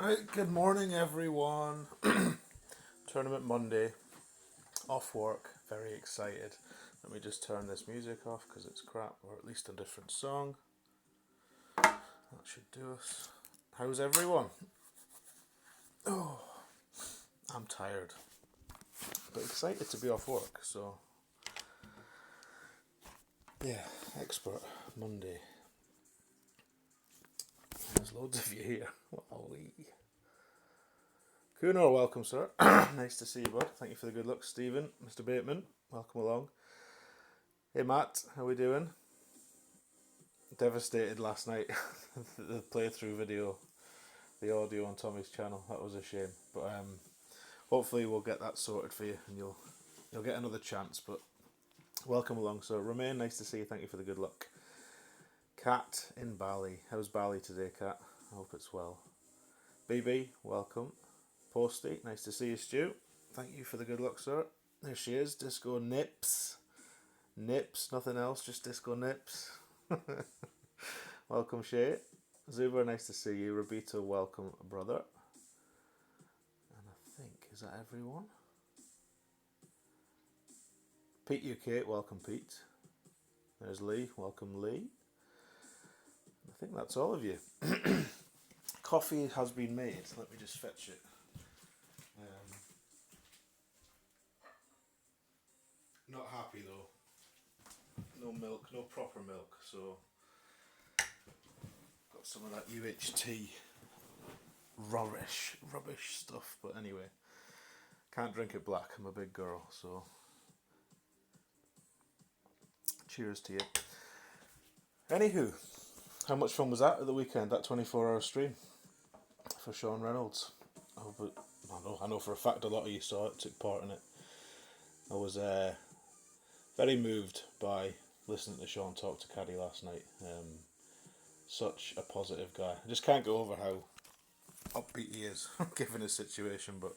Right, good morning everyone. Tournament Monday, off work, very excited. Let me just turn this music off because it's crap, or at least a different song. That should do us. How's everyone? Oh, I'm tired, but excited to be off work, so yeah, expert Monday. There's loads of you here. Wowee. Kuno, welcome, sir. Nice to see you, bud. Thank you for the good luck. Stephen, Mr. Bateman, welcome along. Hey, Matt, how we doing? Devastated last night. The playthrough video, the audio on Tommy's channel. That was a shame, but hopefully we'll get that sorted for you, and you'll get another chance. But welcome along, sir. Romain, nice to see you. Thank you for the good luck. Kat in Bali. How's Bali today, Kat? I hope it's well. BB, welcome. Posty, nice to see you, Stu. Thank you for the good luck, sir. There she is, Disco Nips. Nips, nothing else, just Disco Nips. Welcome, Shay. Zuber, nice to see you. Rabito, welcome, brother. And I think, is that everyone? Pete UK, welcome, Pete. There's Lee, welcome, Lee. I think that's all of you. Coffee has been made. Let me just fetch it. Not happy though. No milk, no proper milk, so got some of that UHT rubbish stuff, but anyway, can't drink it black, I'm a big girl, so cheers to you. Anywho, how much fun was that at the weekend, that 24-hour stream for Shaun Reynolds? I know for a fact a lot of you saw it, took part in it. I was very moved by listening to Shaun talk to Caddy last night. Such a positive guy. I just can't go over how upbeat he is given his situation, but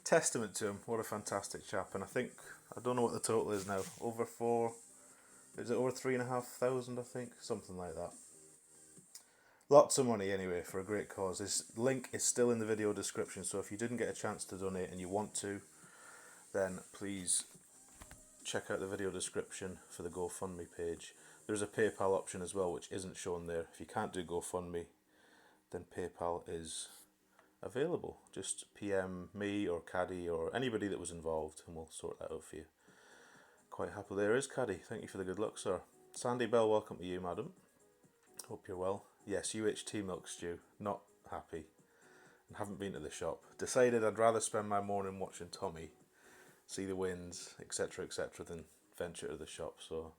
testament to him. What a fantastic chap. And I don't know what the total is now, over 3,500, I think, something like that. Lots of money anyway for a great cause. This link is still in the video description, so if you didn't get a chance to donate and you want to, then please check out the video description for the GoFundMe page. There's a PayPal option as well, which isn't shown there. If you can't do GoFundMe, then PayPal is available. Just PM me or Caddy or anybody that was involved, and we'll sort that out for you. Quite happy there is Caddy. Thank you for the good luck, sir. Sandy Bell, welcome to you, madam. Hope you're well. Yes, UHT milk stew. Not happy. And haven't been to the shop. Decided I'd rather spend my morning watching Tommy, see the wins, etc., than venture to the shop. So,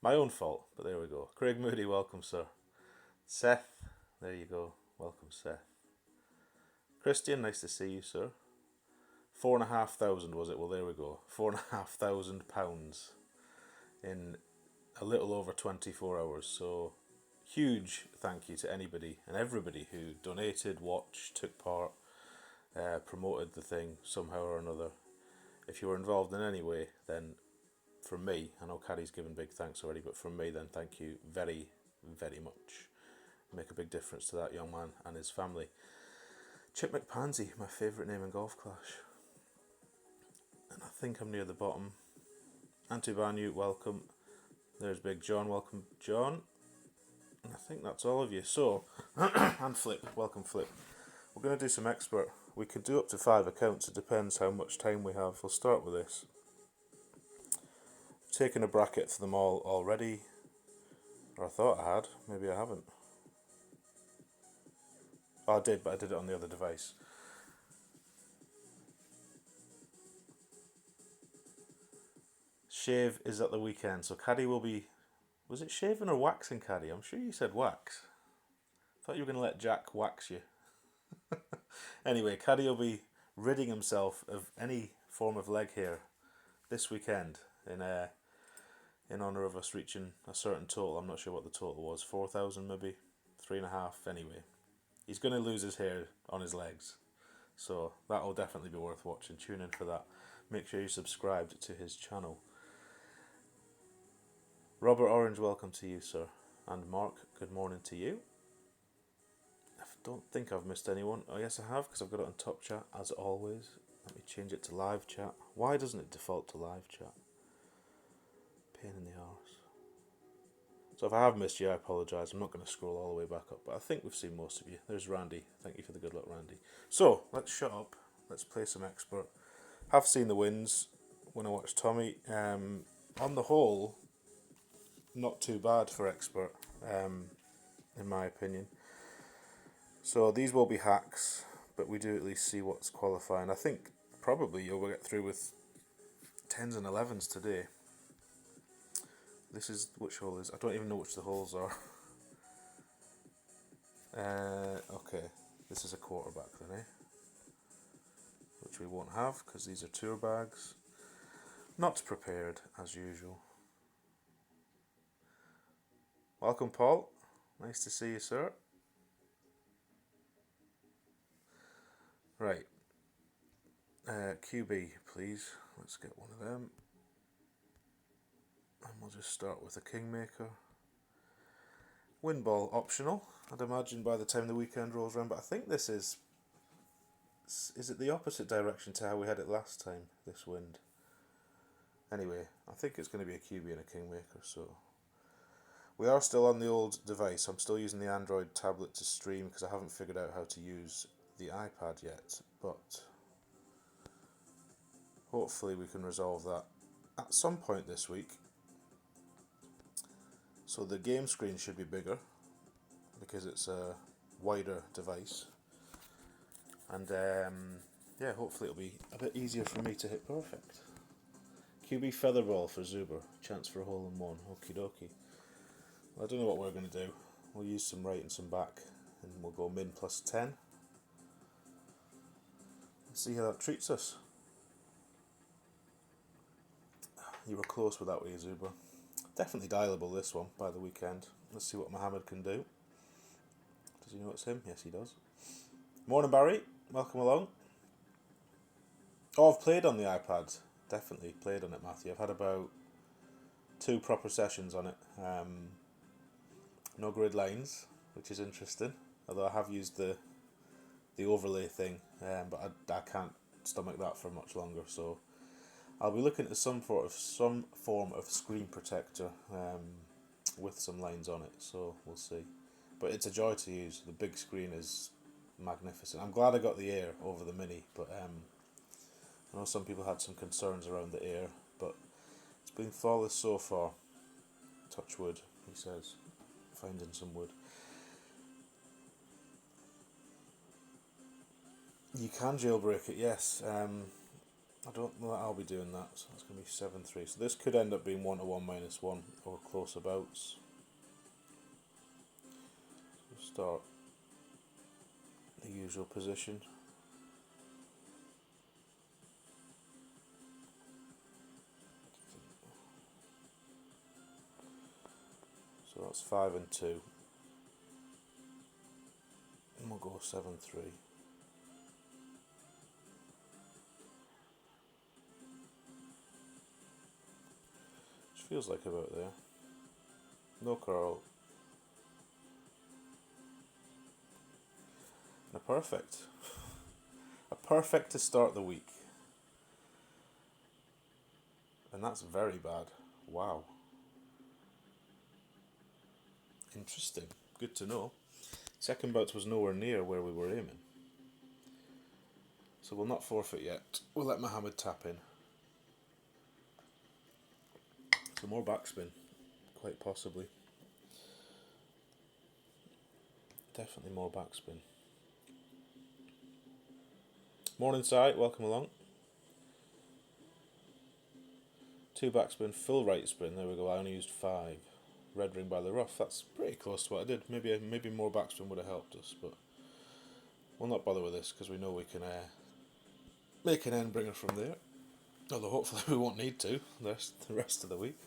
my own fault, but there we go. Craig Moody, welcome, sir. Seth, there you go. Welcome, Seth. Christian, nice to see you, sir. 4,500 was it? Well, there we go. £4,500 in a little over 24 hours. So, huge thank you to anybody and everybody who donated, watched, took part, promoted the thing somehow or another. If you were involved in any way, then from me, I know Caddy's given big thanks already, but from me, then thank you very, very much. Make a big difference to that young man and his family. Chip McPansy, my favourite name in Golf Clash. And I think I'm near the bottom. Antibanu, welcome. There's Big John, welcome, John. And I think that's all of you. So, and Flip, welcome, Flip. We're going to do some expert. We could do up to 5 accounts. It depends how much time we have. We'll start with this. I've taken a bracket for them all already. Or I thought I had. Maybe I haven't. Oh, I did, but I did it on the other device. Shave is at the weekend. So Caddy will be... Was it shaving or waxing Caddy? I'm sure you said wax. I thought you were going to let Jack wax you. Anyway, Caddy will be ridding himself of any form of leg hair this weekend in honour of us reaching a certain total. I'm not sure what the total was, 4,000 maybe, 3.5. Anyway, he's going to lose his hair on his legs, so that will definitely be worth watching. Tune in for that. Make sure you subscribed to his channel. Robert Orange, welcome to you, sir. And Mark, good morning to you. don't think I've missed anyone. Oh yes I have, because I've got it on top chat as always. Let me change it to live chat. Why doesn't it default to live chat? Pain in the arse. So if I have missed you, I apologise. I'm not going to scroll all the way back up, but I think we've seen most of you. There's Randy. Thank you for the good luck, Randy. So let's shut up. Let's play some expert. Have seen the wins when I watched Tommy. On the whole, not too bad for expert, in my opinion. So these will be hacks, but we do at least see what's qualifying. I think probably you'll get through with 10s and 11s today. This is, which hole is, I don't even know which the holes are. Okay, this is a quarterback then, which we won't have because these are tour bags. Not prepared as usual. Welcome, Paul. Nice to see you, sir. Right. QB, please. Let's get one of them. And we'll just start with a Kingmaker. Win ball optional, I'd imagine, by the time the weekend rolls around, but I think this is it the opposite direction to how we had it last time, this wind? Anyway, I think it's going to be a QB and a Kingmaker, so... We are still on the old device. I'm still using the Android tablet to stream because I haven't figured out how to use the iPad yet, but hopefully we can resolve that at some point this week. So the game screen should be bigger because it's a wider device, and yeah, hopefully it'll be a bit easier for me to hit perfect. QB featherball for Zuber, chance for a hole in one. Okie dokie. Well, I don't know what we're going to do. We'll use some right and some back, and we'll go min plus 10 and see how that treats us. You were close with that way, Zuber. Definitely dialable, this one, by the weekend. Let's see what Mohammed can do. Does he know it's him? Yes, he does. Morning, Barry. Welcome along. Oh, I've played on the iPad. Definitely played on it, Matthew. I've had about 2 proper sessions on it. No grid lines, which is interesting. Although I have used the overlay thing, but I can't stomach that for much longer. So I'll be looking at some form of screen protector with some lines on it. So we'll see. But it's a joy to use. The big screen is magnificent. I'm glad I got the Air over the Mini, but I know some people had some concerns around the Air, but it's been flawless so far. Touch wood, he says. Finding some wood. You can jailbreak it, yes. I don't know that I'll be doing that, so that's going to be 7-3. So this could end up being 1-1 minus 1 or close abouts. We'll start the usual position. So that's 5 and 2. And we'll go 7-3. Which feels like about there. No curl. And a perfect. A perfect to start the week. And that's very bad. Wow. Interesting. Good to know. Second bout was nowhere near where we were aiming. So we'll not forfeit yet. We'll let Mohammed tap in. So more backspin. Quite possibly. Definitely more backspin. Morning, Si. Welcome along. 2 backspin, full right spin. There we go. I only used 5. Red ring by the rough. That's pretty close to what I did. Maybe more backspin would have helped us, but we'll not bother with this because we know we can make an end bringer from there. Although hopefully we won't need to the rest of the week.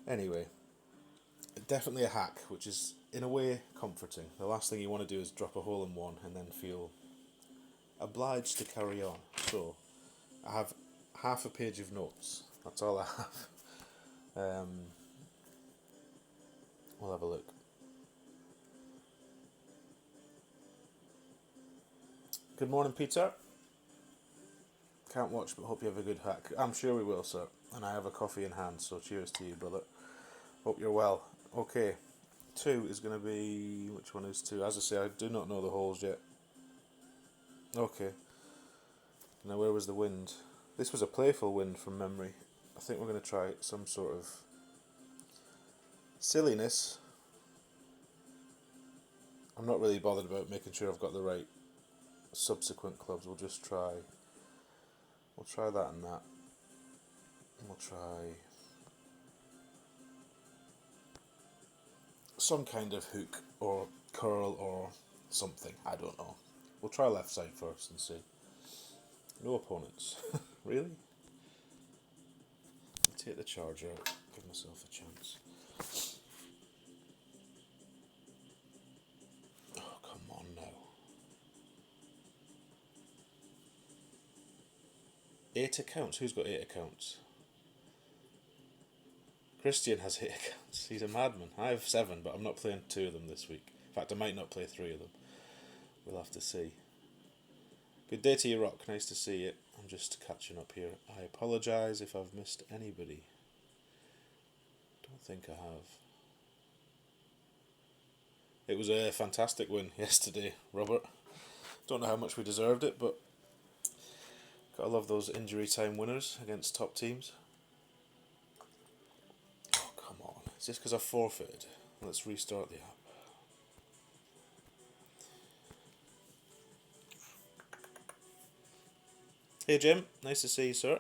Anyway, definitely a hack, which is in a way comforting. The last thing you want to do is drop a hole in one and then feel obliged to carry on. So I have half a page of notes. That's all I have. We'll have a look. Good morning, Peter. Can't watch, but hope you have a good hack. I'm sure we will, sir. And I have a coffee in hand, so cheers to you, brother. Hope you're well. Okay, 2 is going to be... Which one is 2? As I say, I do not know the holes yet. Okay. Now, where was the wind? This was a playful wind from memory. I think we're going to try some sort of silliness. I'm not really bothered about making sure I've got the right subsequent clubs. We'll just try... We'll try that and that. And we'll try some kind of hook or curl or something. I don't know. We'll try left side first and see. No opponents. Really? I'll take the charger out. Give myself a chance. Oh, come on now. 8 accounts? Who's got 8 accounts? Christian has 8 accounts. He's a madman. I have 7, but I'm not playing 2 of them this week. In fact, I might not play 3 of them. We'll have to see. Good day to you, Rock. Nice to see you. I'm just catching up here. I apologise if I've missed anybody. Don't think I have. It was a fantastic win yesterday, Robert. Don't know how much we deserved it, but gotta love those injury time winners against top teams. Oh, come on. It's just because I forfeited. Let's restart the app. Hey Jim, nice to see you, sir.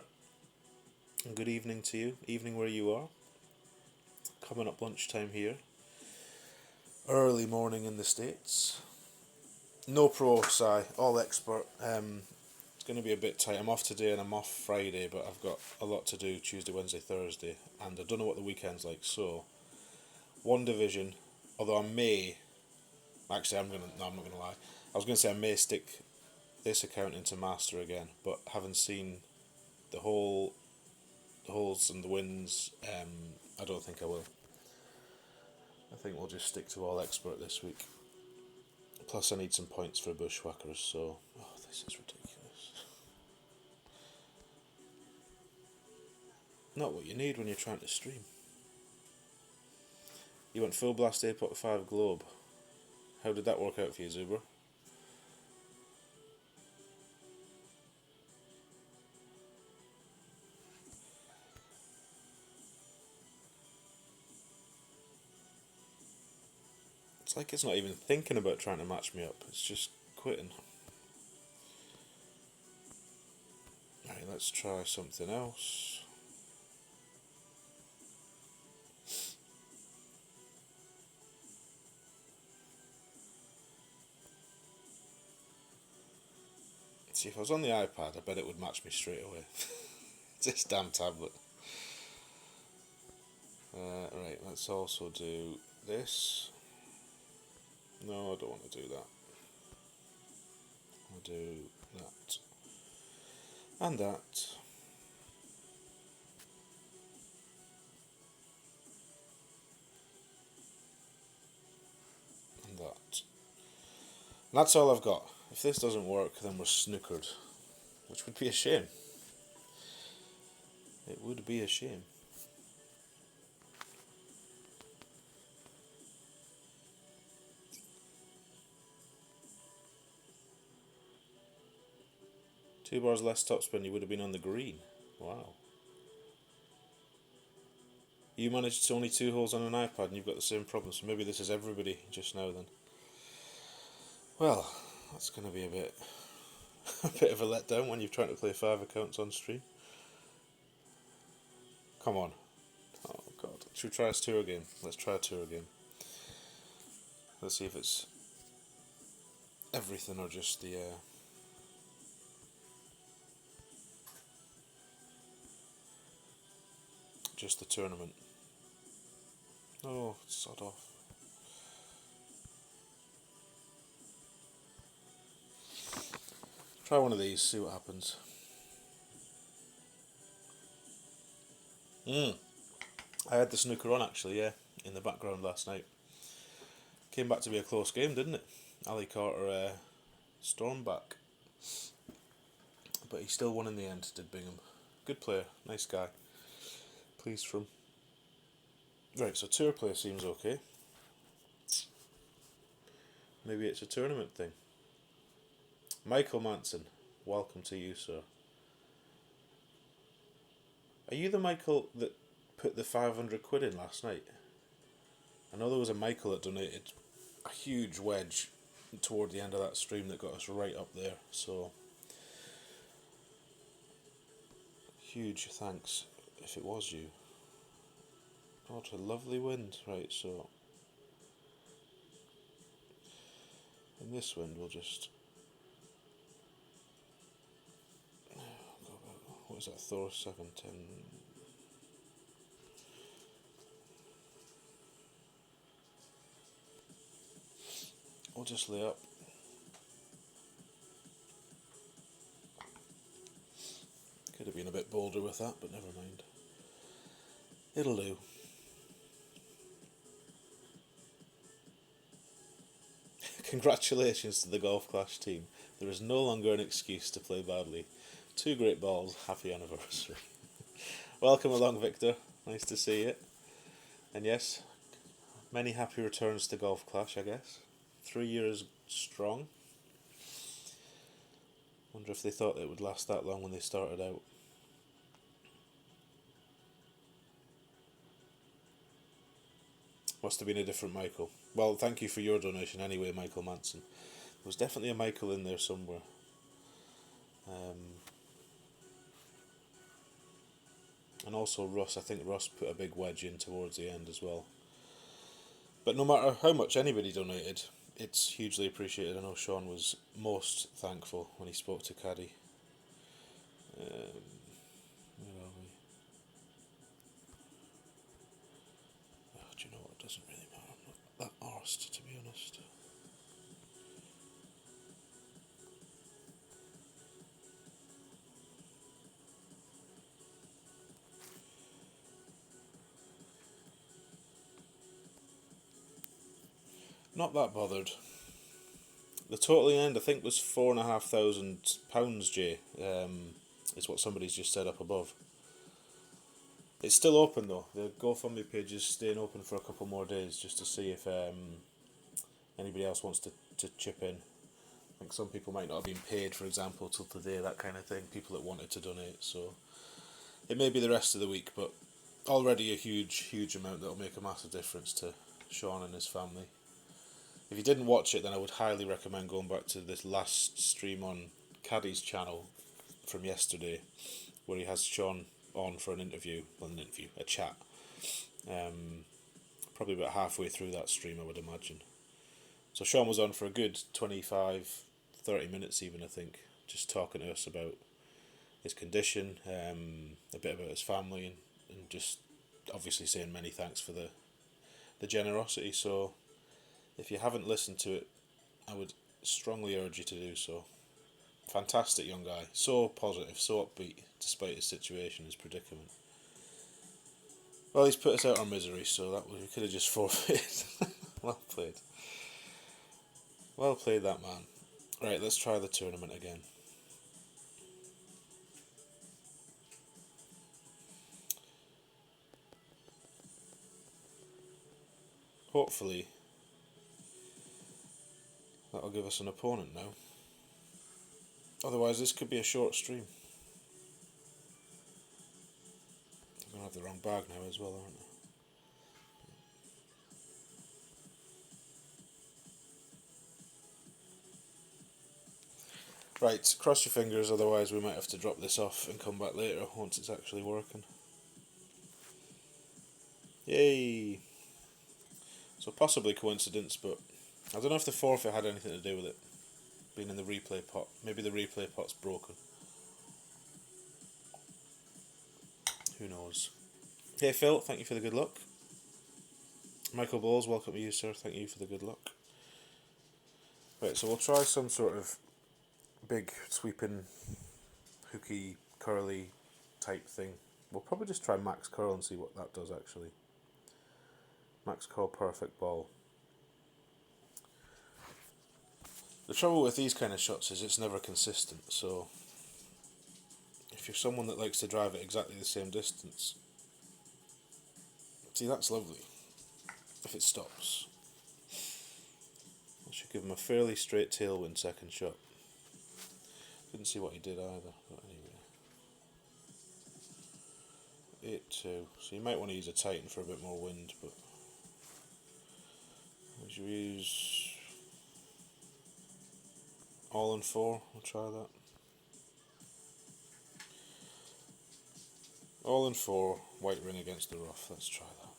And good evening to you. Evening where you are. Coming up lunchtime here. Early morning in the States. No pro, Si. All expert. It's going to be a bit tight. I'm off today and I'm off Friday, but I've got a lot to do Tuesday, Wednesday, Thursday, and I don't know what the weekend's like. So, one division. Although I may, actually, I'm not gonna lie. I was gonna say I may stick this account into master again, but having seen the holes and the wins, I don't think I will. I think we'll just stick to all expert this week. Plus, I need some points for bushwhackers. So, oh, this is ridiculous. Not what you need when you're trying to stream. You went full blast 8.5 globe. How did that work out for you, Zuber? It's like it's not even thinking about trying to match me up. It's just quitting. Alright, let's try something else. See, if I was on the iPad, I bet it would match me straight away. This damn tablet. Right, let's also do this. No, I don't want to do that. I'll do that. And that. And that. And that's all I've got. If this doesn't work, then we're snookered. Which would be a shame. It would be a shame. Two bars less topspin, you would have been on the green. Wow. You managed only 2 holes on an iPad and you've got the same problem, so maybe this is everybody just now then. Well, that's going to be a bit of a letdown when you're trying to play 5 accounts on stream. Come on. Oh god. Should we try a tour again? Let's try a tour again. Let's see if it's everything or just the tournament. Oh, sod off. Try one of these, see what happens. I had the snooker on actually, yeah, in the background last night. Came back to be a close game, didn't it? Ali Carter stormed back. But he still won in the end, did Bingham. Good player, nice guy. Pleased for him. Right, so tour play seems okay. Maybe it's a tournament thing. Michael Manson, welcome to you, sir. Are you the Michael that put the 500 quid in last night? I know there was a Michael that donated a huge wedge toward the end of that stream that got us right up there, so huge thanks if it was you. What a lovely wind. Right, so in this wind we'll just what is that, Thor 710. We'll just lay up. Could have been a bit bolder with that, but never mind. It'll do. Congratulations to the Golf Clash team. There is no longer an excuse to play badly. 2 great balls, happy anniversary. Welcome along, Victor. Nice to see you. And yes, many happy returns to Golf Clash, I guess. 3 years strong. Wonder if they thought it would last that long when they started out. Must have been a different Michael. Well, thank you for your donation anyway, Michael Manson. There was definitely a Michael in there somewhere. And also Russ, I think Russ put a big wedge in towards the end as well. But no matter how much anybody donated, it's hugely appreciated. I know Shaun was most thankful when he spoke to Caddy. Where are we? Oh, do you know what? It doesn't really matter. I'm not that arsed, to be honest. Not that bothered. The total in the end, I think, was £4,500, Jay, is what somebody's just said up above. It's still open though. The GoFundMe page is staying open for a couple more days just to see if anybody else wants to chip in. I think some people might not have been paid, for example, till today, that kind of thing. People that wanted to donate, so it may be the rest of the week, but already a huge amount that'll make a massive difference to Shaun and his family. If you didn't watch it, then I would highly recommend going back to this last stream on Caddy's channel from yesterday, where he has Shaun on for a chat. Probably about halfway through that stream, I would imagine. So Shaun was on for a good 25-30 minutes even, I think, just talking to us about his condition, a bit about his family, and just obviously saying many thanks for the generosity. So if you haven't listened to it, I would strongly urge you to do so. Fantastic young guy, so positive, so upbeat, despite his situation, his predicament. Well, he's put us out our misery, so that we could have just forfeited. Well played. Well played, that man. Right, let's try the tournament again. Hopefully, that'll give us an opponent now. Otherwise, this could be a short stream. I'm going to have the wrong bag now as well, aren't I? Right, cross your fingers, otherwise we might have to drop this off and come back later once it's actually working. Yay! So possibly coincidence, but I don't know if the forfeit had anything to do with it being in the replay pot. Maybe the replay pot's broken. Who knows? Hey Phil, thank you for the good luck. Michael Bowles, welcome to you, sir. Thank you for the good luck. Right, so we'll try some sort of big sweeping, hooky, curly type thing. We'll probably just try max curl and see what that does actually. Max curl perfect ball. The trouble with these kind of shots is it's never consistent, so if you're someone that likes to drive at exactly the same distance, see, that's lovely. If it stops, I should give him a fairly straight tailwind second shot. Didn't see what he did either, but anyway. 8-2, so you might want to use a Titan for a bit more wind, but we should use all in 4, we'll try that. All in 4, white ring against the rough, let's try that.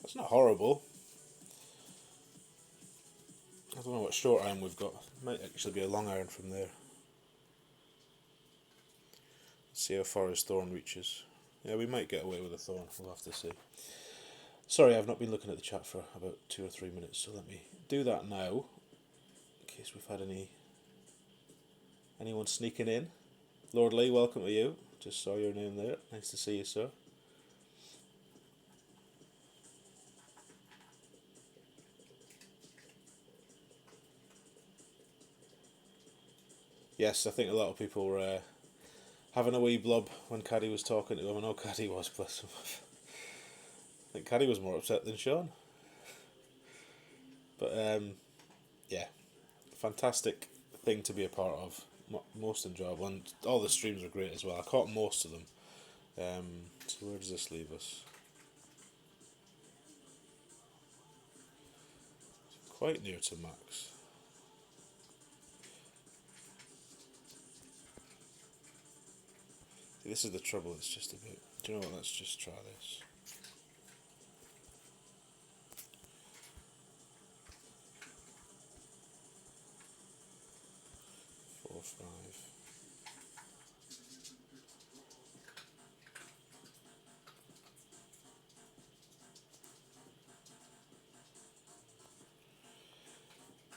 That's not horrible. I don't know what short iron we've got. Might actually be a long iron from there. Let's see how far his thorn reaches. Yeah, we might get away with a thorn, we'll have to see. Sorry, I've not been looking at the chat for about 2 or 3 minutes, so let me do that now, in case we've had anyone sneaking in. Lord Lee, welcome to you. Just saw your name there. Nice to see you, sir. Yes, I think a lot of people were having a wee blub when Caddy was talking to him. I know Caddy was, bless him. I think Caddy was more upset than Shaun. But yeah, fantastic thing to be a part of. Most enjoyable, and all the streams were great as well. I caught most of them. So where does this leave us? Quite near to max. See, this is the trouble, it's just a bit... Do you know what, let's just try this. Four, 5.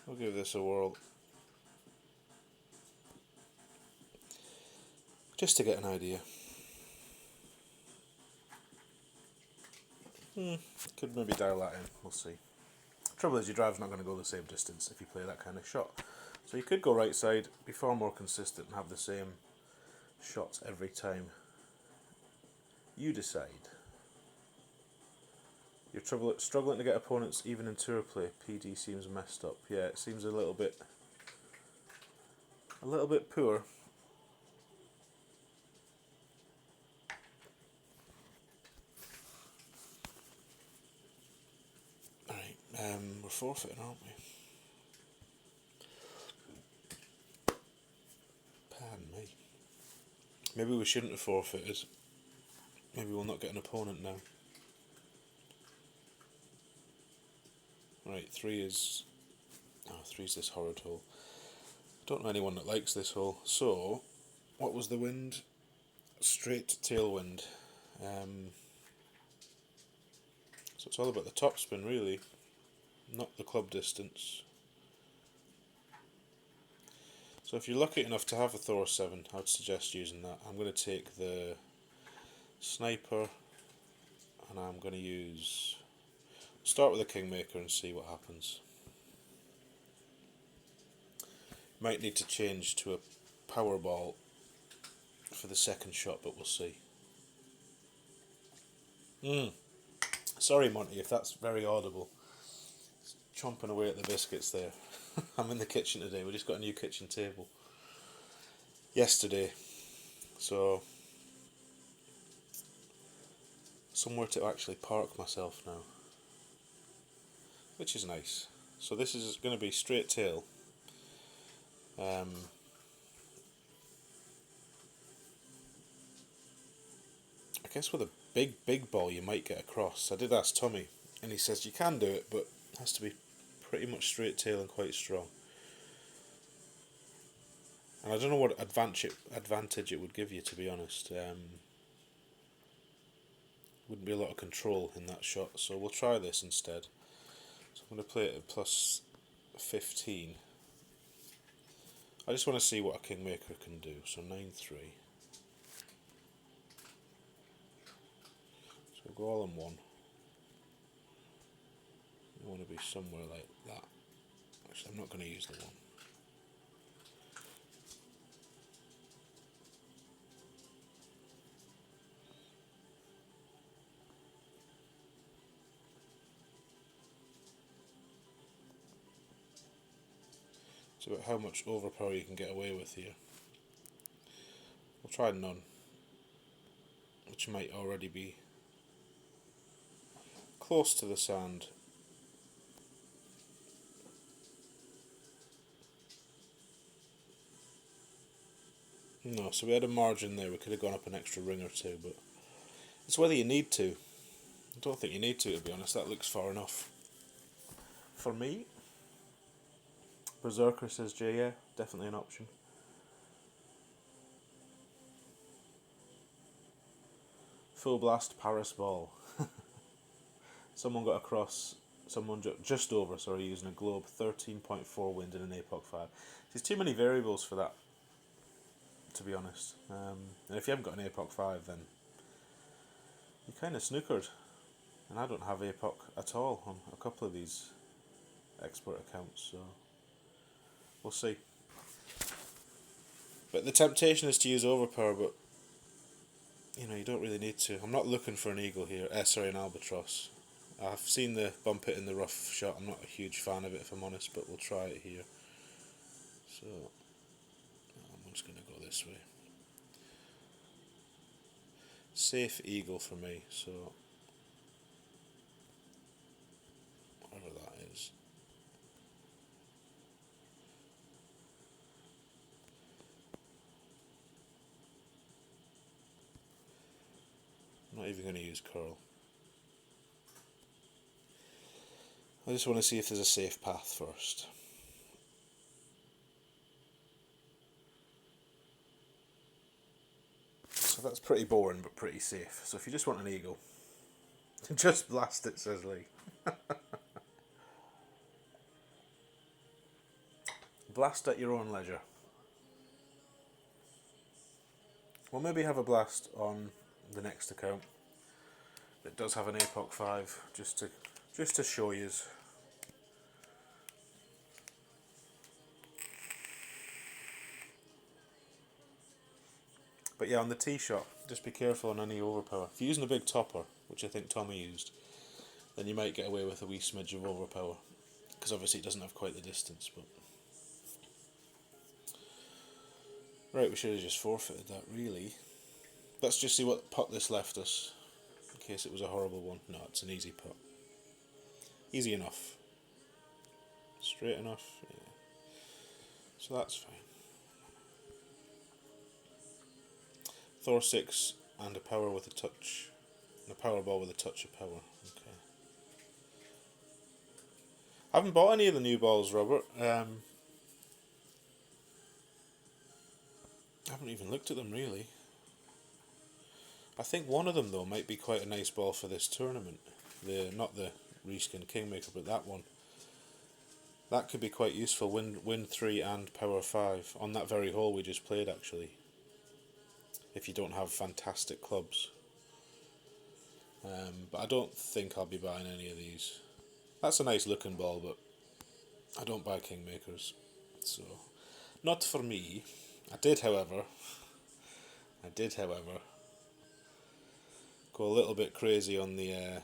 We'll give this a whirl. Just to get an idea. Could maybe dial that in, we'll see. Trouble is, your drive's not going to go the same distance if you play that kind of shot. So you could go right side, be far more consistent and have the same shots every time. You decide. You're struggling to get opponents even in tour play. PD seems messed up. Yeah, it seems a little bit poor. Alright, we're forfeiting, aren't we? Pardon me. Maybe we shouldn't have forfeited. Maybe we'll not get an opponent now. Right, 3 is... Oh, 3's this horrid hole. Don't know anyone that likes this hole. So, what was the wind? Straight tailwind. So it's all about the topspin, really, not the club distance. So if you're lucky enough to have a Thor 7, I would suggest using that. I'm going to take the sniper, and I'm going to start with a Kingmaker and see what happens. Might need to change to a Powerball for the second shot, but we'll see. Sorry, Monty, if that's very audible. It's chomping away at the biscuits there. I'm in the kitchen today. We just got a new kitchen table yesterday, so somewhere to actually park myself now, which is nice. So this is going to be straight tail. I guess with a big ball you might get across. I did ask Tommy and he says you can do it, but it has to be pretty much straight tail and quite strong. And I don't know what advantage it would give you, to be honest. Wouldn't be a lot of control in that shot, so we'll try this instead. So I'm going to play it at plus 15. I just want to see what a Kingmaker can do. So 9-3. So we'll go all in one. I want to be somewhere like that. Actually, I'm not going to use the 1. It's about how much overpower you can get away with here. We'll try none, which might already be close to the sand. No, so we had a margin there. We could have gone up an extra ring or two, but it's whether you need to. I don't think you need to be honest. That looks far enough. For me, Berserker says Jay, yeah, definitely an option. Full Blast Paris Ball. Someone got across, just over, sorry, using a globe, 13.4 wind in an APOC 5. There's too many variables for that, to be honest. And if you haven't got an APOC 5, then you're kind of snookered. And I don't have APOC at all on a couple of these expert accounts, so we'll see. But the temptation is to use overpower, but you know, you don't really need to. I'm not looking for an eagle here, an albatross. I've seen the bump it in the rough shot. I'm not a huge fan of it, if I'm honest, but we'll try it here. So I'm just going to go this way. Safe eagle for me, so whatever that is. I'm not even going to use curl. I just want to see if there's a safe path first. So that's pretty boring but pretty safe. So if you just want an eagle, just blast it, says Lee. Blast at your own leisure. We'll maybe have a blast on the next account that does have an APOC 5, just to show yous. But yeah, on the tee shot, just be careful on any overpower. If you're using a big topper, which I think Tommy used, then you might get away with a wee smidge of overpower, because obviously it doesn't have quite the distance. But right, we should have just forfeited that, really. Let's just see what putt this left us, in case it was a horrible one. No, it's an easy putt. Easy enough. Straight enough, yeah. So that's fine. Thor 6 and a power with a touch. And a power ball with a touch of power. Okay. I haven't bought any of the new balls, Robert. I haven't even looked at them really. I think one of them though might be quite a nice ball for this tournament. Not the reskin Kingmaker, but that one. That could be quite useful. Wind 3 and power 5 on that very hole we just played actually. If you don't have fantastic clubs. But I don't think I'll be buying any of these. That's a nice looking ball, but I don't buy Kingmakers, so not for me. I did, however, go a little bit crazy on the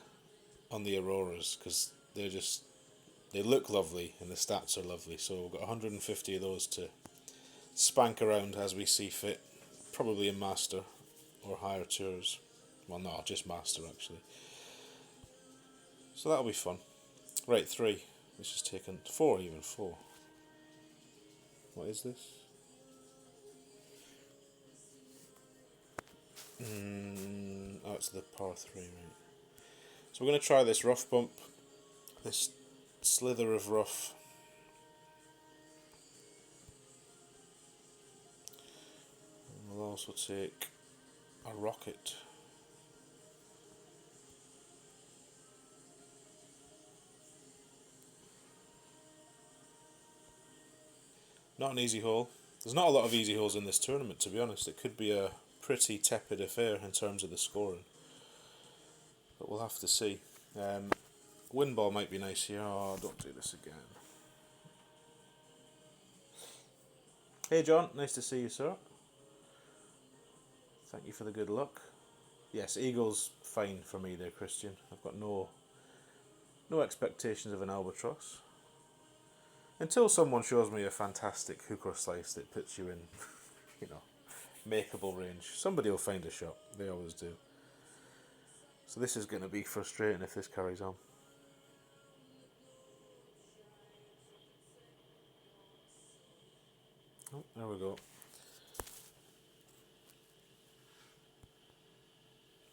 Auroras, because they look lovely and the stats are lovely. So we've got 150 of those to spank around as we see fit, probably in Master or higher tours. Well, no, just Master actually. So that'll be fun. Right, 3. This is taken 4, even 4. What is this? Oh, it's the par 3, right. So we're going to try this rough bump, this slither of rough. And we'll also take a rocket. Not an easy hole. There's not a lot of easy holes in this tournament, to be honest. It could be a pretty tepid affair in terms of the scoring. But we'll have to see. Wind ball might be nice here. Oh, don't do this again. Hey John, nice to see you, sir. Thank you for the good luck. Yes, eagle's fine for me there, Christian. I've got no expectations of an albatross. Until someone shows me a fantastic hook or slice that puts you in, makeable range. Somebody will find a shot. They always do. So this is going to be frustrating if this carries on. Oh, there we go.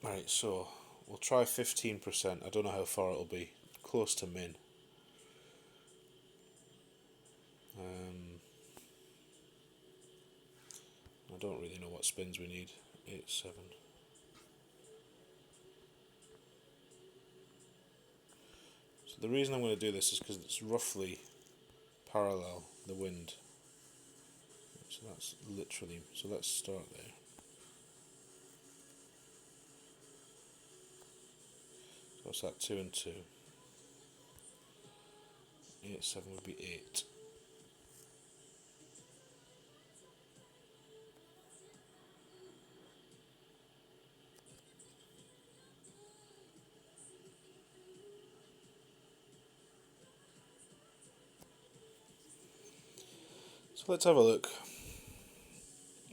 Right, so we'll try 15%. I don't know how far it'll be. Close to min. I don't really know what spins we need. 8, 7. So the reason I'm going to do this is because it's roughly parallel the wind. So that's literally, so let's start there. So what's that, 2 and 2? 8, 7 would be 8. So let's have a look.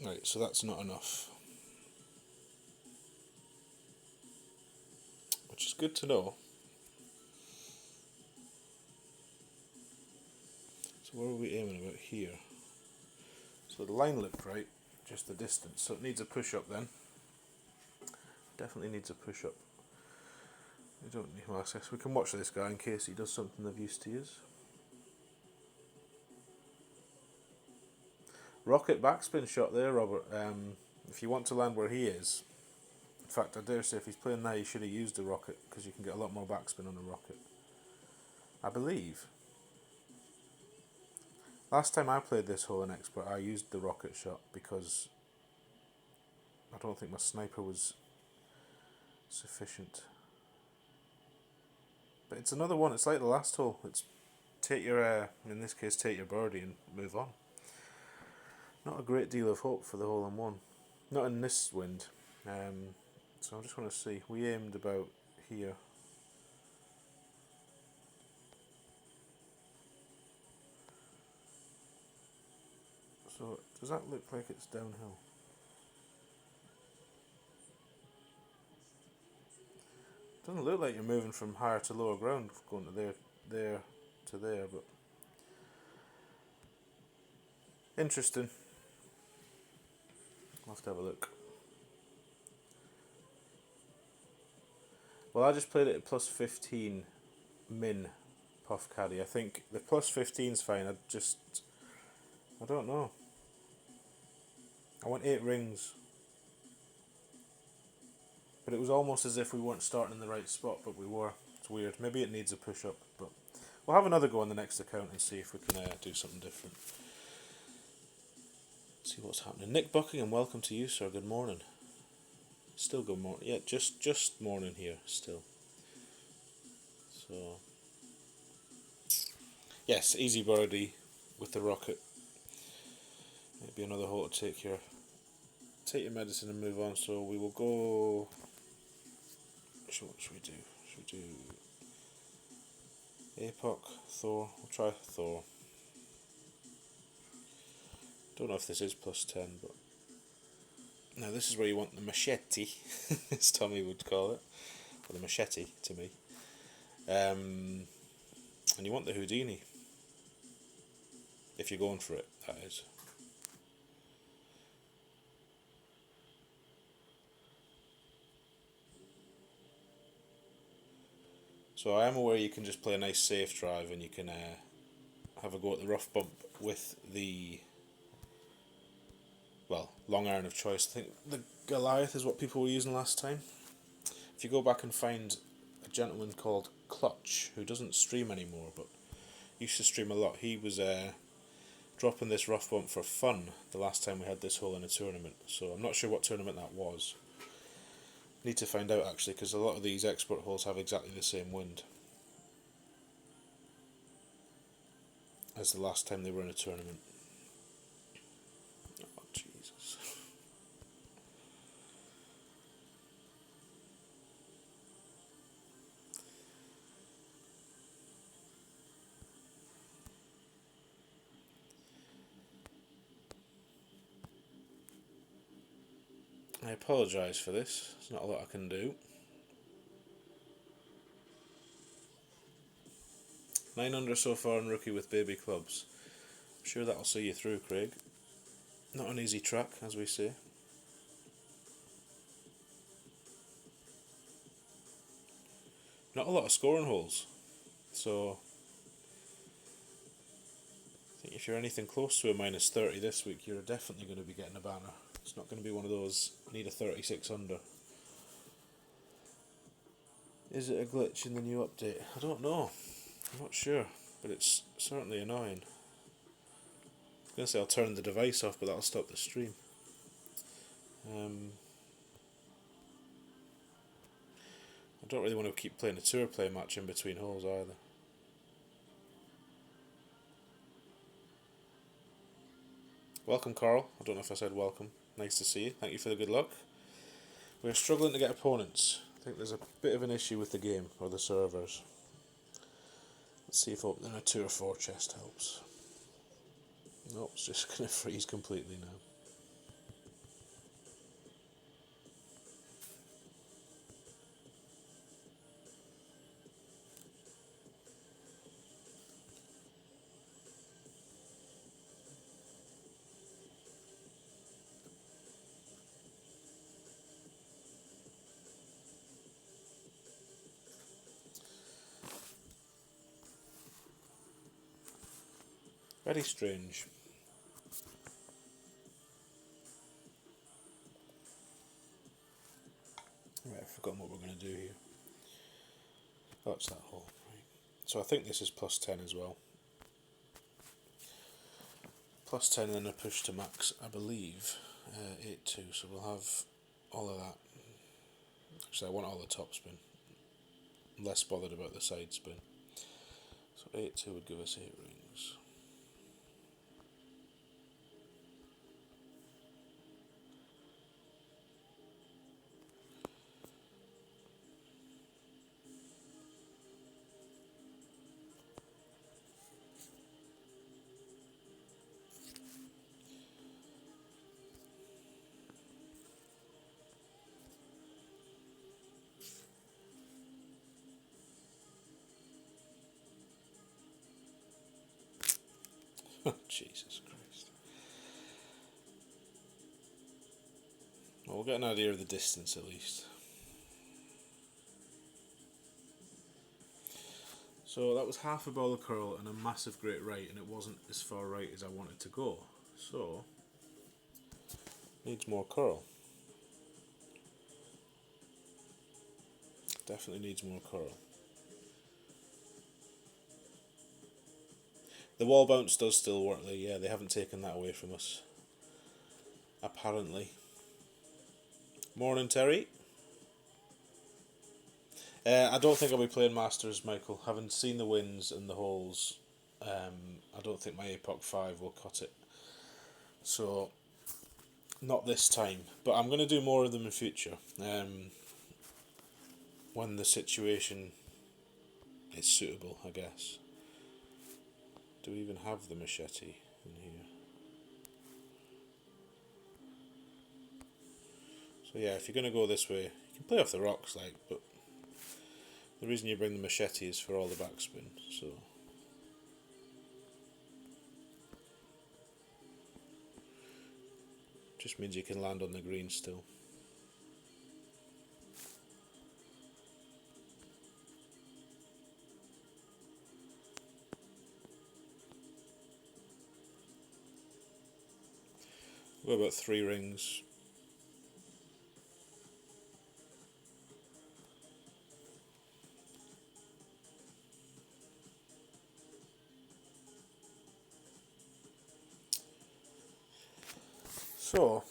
Right, so that's not enough. Which is good to know. So where are we aiming about here? So the line looked right, just the distance. So it needs a push-up then. Definitely needs a push-up. We don't need access. We can watch this guy in case he does something of use to use. Rocket backspin shot there, Robert. If you want to land where he is, in fact, I dare say if he's playing now, you should have used the rocket because you can get a lot more backspin on a rocket. I believe. Last time I played this hole in Expert, I used the rocket shot because I don't think my sniper was sufficient. But it's another one. It's like the last hole. It's take your, in this case, take your birdie and move on. Not a great deal of hope for the hole in one. Not in this wind. So I just want to see. We aimed about here. So does that look like it's downhill? Doesn't look like you're moving from higher to lower ground, going to there to there, but interesting. I'll have to have a look. Well, I just played it at plus 15 min puff caddy. I think the plus 15's fine. I don't know. I went 8 rings. But it was almost as if we weren't starting in the right spot, but we were. It's weird. Maybe it needs a push-up, but we'll have another go on the next account and see if we can do something different. See what's happening. Nick Buckingham, welcome to you, sir. Good morning. Still good morning. Yeah, just morning here still. So yes, easy birdie with the rocket. Maybe another hole to take your medicine and move on. So we will go. What should we do? Should we do Apoc, Thor? We'll try Thor. Don't know if this is plus 10, but now this is where you want the machete, as Tommy would call it, or the machete to me. And you want the Houdini, if you're going for it, that is. So I am aware you can just play a nice safe drive and you can have a go at the rough bump with the, well, long iron of choice. I think the Goliath is what people were using last time. If you go back and find a gentleman called Clutch, who doesn't stream anymore but used to stream a lot, he was dropping this rough bump for fun the last time we had this hole in a tournament, so I'm not sure what tournament that was. Need to find out actually, because a lot of these expert holes have exactly the same wind as the last time they were in a tournament. Oh Jesus. I apologise for this, there's not a lot I can do. 9 under so far on rookie with baby clubs. I'm sure that'll see you through, Craig. Not an easy track, as we say. Not a lot of scoring holes, so I think if you're anything close to a minus 30 this week, you're definitely going to be getting a banner. It's not going to be one of those, need a 36 under. Is it a glitch in the new update? I don't know. I'm not sure, but it's certainly annoying. I was going to say I'll turn the device off, but that'll stop the stream. I don't really want to keep playing a tour play match in between holes either. Welcome, Carl. I don't know if I said welcome. Nice to see you. Thank you for the good luck. We're struggling to get opponents. I think there's a bit of an issue with the game, or the servers. Let's see if opening a Tour 4 chest helps. Nope, it's just going to freeze completely now. Very strange. Right, I've forgotten what we're going to do here. Oh, it's that hole. Right. So I think this is plus 10 as well. Plus 10 and then a push to max, I believe. 8-2, so we'll have all of that. Actually, I want all the top spin. I'm less bothered about the side spin. So 8-2 would give us 8 rings. Jesus Christ. Well, we'll get an idea of the distance at least. So that was half a ball of curl and a massive great right, and it wasn't as far right as I wanted to go. So, needs more curl. Definitely needs more curl. The wall bounce does still work though, yeah, they haven't taken that away from us. Apparently. Morning, Terry. I don't think I'll be playing Masters, Michael. Having seen the wins and the holes, I don't think my APOC 5 will cut it. So, not this time. But I'm going to do more of them in future. When the situation is suitable, I guess. Do we even have the machete in here? So yeah, if you're going to go this way, you can play off the rocks, like, but the reason you bring the machete is for all the backspin, so... Just means you can land on the green still. We've got about 3 rings. So,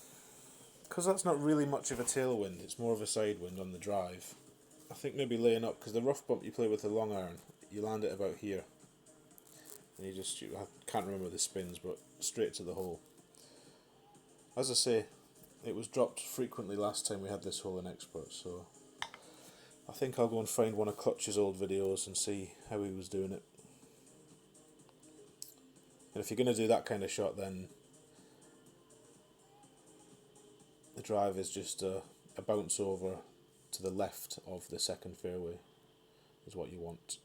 because that's not really much of a tailwind, it's more of a side wind on the drive. I think maybe laying up, because the rough bump you play with the long iron, you land it about here. And I can't remember the spins, but straight to the hole. As I say, it was dropped frequently last time we had this hole in Expert, so I think I'll go and find one of Clutch's old videos and see how he was doing it. And if you're going to do that kind of shot, then the drive is just a bounce over to the left of the second fairway is what you want.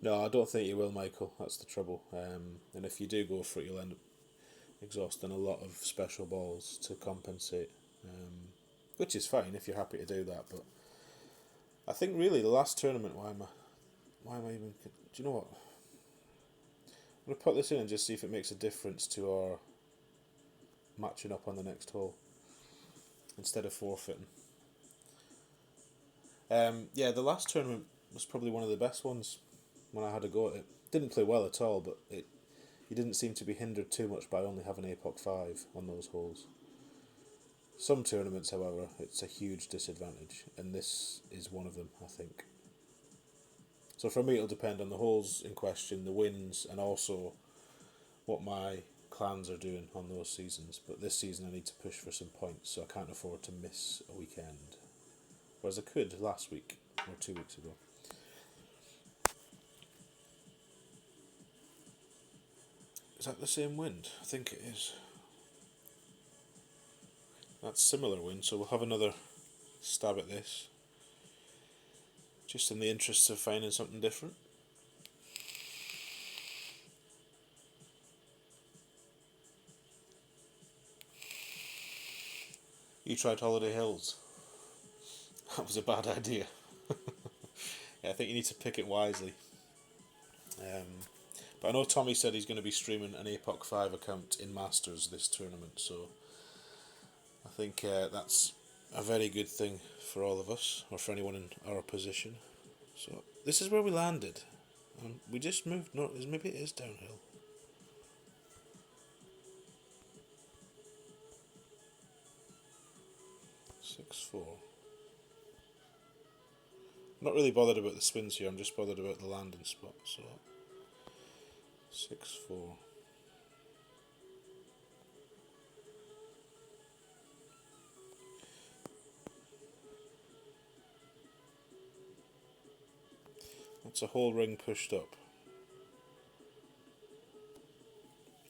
No, I don't think you will, Michael. That's the trouble. And if you do go for it, you'll end up exhausting a lot of special balls to compensate, which is fine if you're happy to do that. But I think really the last tournament, why am I even? Do you know what? I'm gonna put this in and just see if it makes a difference to our matching up on the next hole instead of forfeiting. Yeah, the last tournament was probably one of the best ones when I had a go at it. Didn't play well at all, but you didn't seem to be hindered too much by only having APOC 5 on those holes. Some tournaments, however, it's a huge disadvantage, and this is one of them, I think. So for me, it'll depend on the holes in question, the wins, and also what my clans are doing on those seasons. But this season I need to push for some points, so I can't afford to miss a weekend. Whereas I could last week, or 2 weeks ago. Is that the same wind? I think it is. That's similar wind, so we'll have another stab at this. Just in the interests of finding something different. You tried Holiday Hills. That was a bad idea. Yeah, I think you need to pick it wisely. But I know Tommy said he's going to be streaming an APOC 5 account in Masters this tournament, so I think that's a very good thing for all of us, or for anyone in our position. So this is where we landed. We just moved north. Maybe it is downhill. Six four. I'm not really bothered about the spins here. I'm just bothered about the landing spot. So 6-4. That's a whole ring pushed up.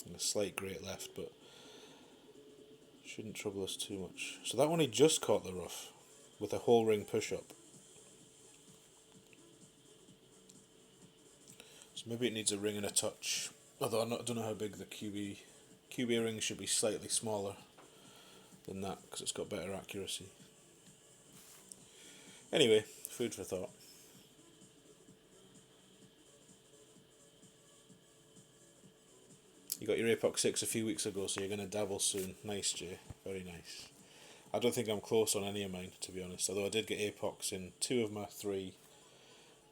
And a slight great left, but shouldn't trouble us too much. So that one he just caught the rough with a whole ring push up. So maybe it needs a ring and a touch. Although I don't know how big the QB ring should be, slightly smaller than that because it's got better accuracy. Anyway, food for thought. You got your APOC 6 a few weeks ago, so you're going to dabble soon. Nice, Jay. Very nice. I don't think I'm close on any of mine, to be honest. Although I did get APOCs in 2 of my 3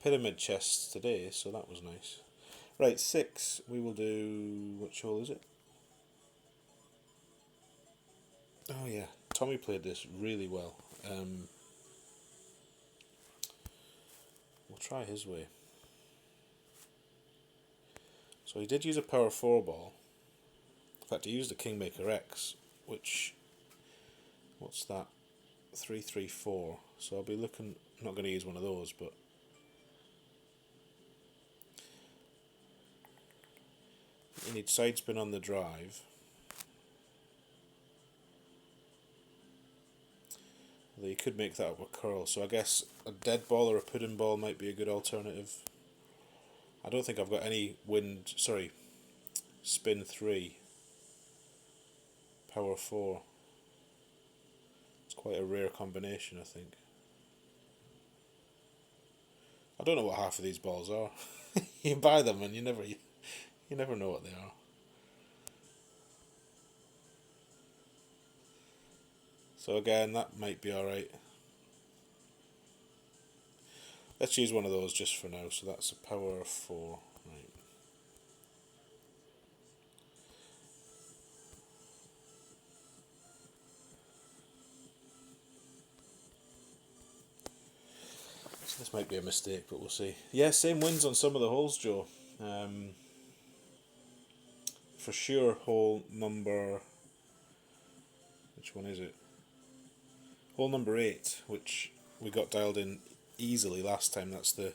pyramid chests today, so that was nice. Right, 6. We will do... Which hole is it? Oh, yeah. Tommy played this really well. We'll try his way. So he did use a power 4 ball. In fact, he used a Kingmaker X, which... What's that? 334. So I'll be looking... I'm not going to use one of those, but... You need side spin on the drive. Although you could make that up with curl, so I guess a dead ball or a pudding ball might be a good alternative. I don't think I've got any spin 3, power 4. It's quite a rare combination, I think. I don't know what half of these balls are. You buy them and you never know what they are. So again, that might be alright. Let's use one of those just for now. So that's a power of 4. Right. So this might be a mistake, but we'll see. Yeah, same wins on some of the holes, Joe. For sure, hole number... Which one is it? Hole number 8, which we got dialed in easily last time. That's the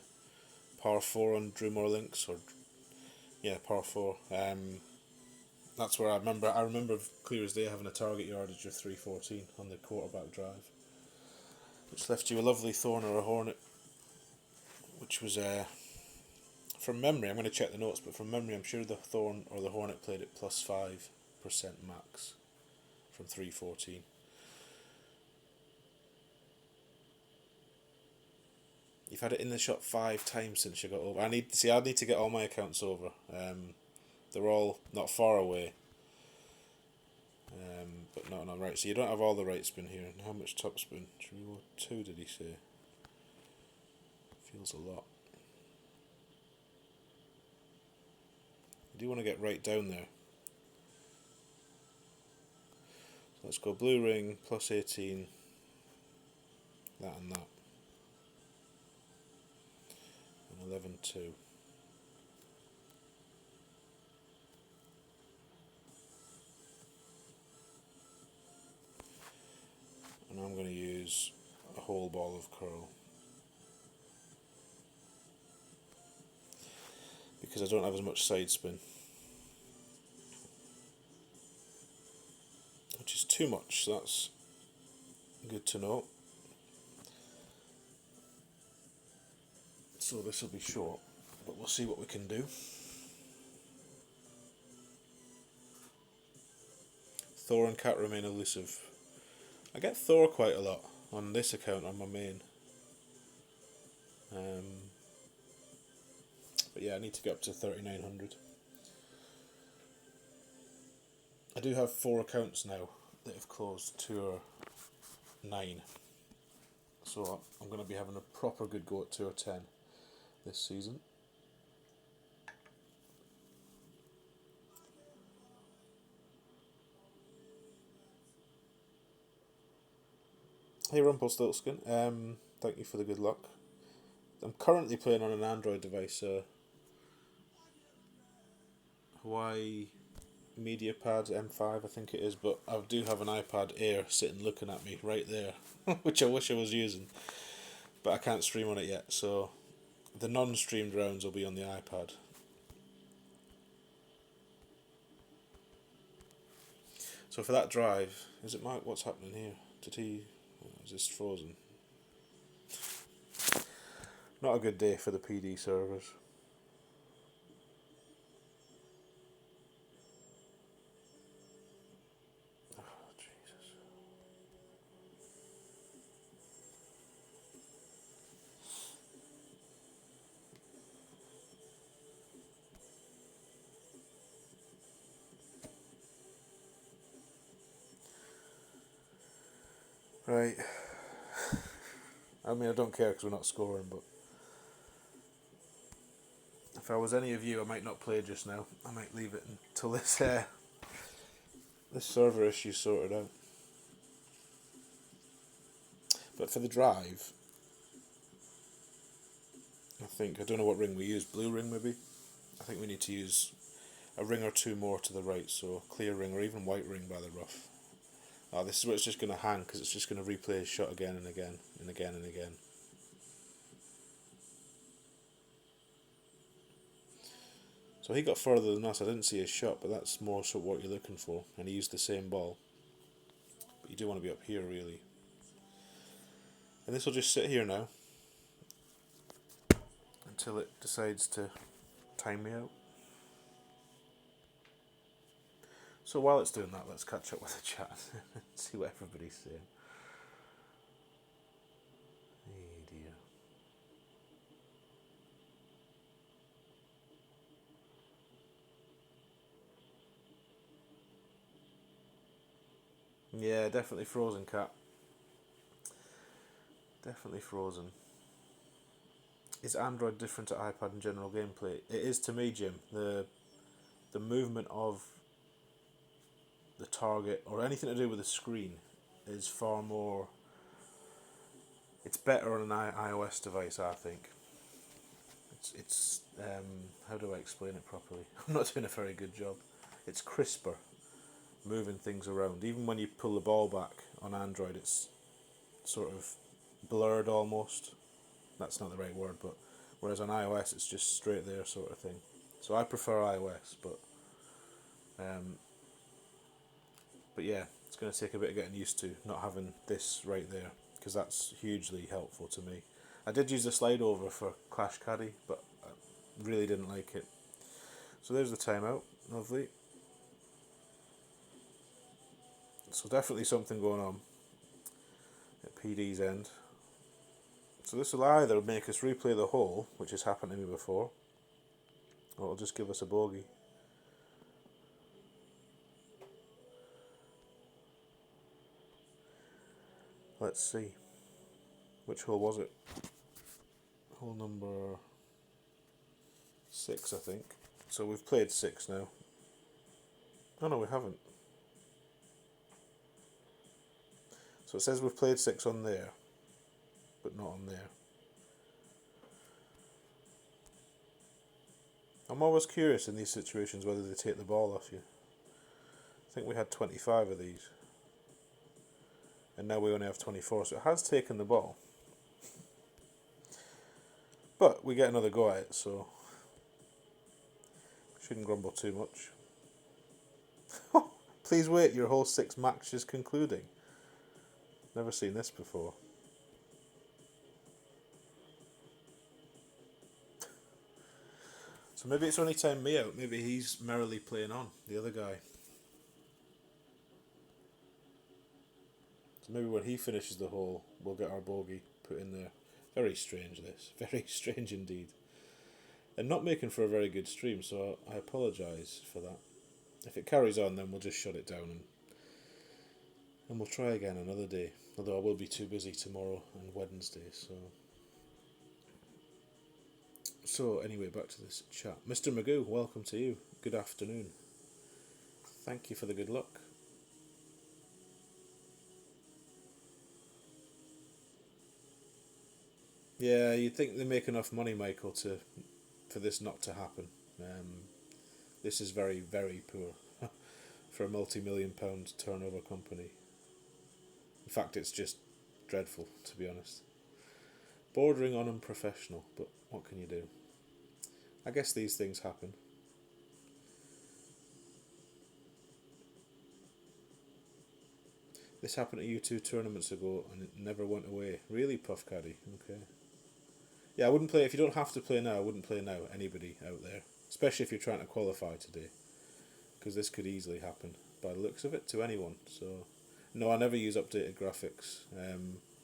par 4 on Drumore Links, or yeah, par 4. That's where I remember clear as day having a target yardage of 314 on the quarterback drive, which left you a lovely thorn or a hornet, which was from memory. I'm going to check the notes, but from memory, I'm sure the thorn or the hornet played at plus 5% max from 314. You've had it in the shot 5 times since you got over. I need to get all my accounts over. They're all not far away. But not right. So you don't have all the right spin here. And how much top spin? 2, did he say? Feels a lot. You do want to get right down there. So let's go blue ring, plus 18. That and that. And 11-2. And I'm going to use a whole ball of curl, because I don't have as much side spin, which is too much. So that's good to know. So this will be short, but we'll see what we can do. Thor and cat remain elusive. I get Thor quite a lot on this account on my main. But yeah, I need to get up to 3,900. I do have 4 accounts now that have closed Tour 9. So I'm going to be having a proper good go at Tour 10 this season. Hey Rumpelstiltskin, thank you for the good luck. I'm currently playing on an Android device, Hawaii MediaPad M5 I think it is, but I do have an iPad Air sitting looking at me right there, which I wish I was using, but I can't stream on it yet, so the non-streamed rounds will be on the iPad. So for that drive, is it Mike? What's happening here? Is this frozen? Not a good day for the PD servers. Oh, Jesus. Right. I mean, I don't care because we're not scoring, but if I was any of you, I might not play just now. I might leave it until this server issue sorted out. But for the drive, I don't know what ring we use. Blue ring maybe. I think we need to use a ring or 2 more to the right, so clear ring or even white ring by the rough. Oh, this is where it's just going to hang because it's just going to replay his shot again and again and again and again. So he got further than us. I didn't see his shot, but that's more so what you're looking for. And he used the same ball. But you do want to be up here, really. And this will just sit here now until it decides to time me out. So while it's doing that, let's catch up with the chat. See what everybody's saying. Hey dear. Yeah, definitely frozen, cat. Definitely frozen. Is Android different to iPad in general gameplay? It is to me, Jim. The movement of the target or anything to do with the screen is far more. It's better on an iOS device, I think. It's how do I explain it properly? I'm not doing a very good job. It's crisper, moving things around. Even when you pull the ball back on Android, it's sort of blurred almost. That's not the right word, but whereas on iOS, it's just straight there sort of thing. So I prefer iOS, um, but yeah, it's going to take a bit of getting used to not having this right there because that's hugely helpful to me. I did use the slide over for Clash Caddy, but I really didn't like it. So there's the timeout, lovely. So definitely something going on at PD's end. So this will either make us replay the hole, which has happened to me before, or it'll just give us a bogey. Let's see. Which hole was it? Hole number 6, I think. So we've played 6 now. Oh no, we haven't. So it says we've played 6 on there, but not on there. I'm always curious in these situations whether they take the ball off you. I think we had 25 of these. And now we only have 24, so it has taken the ball. But we get another go at it, so shouldn't grumble too much. Please wait, your hole 6 match is concluding. Never seen this before. So maybe it's only time me out. Maybe he's merrily playing on, the other guy. So maybe when he finishes the hole, we'll get our bogey put in there. Very strange this. Very strange indeed. And not making for a very good stream, so I apologise for that. If it carries on, then we'll just shut it down and we'll try again another day. Although I will be too busy tomorrow and Wednesday, so... So, anyway, back to this chat. Mr. Magoo, welcome to you. Good afternoon. Thank you for the good luck. Yeah, you'd think they make enough money, Michael, for this not to happen. This is very, very poor for a multi-million-pound turnover company. In fact, it's just dreadful, to be honest. Bordering on unprofessional, but what can you do? I guess these things happen. This happened to you 2 tournaments ago and it never went away. Really, Puff Caddy? Okay. Yeah, I wouldn't play, if you don't have to play now, I wouldn't play now, anybody out there. Especially if you're trying to qualify today. Because this could easily happen, by the looks of it, to anyone. So, no, I never use updated graphics,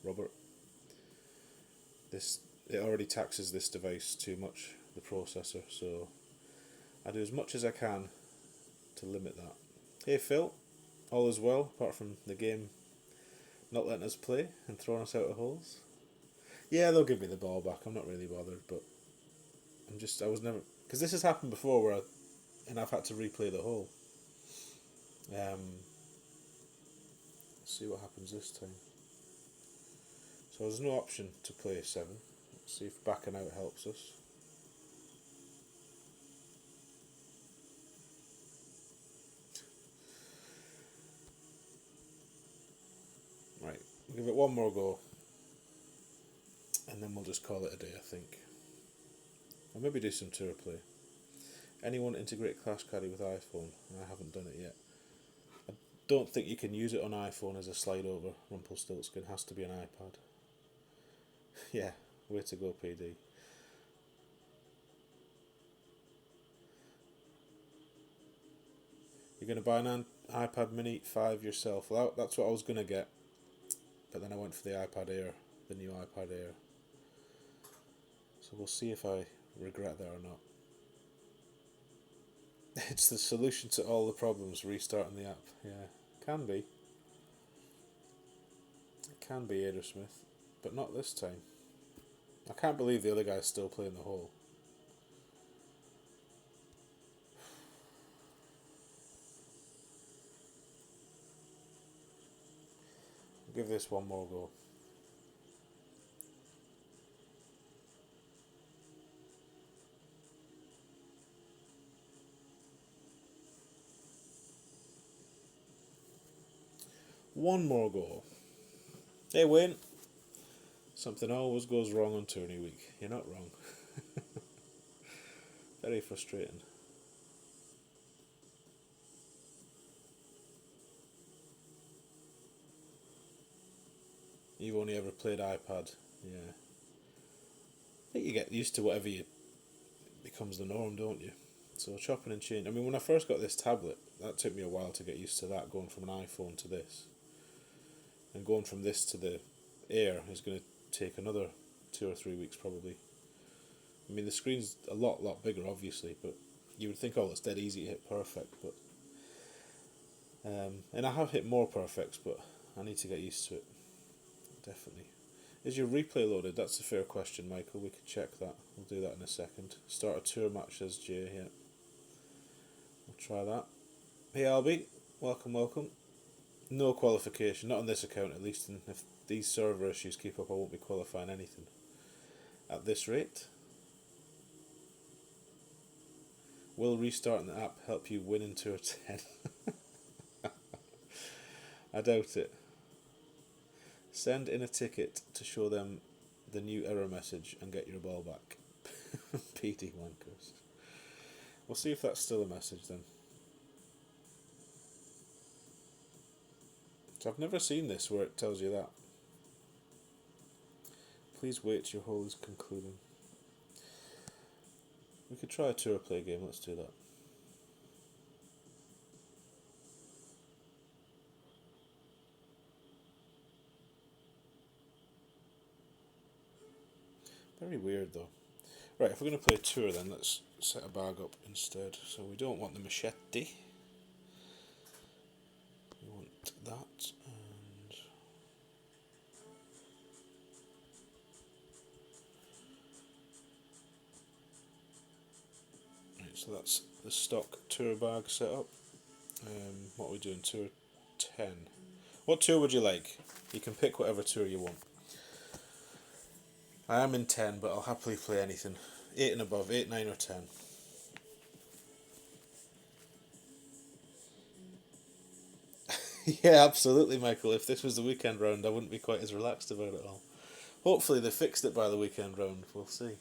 Robert. It already taxes this device too much, the processor, so I do as much as I can to limit that. Hey Phil, all is well, apart from the game not letting us play and throwing us out of holes. Yeah, they'll give me the ball back, I'm not really bothered, but I was never... Because this has happened before and I've had to replay the hole. Let's see what happens this time. So there's no option to play 7. Let's see if backing out helps us. Right, we'll give it one more go. And then we'll just call it a day, I think. Or maybe do some tour play. Anyone integrate Clash Caddy with iPhone? I haven't done it yet. I don't think you can use it on iPhone as a slide over. Rumpelstiltskin has to be an iPad. Yeah, way to go, PD. You're going to buy an iPad Mini 5 yourself. Well, that's what I was going to get. But then I went for the iPad Air, the new iPad Air. So we'll see if I regret that or not. It's the solution to all the problems, restarting the app. Yeah, can be. It can be, Adersmith, but not this time. I can't believe the other guy's still playing the hole. I'll give this one more go. One more go. Hey Wayne. Something always goes wrong on Tourney week. You're not wrong. Very frustrating. You've only ever played iPad. Yeah. I think you get used to whatever you becomes the norm, don't you? So chopping and changing. I mean, when I first got this tablet, that took me a while to get used to that, going from an iPhone to this. And going from this to the Air is going to take another 2 or 3 weeks probably. I mean, the screen's a lot bigger, obviously, but you would think, oh, it's dead easy to hit perfect, but and I have hit more perfects, but I need to get used to it. Definitely. Is your replay loaded? That's a fair question, Michael. We could check that. We'll do that in a second. Start a tour match, says Jay. Yeah, we'll try that. Hey, Albie. Welcome. No qualification, not on this account at least, and if these server issues keep up, I won't be qualifying anything at this rate. Will restarting the app help you win in Tour 10? I doubt it. Send in a ticket to show them the new error message and get your ball back. PD wankers. We'll see if that's still a message then. So I've never seen this where it tells you that. Please wait, your hole is concluding. We could try a tour play game, let's do that. Very weird though. Right, if we're going to play a tour then, let's set a bag up instead. So we don't want the machete. We want that, and right, so that's the stock tour bag set up. What are we doing? Tour 10. What tour would you like? You can pick whatever tour you want. I am in 10, but I'll happily play anything. 8 and above, 8, 9 or 10. Yeah, absolutely, Michael. If this was the weekend round, I wouldn't be quite as relaxed about it all. Hopefully they fixed it by the weekend round. We'll see.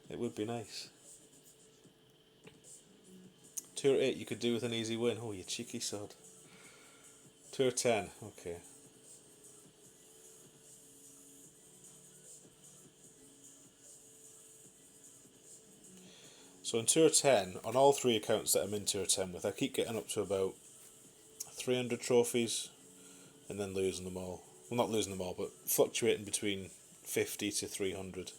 It would be nice. Tour 8 you could do with an easy win. Oh, you cheeky sod. Tour 10, okay. So in Tour 10, on all 3 accounts that I'm in Tour 10 with, I keep getting up to about 300 trophies and then losing them all. Well, not losing them all, but fluctuating between 50 to 300.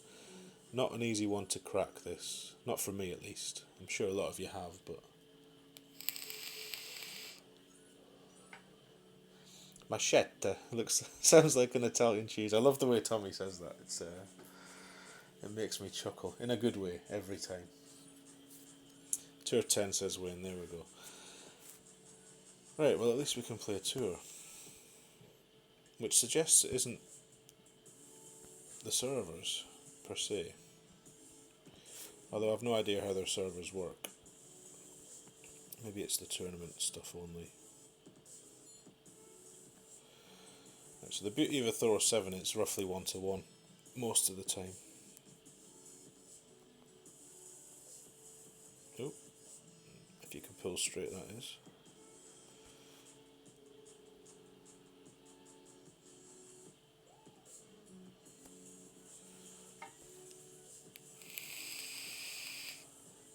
Not an easy one to crack, this. Not for me, at least. I'm sure a lot of you have, but... Machete sounds like an Italian cheese. I love the way Tommy says that. It makes me chuckle in a good way every time. Tour 10 says win. There we go. Right, well at least we can play a tour, which suggests it isn't the servers per se. Although I've no idea how their servers work. Maybe it's the tournament stuff only. Right, so the beauty of a Thor 7, it's roughly 1-to-1 most of the time. Oh, if you can pull straight, that is.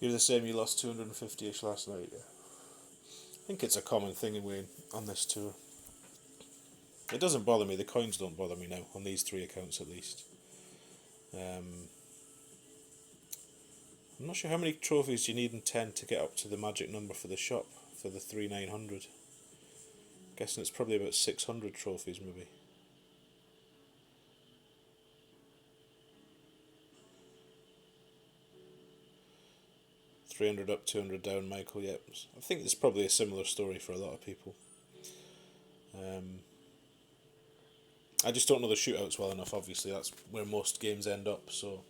You're the same, you lost 250-ish last night, yeah. I think it's a common thing anyway on this tour. It doesn't bother me, the coins don't bother me now, on these 3 accounts at least. I'm not sure how many trophies you need in 10 to get up to the magic number for the shop, for the 3,900. Guessing it's probably about 600 trophies maybe. 300 up, 200 down, Michael. Yep. I think it's probably a similar story for a lot of people. I just don't know the shootouts well enough. Obviously, that's where most games end up. So,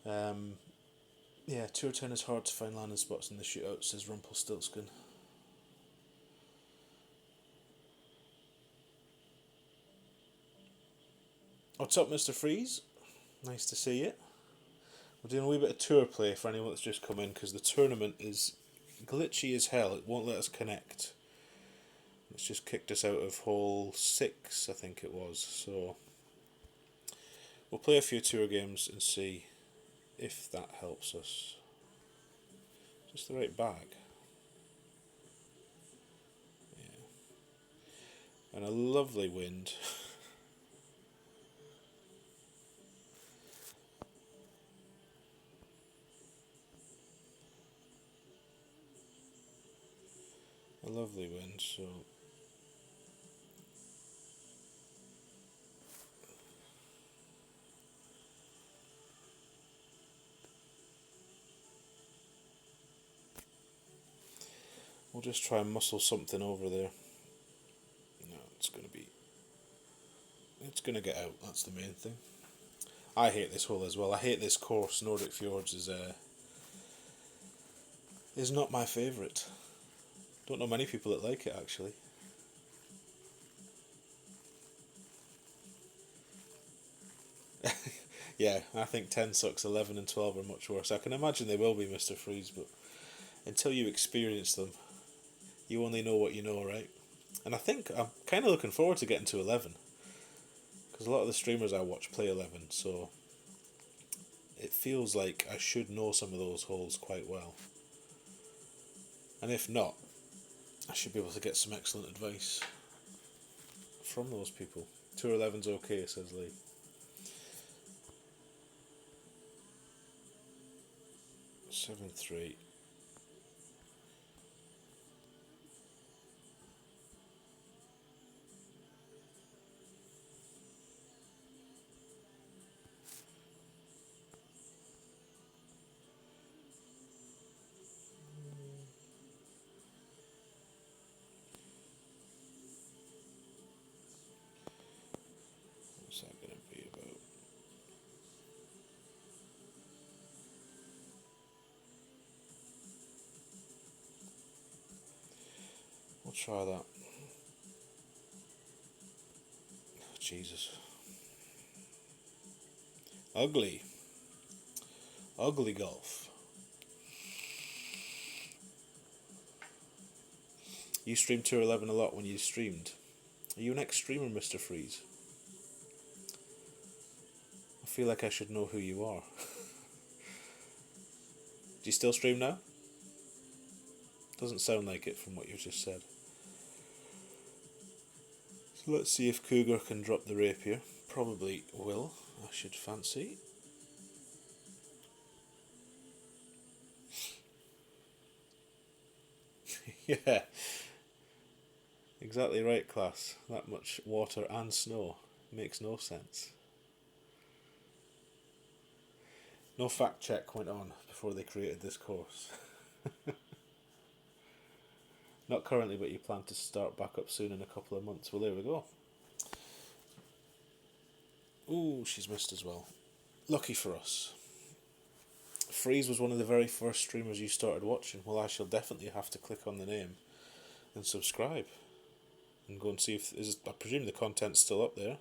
yeah, Tour 10 is hard to find landing spots in the shootouts, says Rumpelstiltskin. What's up, Mr. Freeze? Nice to see you. We're doing a wee bit of tour play for anyone that's just come in, because the tournament is glitchy as hell. It won't let us connect. It's just kicked us out of hole 6, I think it was. So we'll play a few tour games and see if that helps us. Just the right bag. Yeah. And a lovely wind. A lovely wind, so we'll just try and muscle something over there. No, it's gonna get out, that's the main thing. I hate this hole as well. I hate this course. Nordic Fjords is not my favourite. Don't know many people that like it, actually. Yeah, I think 10 sucks, 11 and 12 are much worse. I can imagine they will be, Mr. Freeze, but until you experience them, you only know what you know, right? And I think I'm kind of looking forward to getting to 11, because a lot of the streamers I watch play 11, so it feels like I should know some of those holes quite well. And if not, I should be able to get some excellent advice from those people. Tour 11's okay, says Lee. Seven three. What's that going to be about? We'll try that. Oh, Jesus. Ugly. Ugly golf. You streamed Tour 11 a lot when you streamed. Are you an ex-streamer, Mr. Freeze? I feel like I should know who you are. Do you still stream now? Doesn't sound like it from what you just said. So let's see if Cougar can drop the rapier. Probably will, I should fancy. Yeah. Exactly right, class. That much water and snow makes no sense. No fact check went on before they created this course. Not currently, but you plan to start back up soon in a couple of months. Well, there we go. Ooh, she's missed as well. Lucky for us. Freeze was one of the very first streamers you started watching. Well, I shall definitely have to click on the name and subscribe and go and see if I presume the content's still up there.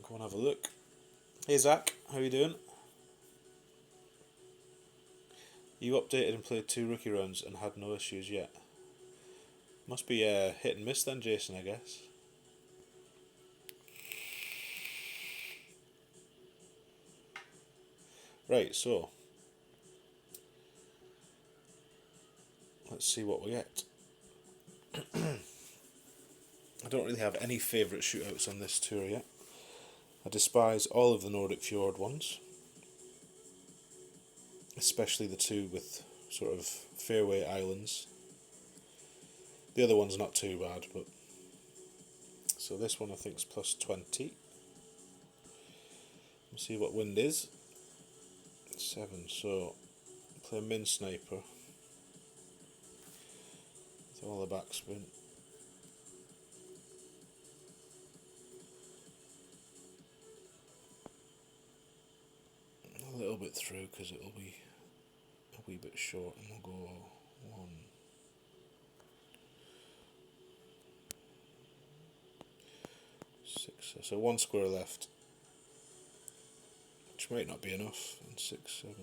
Go and have a look. Hey Zach, how you doing? You updated and played 2 rookie rounds and had no issues yet. Must be hit and miss then, Jason, I guess. Right, so let's see what we get. I don't really have any favourite shootouts on this tour yet. I despise all of the Nordic Fjord ones, especially the 2 with sort of fairway islands. The other one's not too bad, but so this one I think is plus 20. We'll see what wind is. 7, so play min sniper with all the backspin. A little bit through because it'll be a wee bit short, and we'll go 1, 6, so 1 square left, which might not be enough, and 6, 7.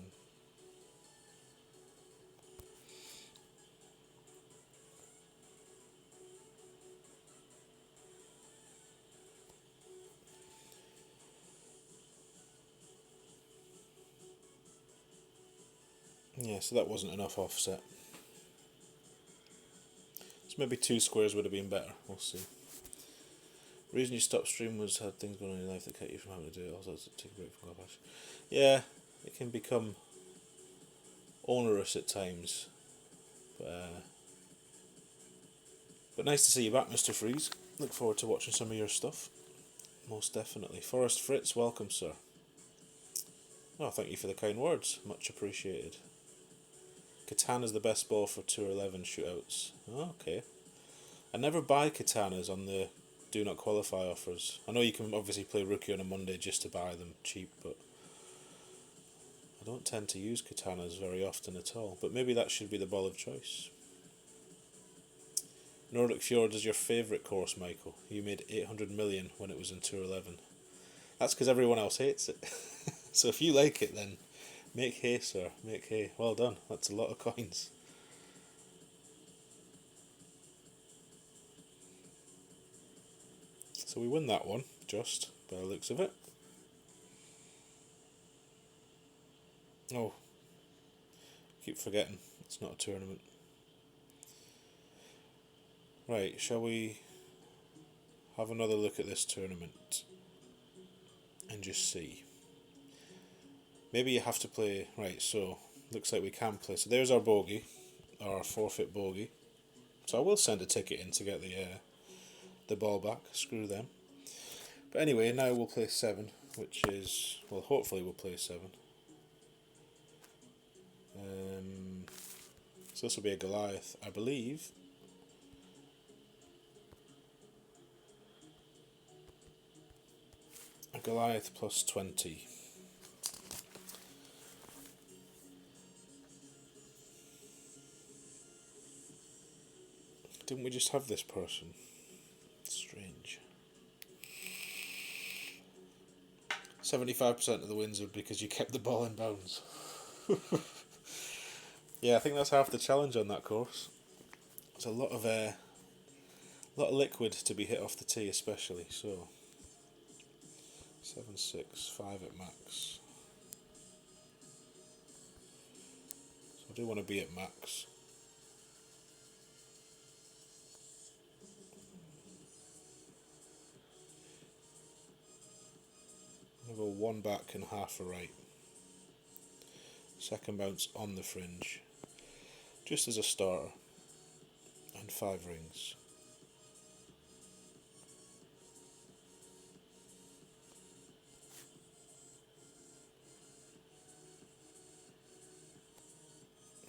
Yeah, so that wasn't enough offset. So maybe 2 squares would have been better, we'll see. The reason you stopped stream was had things going on in your life that kept you from having to do it, also to take a break from Clubhouse. Yeah, it can become onerous at times, but nice to see you back, Mr. Freeze. Look forward to watching some of your stuff, most definitely. Forrest Fritz, welcome, sir. Oh, thank you for the kind words, much appreciated. Katana's the best ball for Tour 11 shootouts. Oh, okay. I never buy katanas on the do not qualify offers. I know you can obviously play rookie on a Monday just to buy them cheap, but I don't tend to use katanas very often at all. But maybe that should be the ball of choice. Nordic Fjords is your favourite course, Michael. You made 800 million when it was in Tour 11. That's because everyone else hates it. So if you like it, then make hay, sir. Make hay. Well done. That's a lot of coins. So we win that one, just by the looks of it. Oh, keep forgetting. It's not a tournament. Right, shall we have another look at this tournament and just see? Maybe you have to play... Right, so looks like we can play. So there's our bogey, our forfeit bogey. So I will send a ticket in to get the ball back. Screw them. But anyway, now we'll play 7, which is... Well, hopefully we'll play 7. So this will be a Goliath, I believe. A Goliath plus 20. Didn't we just have this person? Strange. 75% of the wins are because you kept the ball in bounds. Yeah, I think that's half the challenge on that course. There's a lot of liquid to be hit off the tee, especially. So 7-6, 5 at max. So I do want to be at max. I'm going to go 1 back and half a right. Second bounce on the fringe, just as a starter, and 5 rings.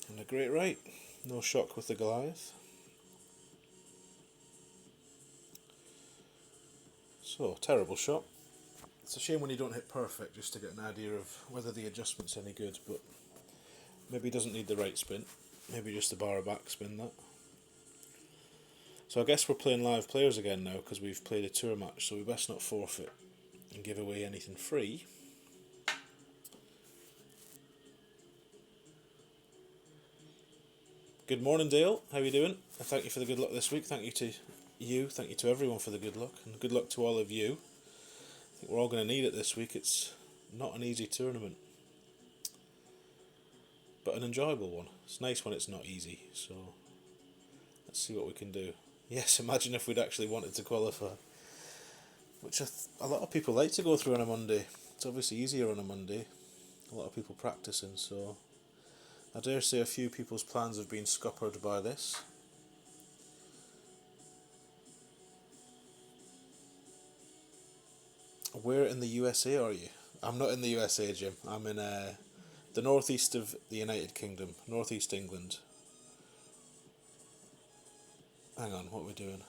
And a great right. No shock with the Goliath. So, terrible shot. It's a shame when you don't hit perfect, just to get an idea of whether the adjustment's any good, but maybe he doesn't need the right spin. Maybe just the bar back spin that. So I guess we're playing live players again now, because we've played a tour match, so we best not forfeit and give away anything free. Good morning, Dale. How are you doing? And thank you for the good luck this week. Thank you to you. Thank you to everyone for the good luck, and good luck to all of you. I think we're all going to need it this week. It's not an easy tournament, but an enjoyable one. It's nice when it's not easy, so let's see what we can do. Yes, imagine if we'd actually wanted to qualify, which a lot of people like to go through on a Monday. It's obviously easier on a Monday. A lot of people practicing, so I dare say a few people's plans have been scuppered by this. Where in the USA are you? I'm not in the USA, Jim. I'm in The northeast of the United Kingdom, northeast England. Hang on, what are we doing?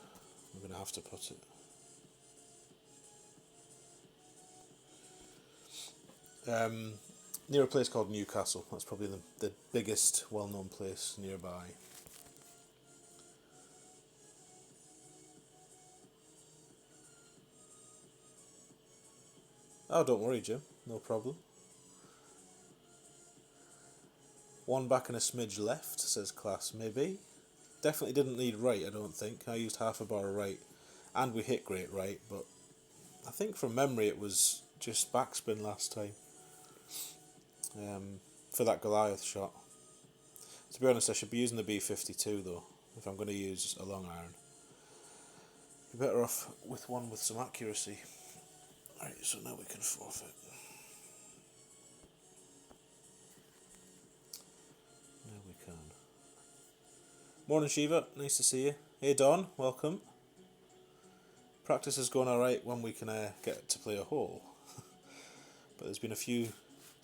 I'm going to have to put it. Near a place called Newcastle. That's probably the biggest well-known place nearby. Oh, don't worry, Jim. No problem. One back and a smidge left, says class. Maybe. Definitely didn't need right, I don't think. I used half a bar of right. And we hit great right, but I think from memory it was just backspin last time. For that Goliath shot. To be honest, I should be using the B52 though, if I'm going to use a long iron. You're better off with one with some accuracy. Right, so now we can forfeit. Now we can. Morning Shiva, nice to see you. Hey Don, welcome. Practice is going alright when we can get to play a hole. But there's been a few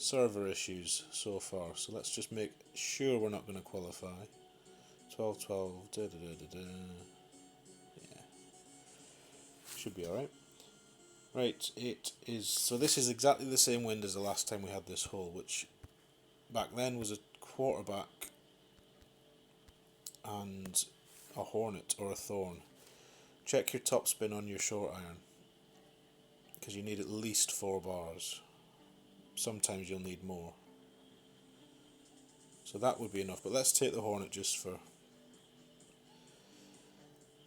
server issues so far, so let's just make sure we're not going to qualify. 12-12, yeah. Should be alright. Right, it is. So this is exactly the same wind as the last time we had this hole, which back then was a quarterback and a hornet or a thorn. Check your top spin on your short iron, because you need at least 4 bars. Sometimes you'll need more. So that would be enough, but let's take the hornet just for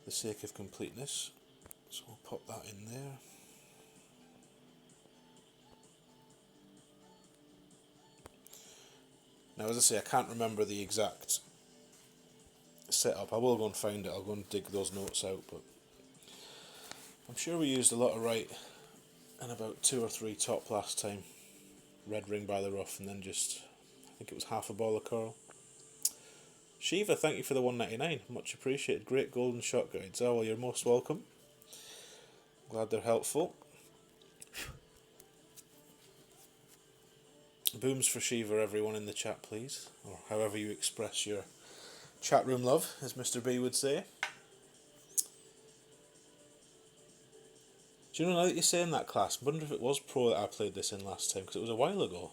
the sake of completeness. So we'll pop that in there. Now, as I say, I can't remember the exact setup. I will go and find it. I'll go and dig those notes out, but I'm sure we used a lot of right and about 2 or 3 top last time. Red ring by the rough, and then just, I think it was half a ball of curl. Shiva, thank you for the 199. Much appreciated. Great golden shot guides. Oh, well, you're most welcome. Glad they're helpful. Booms for Shiva, everyone in the chat, please. Or however you express your chat room love, as Mr. B would say. Do you know, now that you're saying that, class, I wonder if it was pro that I played this in last time, because it was a while ago.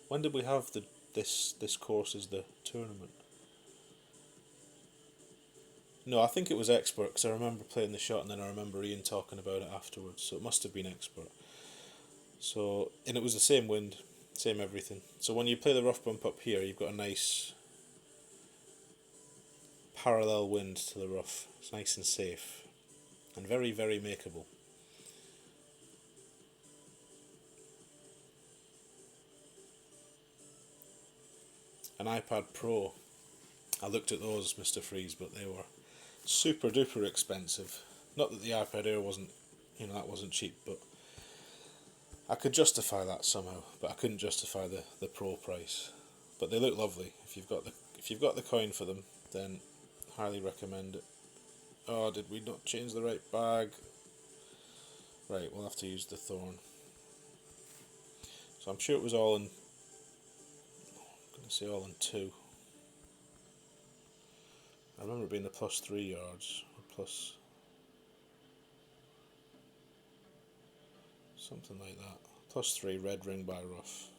When did we have this course as the tournament? No, I think it was expert, because I remember playing the shot and then I remember Ian talking about it afterwards, so it must have been expert. So, and it was the same wind, same everything. So when you play the rough bump up here, you've got a nice parallel wind to the rough. It's nice and safe, and very, very makeable. An iPad Pro, I looked at those, Mr. Freeze, but they were super duper expensive. Not that the iPad Air wasn't, that wasn't cheap, but I could justify that somehow, but I couldn't justify the Pro price. But they look lovely. If you've got the coin for them, then highly recommend it. Oh, did we not change the right bag? Right, we'll have to use the thorn. So I'm sure it was all in, I'm going to say all in 2. I remember it being the +3 yards, or plus something like that. +3 red ring by rough.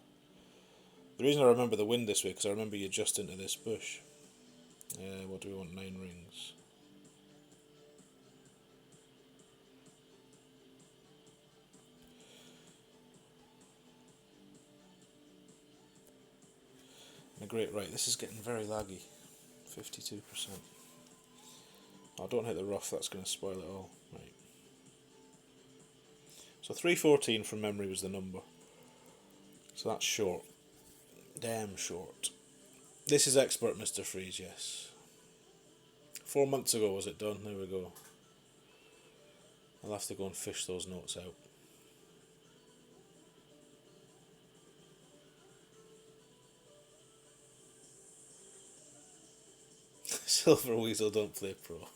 The reason I remember the wind this way, because I remember you just into this bush. What do we want? 9 rings. And a great right. This is getting very laggy. 52%. Oh, don't hit the rough, that's going to spoil it all. Right. So 314 from memory was the number. So that's short. Damn short. This is expert, Mr. Freeze, yes. 4 months ago was it done? There we go. I'll have to go and fish those notes out. Silver Weasel don't play pro.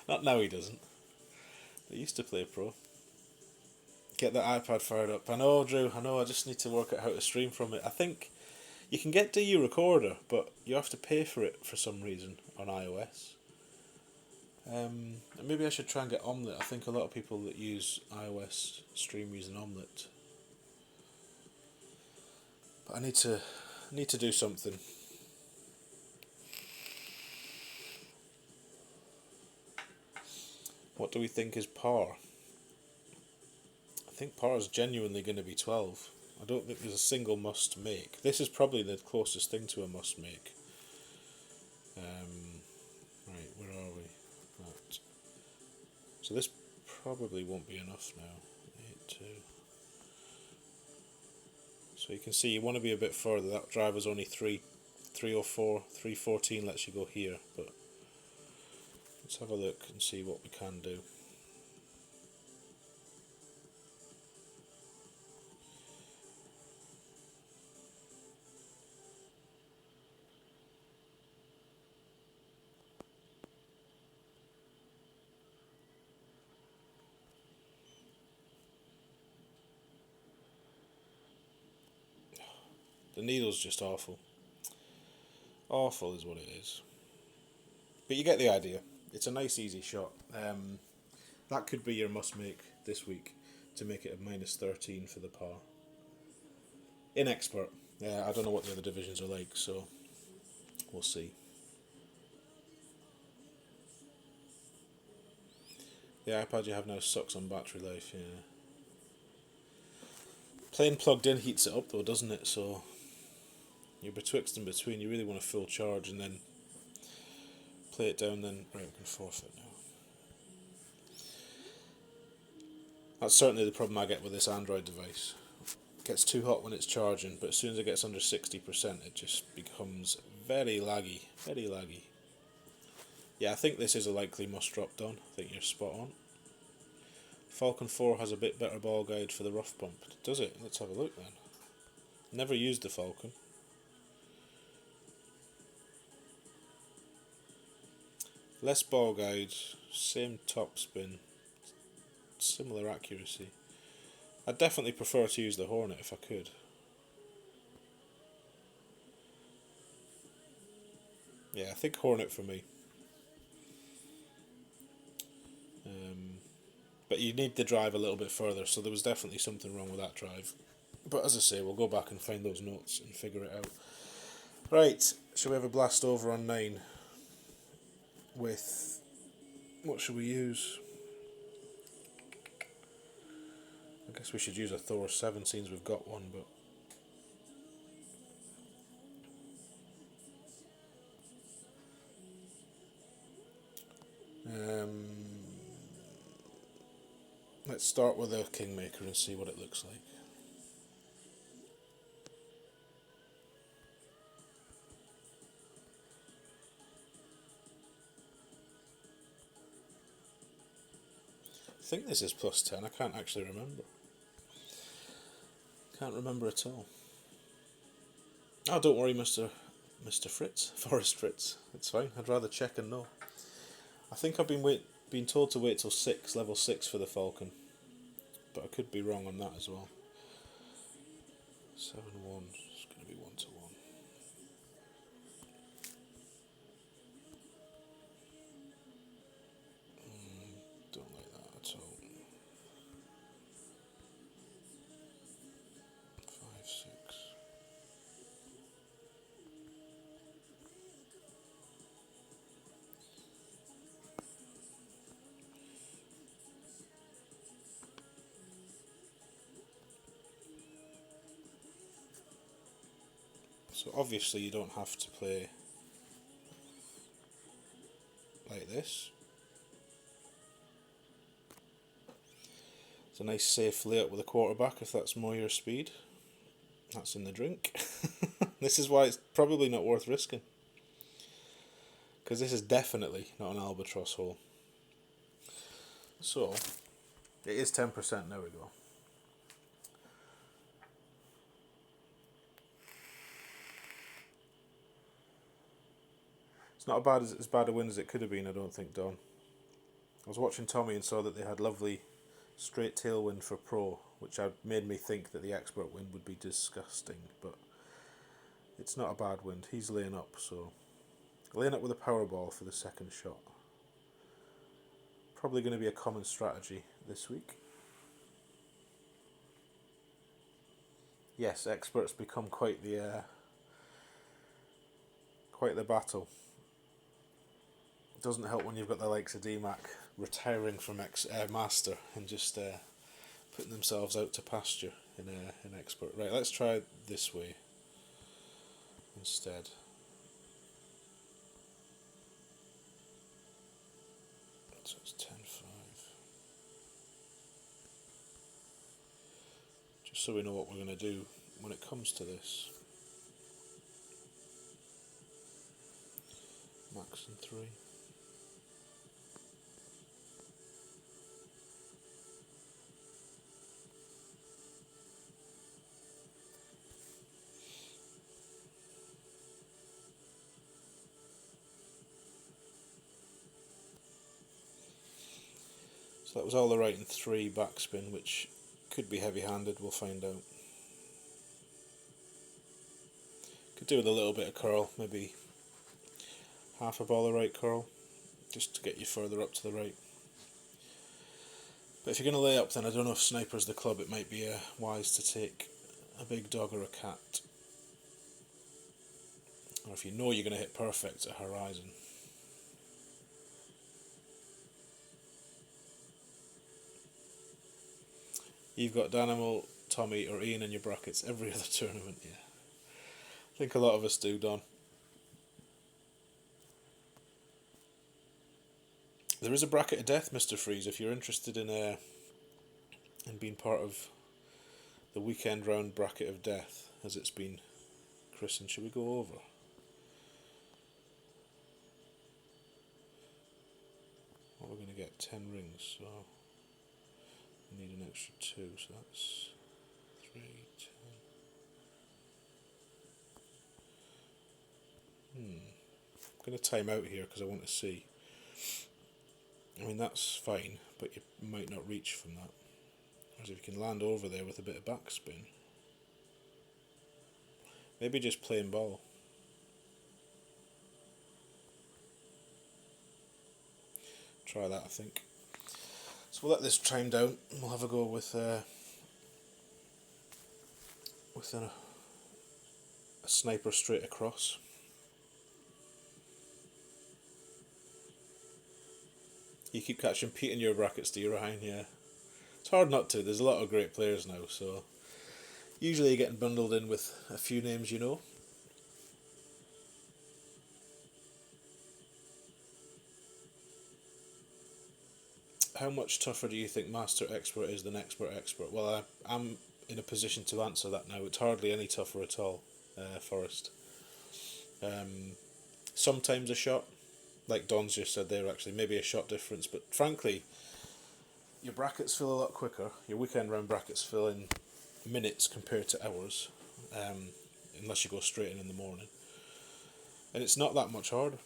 Not now he doesn't. They used to play pro. Get the iPad fired up. I know, Drew. I know. I just need to work out how to stream from it. I think you can get DU Recorder, but you have to pay for it for some reason on iOS. Maybe I should try and get Omelette. I think a lot of people that use iOS stream using Omelette. But I need to do something. What do we think is par? I think par is genuinely going to be 12. I don't think there's a single must make. This is probably the closest thing to a must make. Right, where are we? Right. So this probably won't be enough now. 8-2. So you can see you want to be a bit further. That drive was only 304, 314 lets you go here, but let's have a look and see what we can do. The needle's just awful. Awful is what it is. But you get the idea. It's a nice easy shot. That could be your must make this week to make it a -13 for the par. In expert. I don't know what the other divisions are like, so we'll see. The iPad you have now sucks on battery life, yeah. Playing plugged in heats it up though, doesn't it? So you're betwixt and between. You really want a full charge and then play it down, then right, we can forfeit now. That's certainly the problem I get with this Android device. It gets too hot when it's charging, but as soon as it gets under 60%, it just becomes very laggy. Very laggy. Yeah, I think this is a likely must drop down. I think you're spot on. Falcon 4 has a bit better ball guide for the rough bump. Does it? Let's have a look then. Never used the Falcon. Less ball guide, same top spin, similar accuracy. I'd definitely prefer to use the Hornet if I could. Yeah, I think Hornet for me. But you need the drive a little bit further, so there was definitely something wrong with that drive. But as I say, we'll go back and find those notes and figure it out. Right, shall we have a blast over on 9? With, what should we use? I guess we should use a Thor 7 since we've got one, but... let's start with a Kingmaker and see what it looks like. I think this is +10, I can't actually remember. Can't remember at all. Oh, don't worry, Mr. Fritz, Forrest Fritz. It's fine. I'd rather check and know. I think I've been told to wait till level 6 for the Falcon, but I could be wrong on that as well. 7-1. It's going to be 1-1. Don't like that at all. 5-6. So obviously you don't have to play like this. It's a nice safe layout with a quarterback if that's more your speed. That's in the drink. This is why it's probably not worth risking. Because this is definitely not an albatross hole. So, it is 10%, there we go. It's not as bad a win as it could have been, I don't think, Don. I was watching Tommy and saw that they had lovely Straight tailwind for pro, which made me think that the expert wind would be disgusting, but it's not a bad wind. He's laying up, so laying up with a power ball for the second shot. Probably going to be a common strategy this week. Yes, experts become quite the battle. It doesn't help when you've got the likes of DMAC retiring from master and just putting themselves out to pasture in expert. Right, let's try it this way instead. So it's 10-5. Just so we know what we're going to do when it comes to this. Max and 3. So that was all right in 3 backspin, which could be heavy-handed, we'll find out. Could do with a little bit of curl, maybe half a ball of right curl, just to get you further up to the right. But if you're going to lay up, then I don't know if sniper's the club, it might be wise to take a big dog or a cat. Or if you know you're going to hit perfect at horizon. You've got Danimal, Tommy or Ian in your brackets every other tournament, yeah. I think a lot of us do, Don. There is a bracket of death, Mr. Freeze, if you're interested in being part of the weekend round bracket of death, as it's been christened. Should we go over? What we're going to get 10 rings, so we need an extra 2, so that's 3, 10. I'm going to time out here because I want to see. I mean, that's fine, but you might not reach from that. Whereas if you can land over there with a bit of backspin, maybe just plain ball. Try that, I think. So we'll let this time down and we'll have a go with a sniper straight across. You keep catching Pete in your brackets, do you, Ryan? Yeah. It's hard not to. There's a lot of great players now, so usually you're getting bundled in with a few names you know. How much tougher do you think Master Expert is than Expert Expert? Well, I'm in a position to answer that now. It's hardly any tougher at all, Forrest. Sometimes a shot, like Don's just said there, actually, maybe a shot difference, but frankly, your brackets fill a lot quicker. Your weekend round brackets fill in minutes compared to hours, unless you go straight in the morning. And it's not that much harder.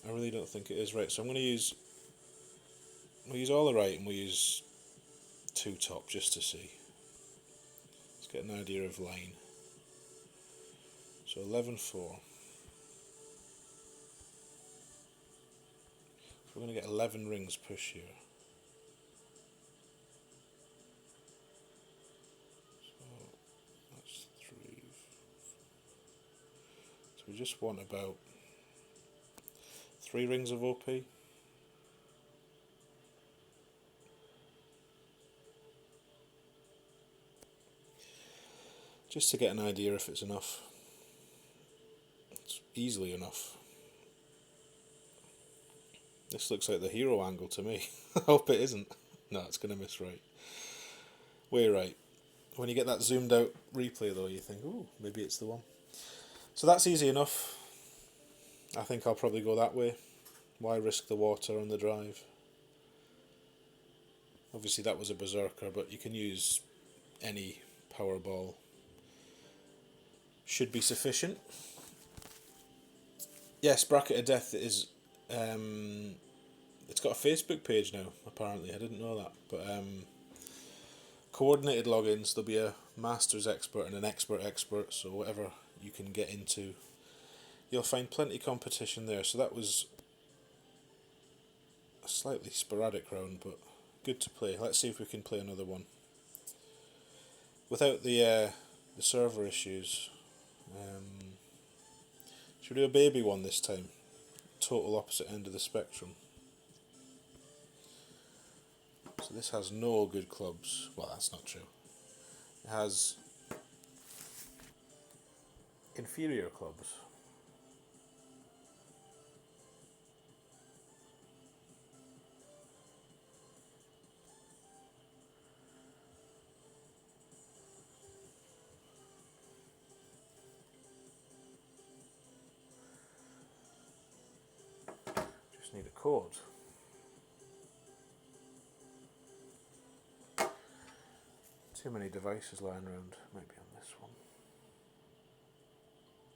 I really don't think it is. Right, so I'm going to use... We'll use all the right and we'll use 2 top just to see. Let's get an idea of line. So 11-4. So we're going to get 11 rings push here. We just want about 3 rings of OP. Just to get an idea if it's enough. It's easily enough. This looks like the hero angle to me. I hope it isn't. No, it's going to miss right. Way right. When you get that zoomed out replay though, you think, ooh, maybe it's the one. So that's easy enough. I think I'll probably go that way. Why risk the water on the drive? Obviously that was a berserker, but you can use any power ball. Should be sufficient. Yes, Bracket of Death is... it's got a Facebook page now, apparently. I didn't know that. But coordinated logins. There'll be a Masters expert and an expert, so whatever you can get into, you'll find plenty of competition there. So that was a slightly sporadic round, but good to play. Let's see if we can play another one without the server issues. Should we do a baby one this time? Total opposite end of the spectrum. So this has no good clubs. Well, that's not true. It has inferior clubs. Just need a code. Too many devices lying around. Might be on this one.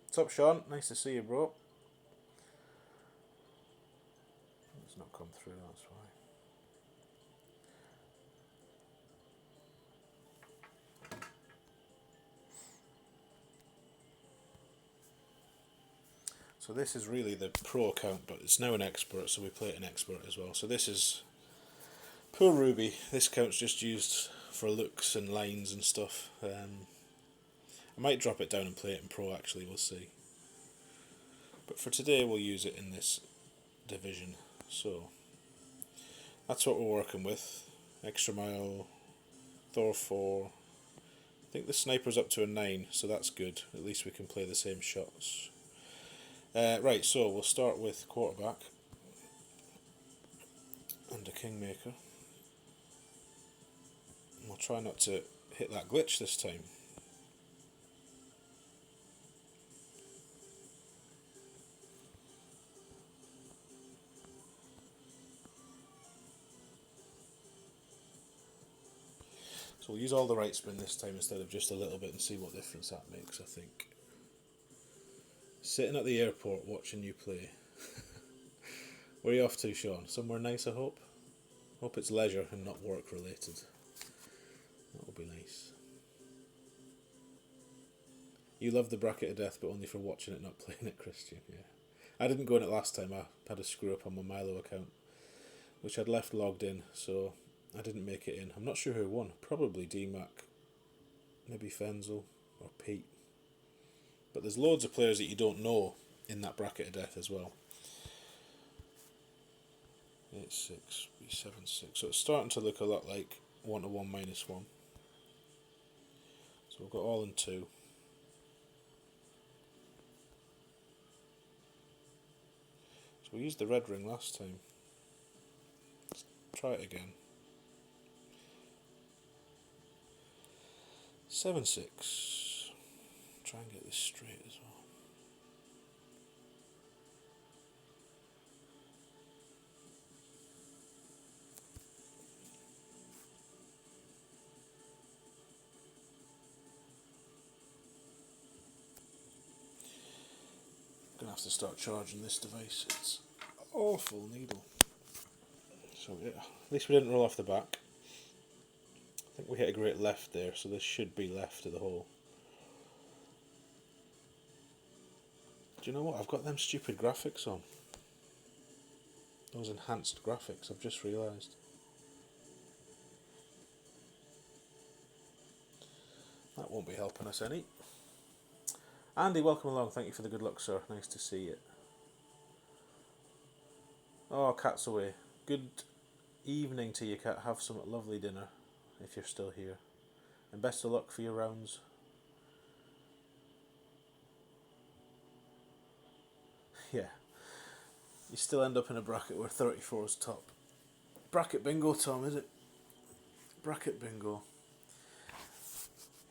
What's up, Shaun? Nice to see you, bro. It's not come through, that's why. So this is really the pro account, but it's now an expert, so we play it in expert as well. So this is poor Ruby. This account's just used for looks and lines and stuff. I might drop it down and play it in pro, actually, we'll see. But for today we'll use it in this division. So that's what we're working with. Extra mile, Thor 4. I think the sniper's up to a 9, so that's good. At least we can play the same shots. Right, so we'll start with quarterback and a kingmaker. We'll try not to hit that glitch this time. So we'll use all the right spin this time instead of just a little bit and see what difference that makes, I think. Sitting at the airport watching you play. Where are you off to, Shaun? Somewhere nice, I hope? Hope it's leisure and not work related. That will be nice. You love the bracket of death, but only for watching it, not playing it, Christian. Yeah, I didn't go in it last time. I had a screw up on my Milo account, which I'd left logged in, so I didn't make it in. I'm not sure who won. Probably DMAC, maybe Fenzel or Pete. But there's loads of players that you don't know in that bracket of death as well. 8-6, B7-6. So it's starting to look a lot like 1 to 1 minus 1. So we've got all in 2. So we used the red ring last time. Let's try it again. 7-6. Try and get this straight as well. Gonna have to start charging this device. It's awful needle. So yeah, at least we didn't roll off the back. I think we hit a great left there, so this should be left of the hole. Do you know what? I've got them stupid graphics on. Those enhanced graphics, I've just realised. That won't be helping us any. Andy, welcome along. Thank you for the good luck, sir. Nice to see you. Oh, Cat's away. Good evening to you, Cat. Have some lovely dinner, if you're still here. And best of luck for your rounds. Yeah. You still end up in a bracket where 34 is top. Bracket bingo, Tom, is it? Bracket bingo.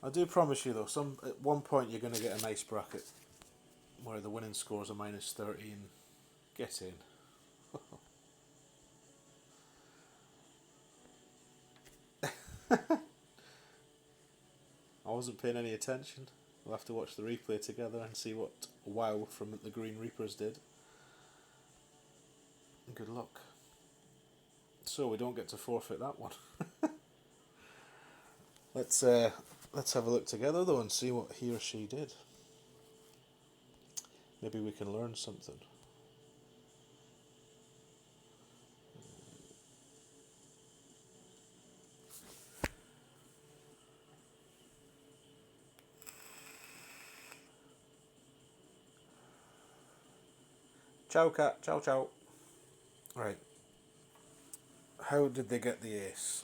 I do promise you though, at one point you're going to get a nice bracket where the winning scores are minus 30 and get in. I wasn't paying any attention. We'll have to watch the replay together and see what wow from the Green Reapers did. Good luck. So we don't get to forfeit that one. Let's have a look together though and see what he or she did. Maybe we can learn something. Ciao, cat. Ciao, ciao. Right. How did they get the ace?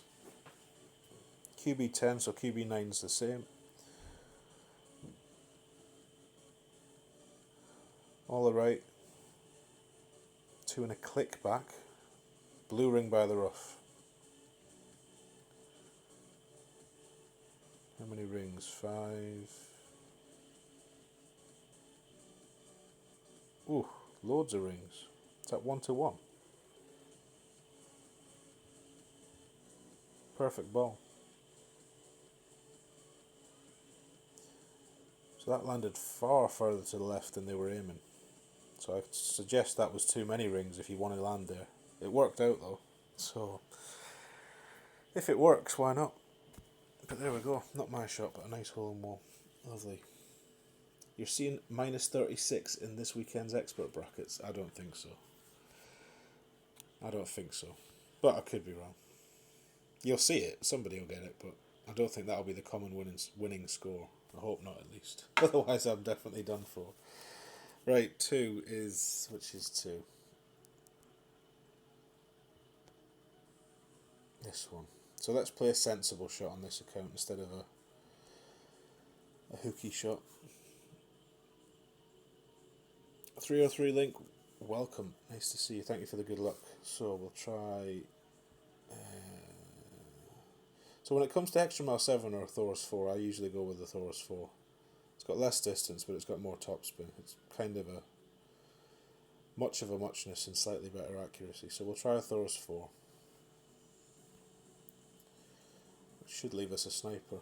QB10, so QB9's the same. All right. 2 and a click back. Blue ring by the rough. How many rings? 5. Ooh, loads of rings. Is that 1-1? Perfect ball. So that landed far further to the left than they were aiming. So I suggest that was too many rings if you want to land there. It worked out though. So if it works, why not? But there we go. Not my shot, but a nice hole in wall. Lovely. You're seeing minus 36 in this weekend's expert brackets? I don't think so. I don't think so. But I could be wrong. You'll see it. Somebody will get it, but I don't think that'll be the common winning score. I hope not, at least. Otherwise, I'm definitely done for. Right, 2 is... Which is 2? This one. So let's play a sensible shot on this account instead of a hooky shot. 303 Link, welcome. Nice to see you. Thank you for the good luck. So we'll try... So when it comes to Extra Mile 7 or Thor's 4, I usually go with the Thor's 4. It's got less distance, but it's got more topspin. It's kind of a muchness and slightly better accuracy. So we'll try a Thor's 4. It should leave us a sniper.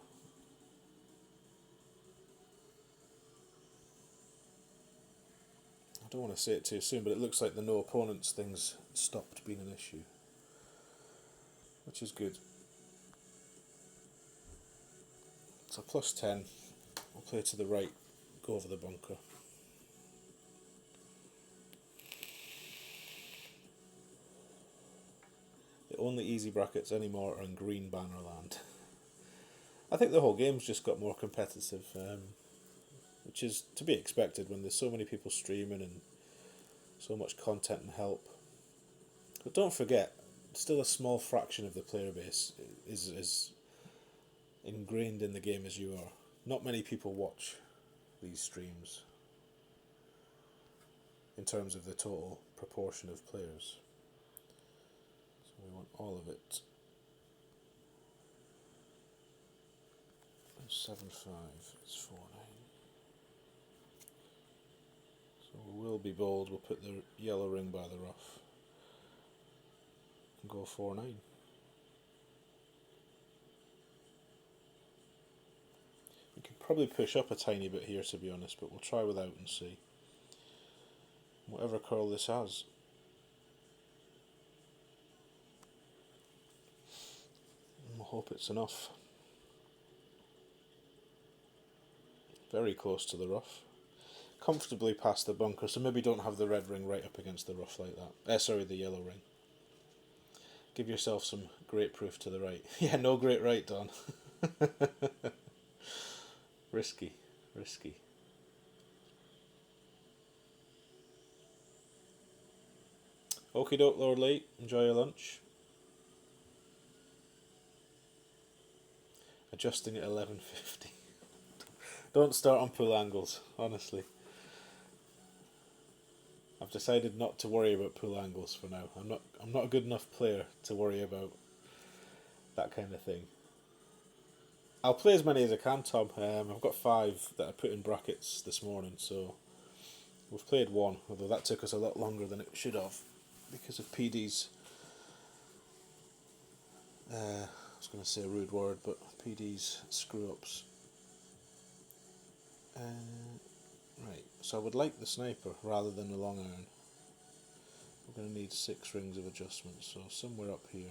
I don't want to say it too soon, but it looks like the no opponents thing's stopped being an issue, which is good. So plus 10, we'll play to the right, go over the bunker. The only easy brackets anymore are in green banner land. I think the whole game's just got more competitive, which is to be expected when there's so many people streaming and so much content and help. But don't forget, still a small fraction of the player base is ingrained in the game as you are. Not many people watch these streams in terms of the total proportion of players. So we want all of it. 7-5 is 4-9. So we will be bold, we'll put the yellow ring by the rough and go 4-9. We could probably push up a tiny bit here to be honest, but we'll try without and see. Whatever curl this has. I hope it's enough. Very close to the rough. Comfortably past the bunker, so maybe don't have the red ring right up against the rough like that. Sorry, the yellow ring. Give yourself some great proof to the right. Yeah, no great right, Don. Risky. Okie doke, Lord Lee. Enjoy your lunch. Adjusting at 11:50. Don't start on pool angles, honestly. I've decided not to worry about pool angles for now. I'm not a good enough player to worry about that kind of thing. I'll play as many as I can, Tom. I've got 5 that I put in brackets this morning, so we've played 1, although that took us a lot longer than it should have because of PD's. I was going to say a rude word, but PD's screw ups. Right, so I would like the sniper rather than the long iron. We're going to need 6 rings of adjustment, so somewhere up here.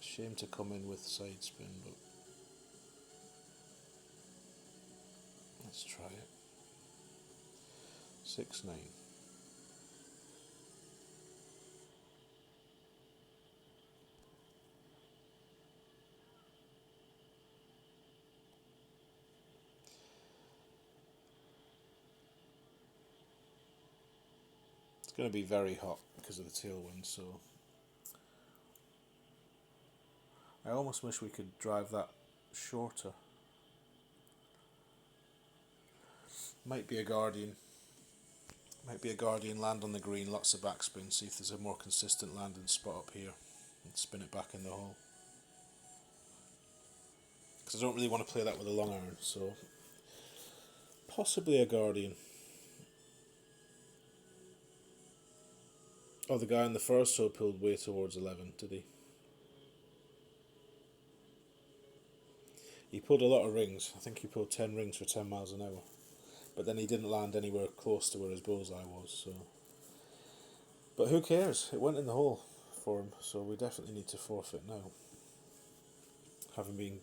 a shame to come in with side spin, but let's try it. 6-9. It's going to be very hot because of the tailwind, so I almost wish we could drive that shorter. Might be a Guardian. Might be a Guardian, land on the green, lots of backspin, see if there's a more consistent landing spot up here and spin it back in the hole. Because I don't really want to play that with a long iron, so possibly a Guardian. Oh, the guy on the first hole pulled way towards 11, did he? He pulled a lot of rings. I think he pulled 10 rings for 10 miles an hour. But then he didn't land anywhere close to where his bullseye was, so... But who cares? It went in the hole for him, so we definitely need to forfeit now. Having been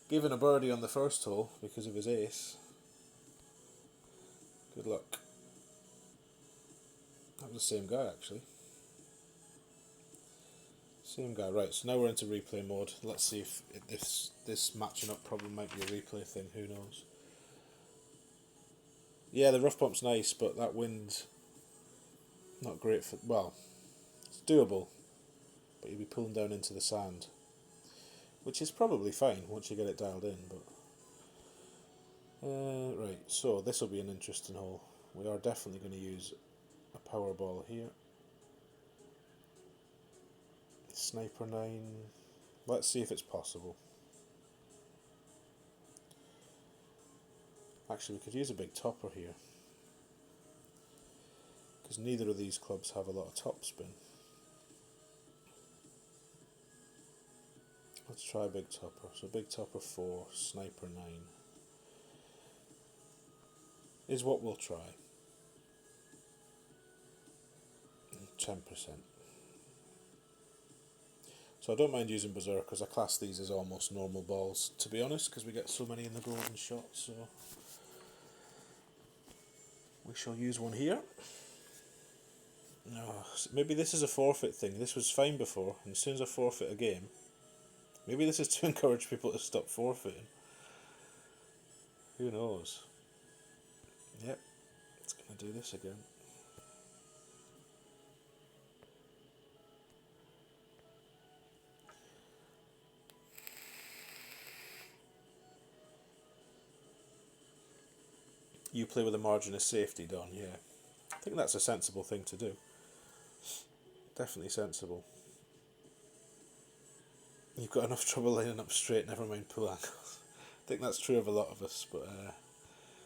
given a birdie on the first hole because of his ace. Good luck. That was the same guy, actually. Same guy, right, so now we're into replay mode. Let's see if this matching up problem might be a replay thing, who knows. Yeah, the rough bump's nice, but that wind, not great for, well, it's doable, but you'll be pulling down into the sand, which is probably fine once you get it dialed in, but... right, so this will be an interesting hole. We are definitely going to use a power ball here. Sniper 9, let's see if it's possible. Actually, we could use a big topper here, because neither of these clubs have a lot of topspin. Let's try a big topper. So big topper 4, sniper 9 is what we'll try. 10%. So I don't mind using berserkers. I class these as almost normal balls, to be honest, because we get so many in the golden shot. So we shall use one here. No, maybe this is a forfeit thing. This was fine before, and as soon as I forfeit a game, maybe this is to encourage people to stop forfeiting. Who knows? Yep, it's going to do this again. You play with a margin of safety, Don, yeah. I think that's a sensible thing to do. Definitely sensible. You've got enough trouble lining up straight, never mind pull angles. I think that's true of a lot of us, but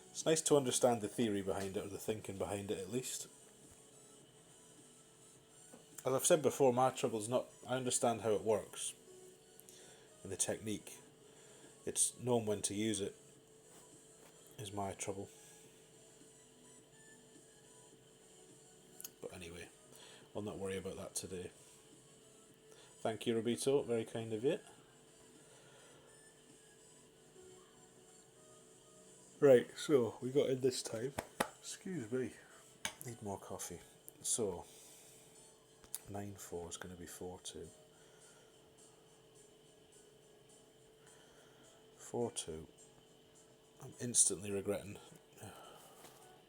it's nice to understand the theory behind it, or the thinking behind it at least. As I've said before, my trouble's not... I understand how it works, and the technique. It's knowing when to use it is my trouble. But anyway, I'll not worry about that today. Thank you, Robito, very kind of you. Right, so we got in this time. Excuse me, need more coffee. So 9-4 is going to be 4-2. 4-2. I'm instantly regretting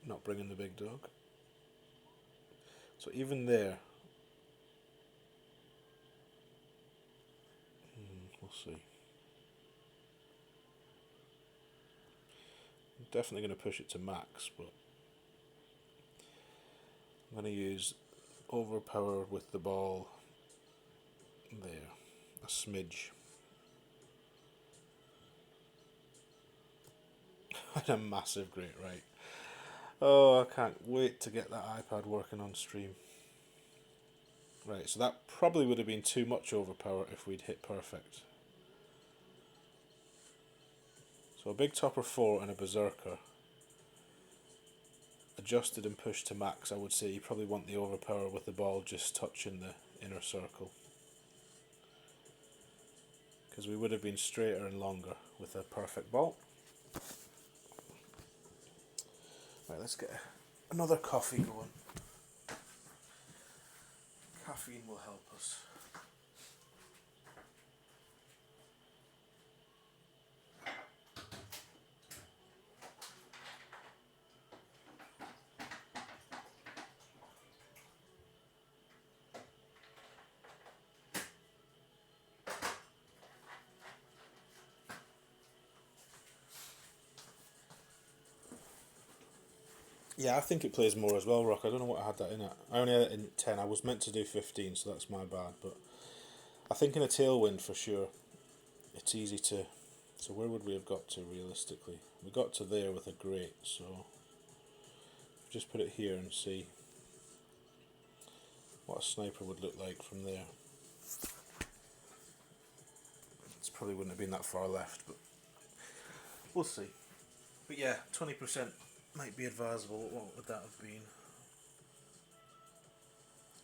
not bringing the big dog. So even there, we'll see. I'm definitely going to push it to max, but I'm going to use overpower with the ball there, a smidge. And a massive great right. Oh, I can't wait to get that iPad working on stream. Right, so that probably would have been too much overpower if we'd hit perfect. So a big topper 4 and a berserker. Adjusted and pushed to max, I would say you probably want the overpower with the ball just touching the inner circle. because we would have been straighter and longer with a perfect ball. Right, let's get another coffee going. Caffeine will help us. Yeah, I think it plays more as well, Rock. I don't know what I had that in at. I only had it in 10. I was meant to do 15, so that's my bad. But I think in a tailwind for sure, it's easy to... So where would we have got to realistically? We got to there with a grate, so... Just put it here and see what a sniper would look like from there. It probably wouldn't have been that far left, but we'll see. But yeah, 20% might be advisable. What would that have been?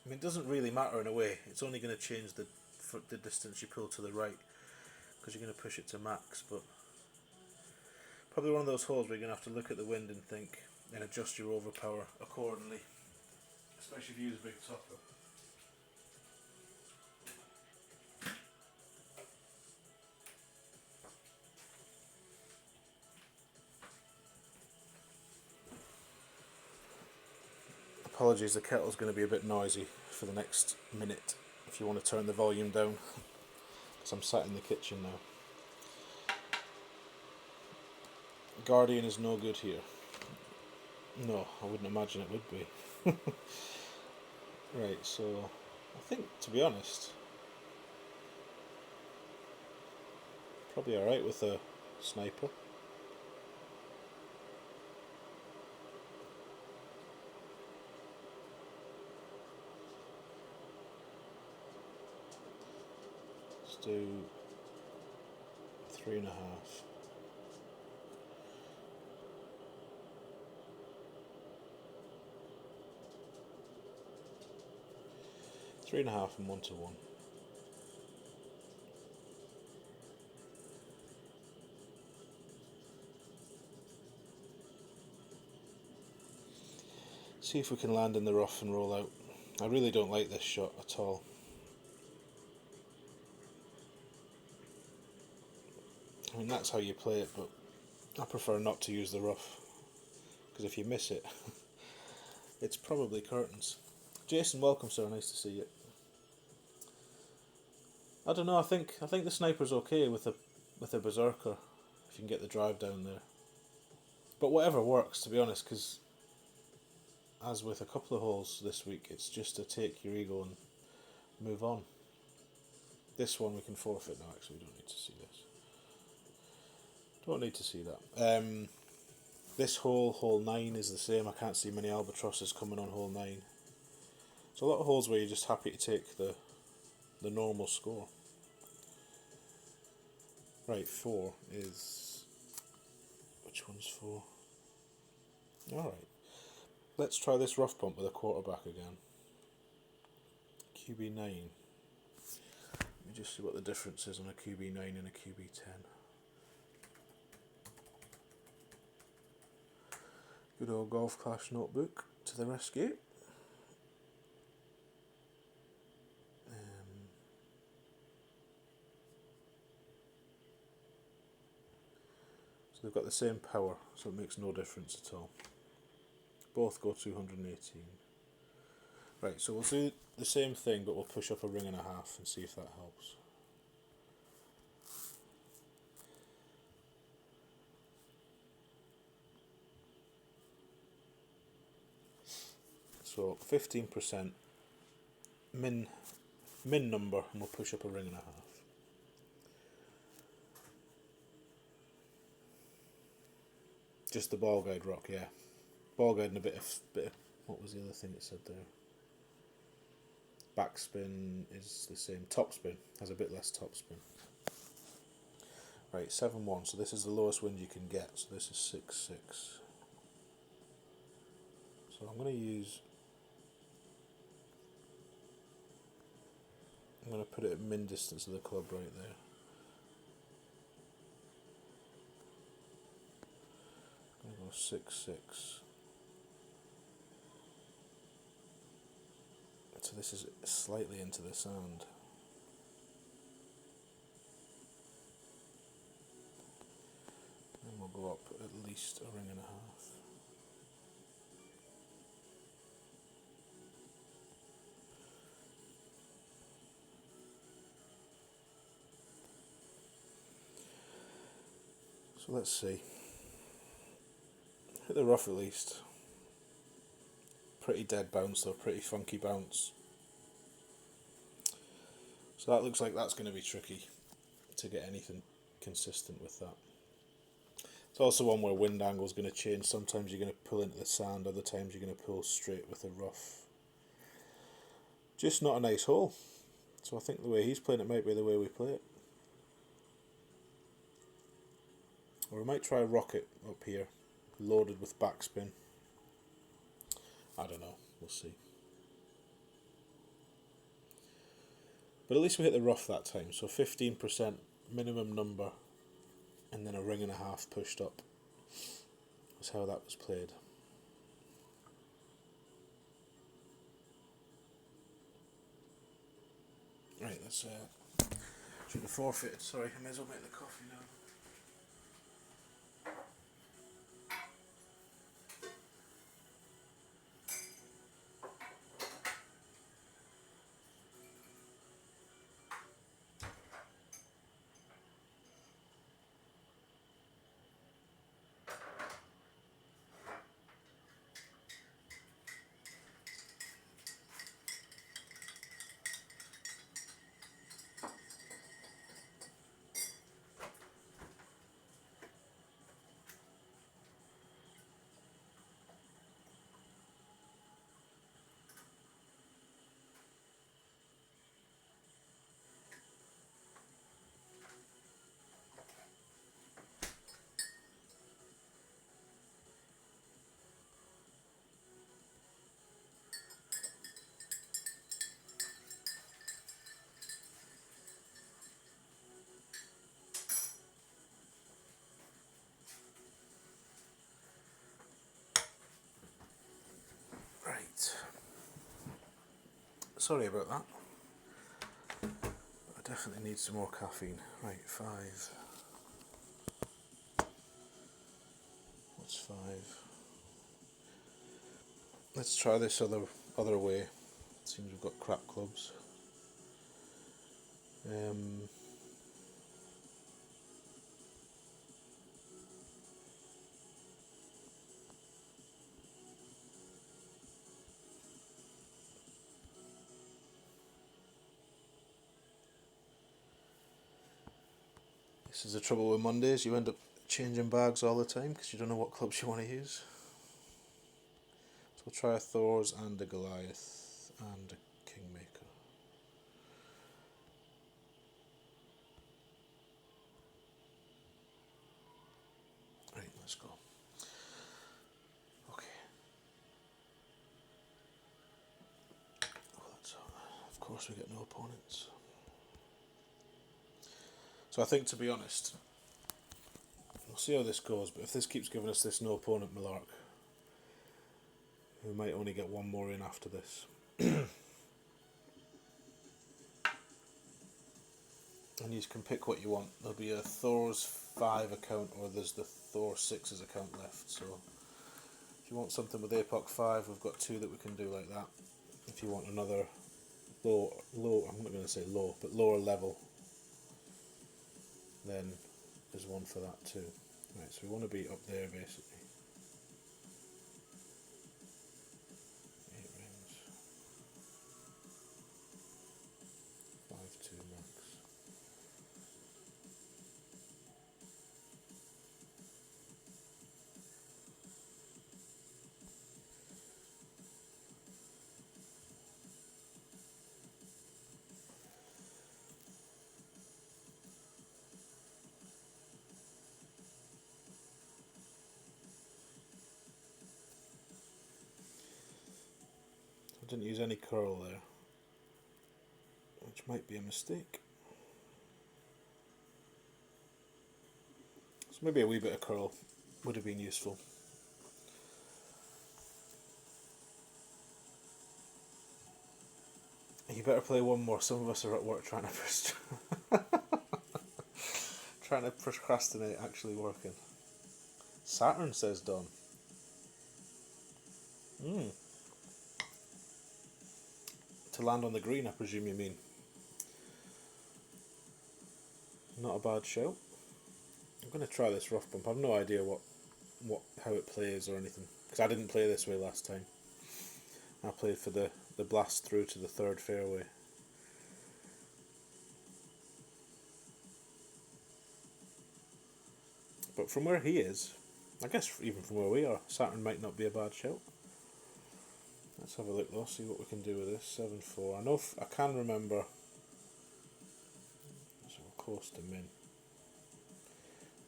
I mean, it doesn't really matter in a way. It's only going to change the distance you pull to the right, because you're going to push it to max. But probably one of those holes where you're going to have to look at the wind and think and adjust your overpower accordingly, especially if you use a big topper. Apologies, the kettle's going to be a bit noisy for the next minute if you want to turn the volume down, because I'm sat in the kitchen now. Guardian is no good here. No, I wouldn't imagine it would be. Right, so I think, to be honest, probably alright with a sniper. Let's do 3.5. Three and a half and 1 to 1. See if we can land in the rough and roll out. I really don't like this shot at all. I mean, that's how you play it, but I prefer not to use the rough, because if you miss it, it's probably curtains. Jason, welcome sir, nice to see you. I don't know, I think the sniper's okay with a berserker, if you can get the drive down there. But whatever works, to be honest, because as with a couple of holes this week, it's just to take your ego and move on. This one we can forfeit now, actually, we don't need to see this. Don't need to see that. This hole 9, is the same. I can't see many albatrosses coming on hole 9. So a lot of holes where you're just happy to take the normal score. Right, 4 is... Which one's 4? Alright. Let's try this rough bump with a quarterback again. QB9. Let me just see what the difference is on a QB9 and a QB10. Good old Golf Clash notebook to the rescue. So they've got the same power, so it makes no difference at all. Both go 218. Right, so we'll do the same thing, but we'll push up a ring and a half and see if that helps. So 15% min number, and we'll push up a ring and a half. Just the ball guide, Rock, yeah. Ball guide and a bit of what was the other thing it said there? Backspin is the same. Topspin has a bit less topspin. Right, 7-1. So this is the lowest wind you can get. So this is 6-6. So I'm going to put it at min distance of the club right there. 6/6. So this is slightly into the sand. And we'll go up at least a ring and a half. So let's see. Hit the rough at least. Pretty dead bounce though, pretty funky bounce. So that looks like that's going to be tricky to get anything consistent with that. It's also one where wind angle is going to change. Sometimes you're going to pull into the sand, other times you're going to pull straight with the rough. Just not a nice hole. So I think the way he's playing it might be the way we play it. Or we might try rocket up here, loaded with backspin. I don't know, we'll see. But at least we hit the rough that time, so 15% minimum number, and then a ring and a half pushed up. That's how that was played. Right, let's should have forfeited, sorry, I may as well make the coffee now. Sorry about that. I definitely need some more caffeine. Right, 5. What's 5? Let's try this other way. It seems we've got crap clubs. This is the trouble with Mondays, you end up changing bags all the time because you don't know what clubs you want to use. So we'll try a Thor's and a Goliath and a Kingmaker. Right, let's go. Okay. Of course we get no opponents. So I think, to be honest, we'll see how this goes, but if this keeps giving us this no opponent malark, we might only get one more in after this. And you can pick what you want. There'll be a Thor's 5 account, or there's the Thor 6's account left. So if you want something with APOC 5, we've got 2 that we can do like that. If you want another low, I'm not going to say low, but lower level, then there's one for that too. Right, so we want to be up there basically. 8 rings. 5-2 max. I didn't use any curl there, which might be a mistake. So maybe a wee bit of curl would have been useful. You better play one more. Some of us are at work trying to procrastinate actually working. Saturn, says Don. To land on the green, I presume you mean. Not a bad shout. I'm going to try this rough bump. I've no idea how it plays or anything, because I didn't play this way last time. I played for the blast through to the third fairway. But from where he is, I guess even from where we are, Saturn might not be a bad shout. Let's have a look though, see what we can do with this. 7-4. I know I can remember. So we're close to min.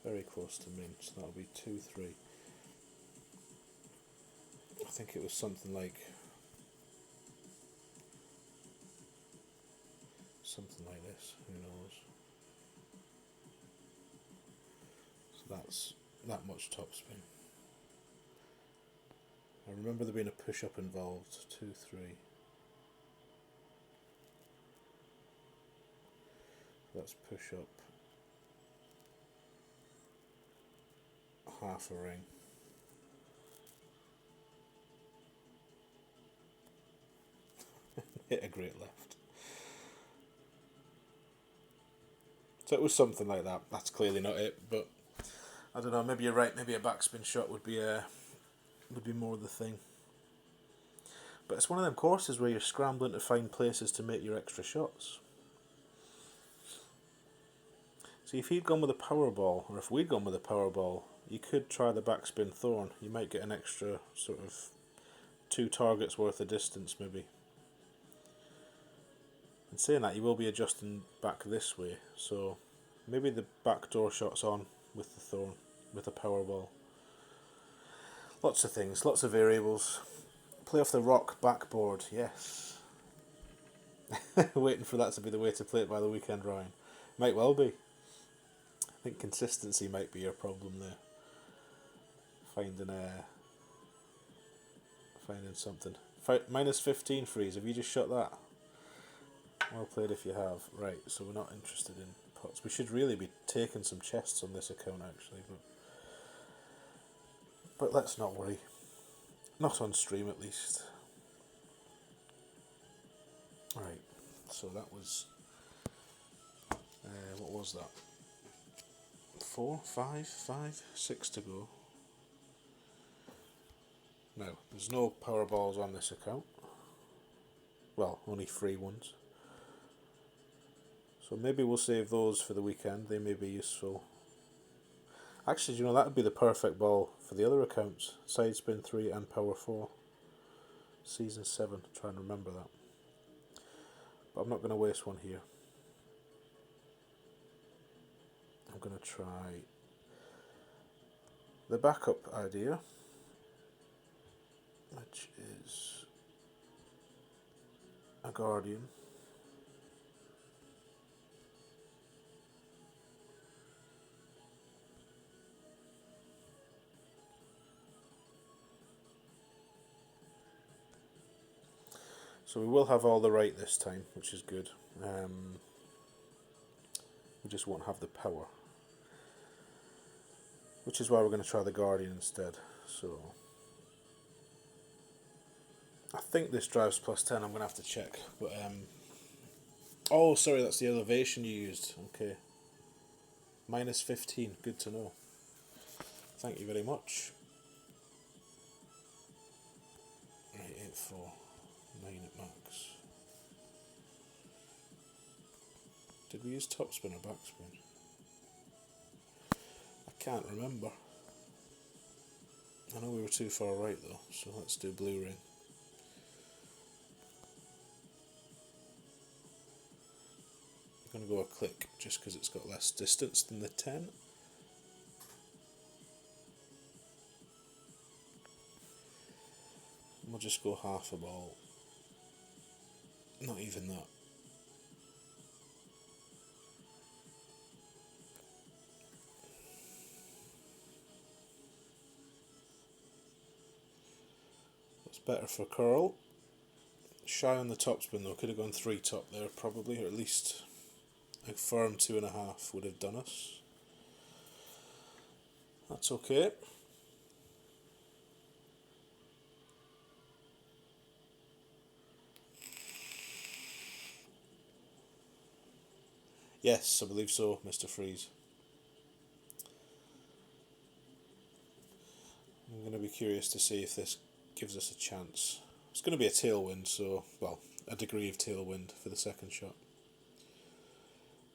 Very close to min, so that'll be 2-3. I think it was something like this, who knows. So that's that much topspin. I remember there being a push-up involved, 2-3. That's push-up, half a ring. Hit a great left. So it was something like that. That's clearly not it, but I don't know, maybe you're right, maybe a backspin shot would be more the thing. But it's one of them courses where you're scrambling to find places to make your extra shots. See, if he'd gone with a power ball, or if we'd gone with a power ball, you could try the backspin thorn. You might get an extra sort of 2 targets worth of distance maybe. And saying that, you will be adjusting back this way, so maybe the backdoor shot's on with the thorn, with a power ball. Lots of things, lots of variables. Play off the rock backboard, yes. Waiting for that to be the way to play it by the weekend, Ryan. Might well be. I think consistency might be your problem there. Finding something. Minus 15 freeze, have you just shot that? Well played if you have. Right, so we're not interested in pots. We should really be taking some chests on this account actually, but let's not worry. Not on stream at least. Right, so that was what was that? 4, 5, 6 to go. No, there's no power balls on this account. Well, only free ones. So maybe we'll save those for the weekend. They may be useful. Actually, you know, that would be the perfect ball for the other accounts. Side spin 3 and power 4. Season 7. Try and remember that. But I'm not going to waste one here. I'm going to try the backup idea, which is a Guardian. So we will have all the right this time, which is good. We just won't have the power, which is why we're going to try the Guardian instead. So I think this drives plus 10. I'm going to have to check. But oh, sorry, that's the elevation you used. Okay. Minus 15. Good to know. Thank you very much. Right, 8-4. 9 at max. Did we use topspin or backspin? I can't remember. I know we were too far right though, so let's do blue ring. I'm going to go a click just because it's got less distance than the 10. We'll just go half a ball. Not even that. That's better for curl. Shy on the topspin though. Could have gone 3 top there probably, or at least a firm 2.5 would have done us. That's okay. Yes, I believe so, Mr. Freeze. I'm going to be curious to see if this gives us a chance. It's going to be a tailwind, so, well, a degree of tailwind for the second shot.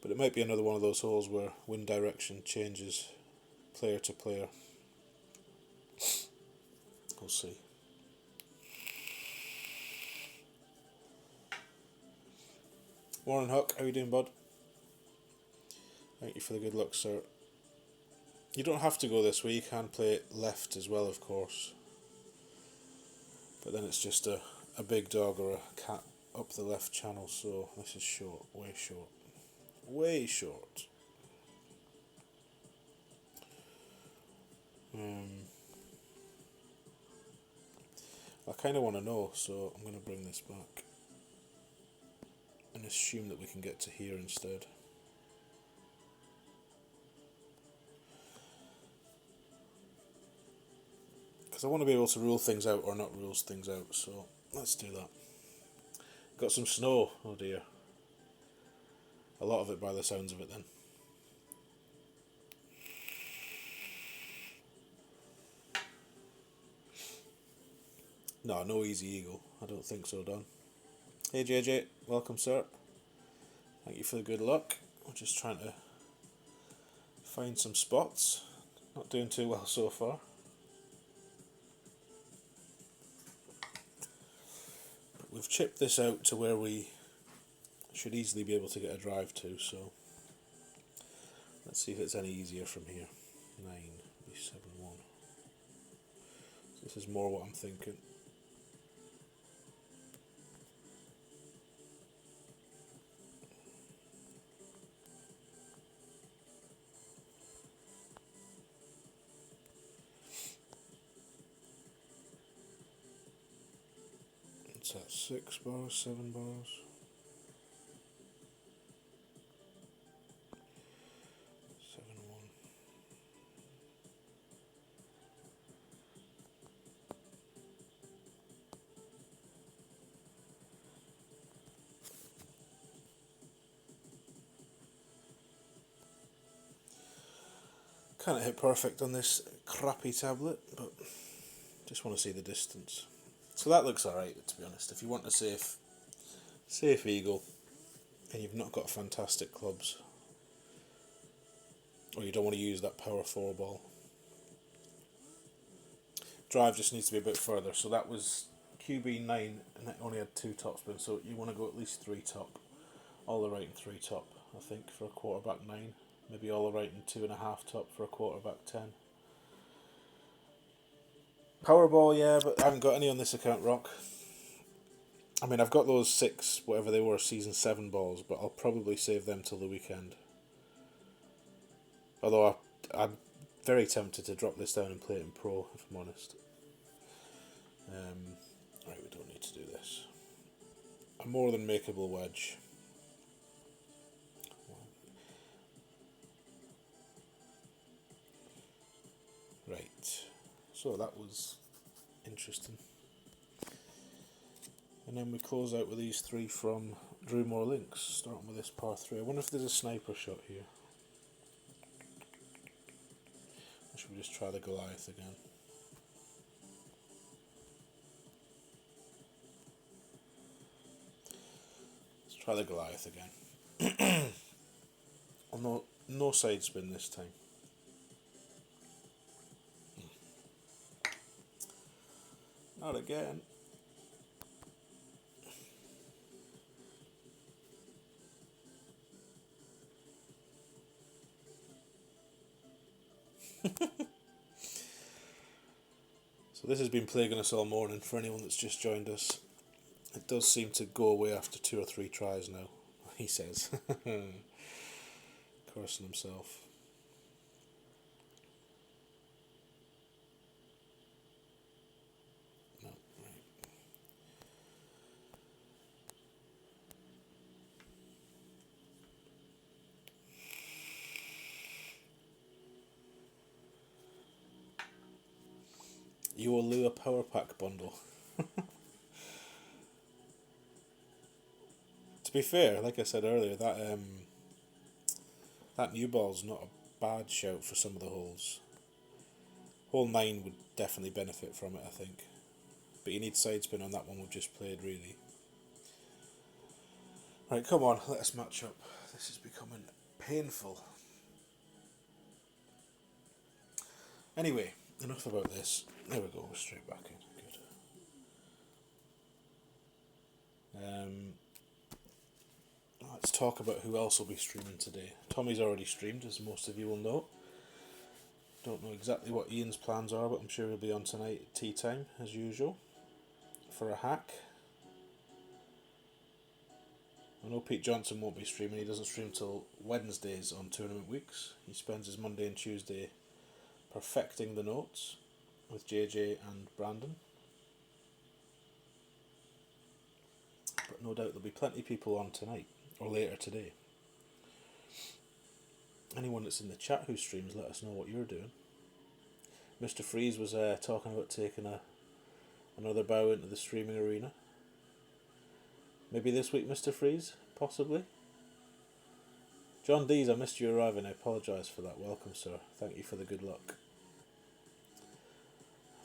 But it might be another one of those holes where wind direction changes player to player. We'll see. Warren Huck, how you doing, bud? Thank you for the good luck, sir. You don't have to go this way, you can play it left as well, of course. But then it's just a big dog or a cat up the left channel, so this is short, way short. Way short. I kind of want to know, so I'm going to bring this back and assume that we can get to here instead. Because I want to be able to rule things out or not rule things out, so let's do that. Got some snow, oh dear. A lot of it by the sounds of it then. No easy eagle. I don't think so, Don. Hey JJ, welcome sir. Thank you for the good luck. I'm just trying to find some spots. Not doing too well so far. But we've chipped this out to where we should easily be able to get a drive to, so let's see if it's any easier from here. 9, B7, 1. This is more what I'm thinking. It's at 6 bars, 7 bars. 7, 1. Can't hit perfect on this crappy tablet, but just want to see the distance. So that looks alright, to be honest. If you want a safe eagle and you've not got fantastic clubs, or you don't want to use that power 4 ball, drive just needs to be a bit further. So that was QB 9 and it only had 2 topspins, so you want to go at least 3 top, all the right and 3 top, I think, for a quarterback 9. Maybe all the right and 2.5 top for a quarterback 10. Powerball, yeah, but I haven't got any on this account, Rock. I mean, I've got those 6, whatever they were, season 7 balls, but I'll probably save them till the weekend. Although I'm very tempted to drop this down and play it in Pro, if I'm honest. Right, we don't need to do this. A more than makeable wedge. Right, so that was interesting. And then we close out with these 3 from Drew More Links, starting with this par 3. I wonder if there's a sniper shot here. Or should we just try the Goliath again? Let's try the Goliath again. No side spin this time. Not again. So this has been plaguing us all morning for anyone that's just joined us. It does seem to go away after 2 or 3 tries now, he says. Cursing himself. No, right. Your Lua Power Pack bundle. To be fair, like I said earlier, that new ball's not a bad shout for some of the holes. Hole 9 would definitely benefit from it, I think. But you need side spin on that one we've just played, really. Right, come on, let us match up. This is becoming painful. Anyway, enough about this. There we go, we're straight back in. Good. Let's talk about who else will be streaming today. Tommy's already streamed, as most of you will know. Don't know exactly what Ian's plans are, but I'm sure he'll be on tonight at tea time, as usual, for a hack. I know Pete Johnson won't be streaming. He doesn't stream till Wednesdays on tournament weeks. He spends his Monday and Tuesday perfecting the notes with JJ and Brandon. But no doubt there'll be plenty of people on tonight, or later today. Anyone that's in the chat who streams, let us know what you're doing. Mr. Freeze was talking about taking another bow into the streaming arena. Maybe this week, Mr. Freeze? Possibly? John Dees, I missed you arriving. I apologise for that. Welcome, sir. Thank you for the good luck.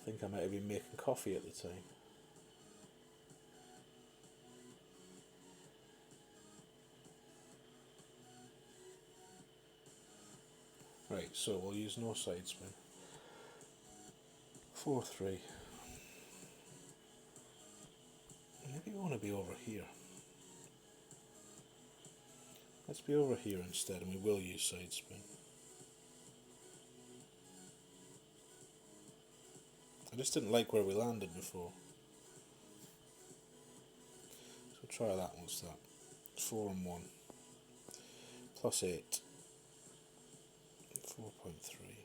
I think I might have been making coffee at the time. Right, so we'll use no side spin. 4-3. Maybe we want to be over here. Let's be over here instead, and we will use side spin. I just didn't like where we landed before. So try that once that. 4 and 1. Plus 8. 4.3.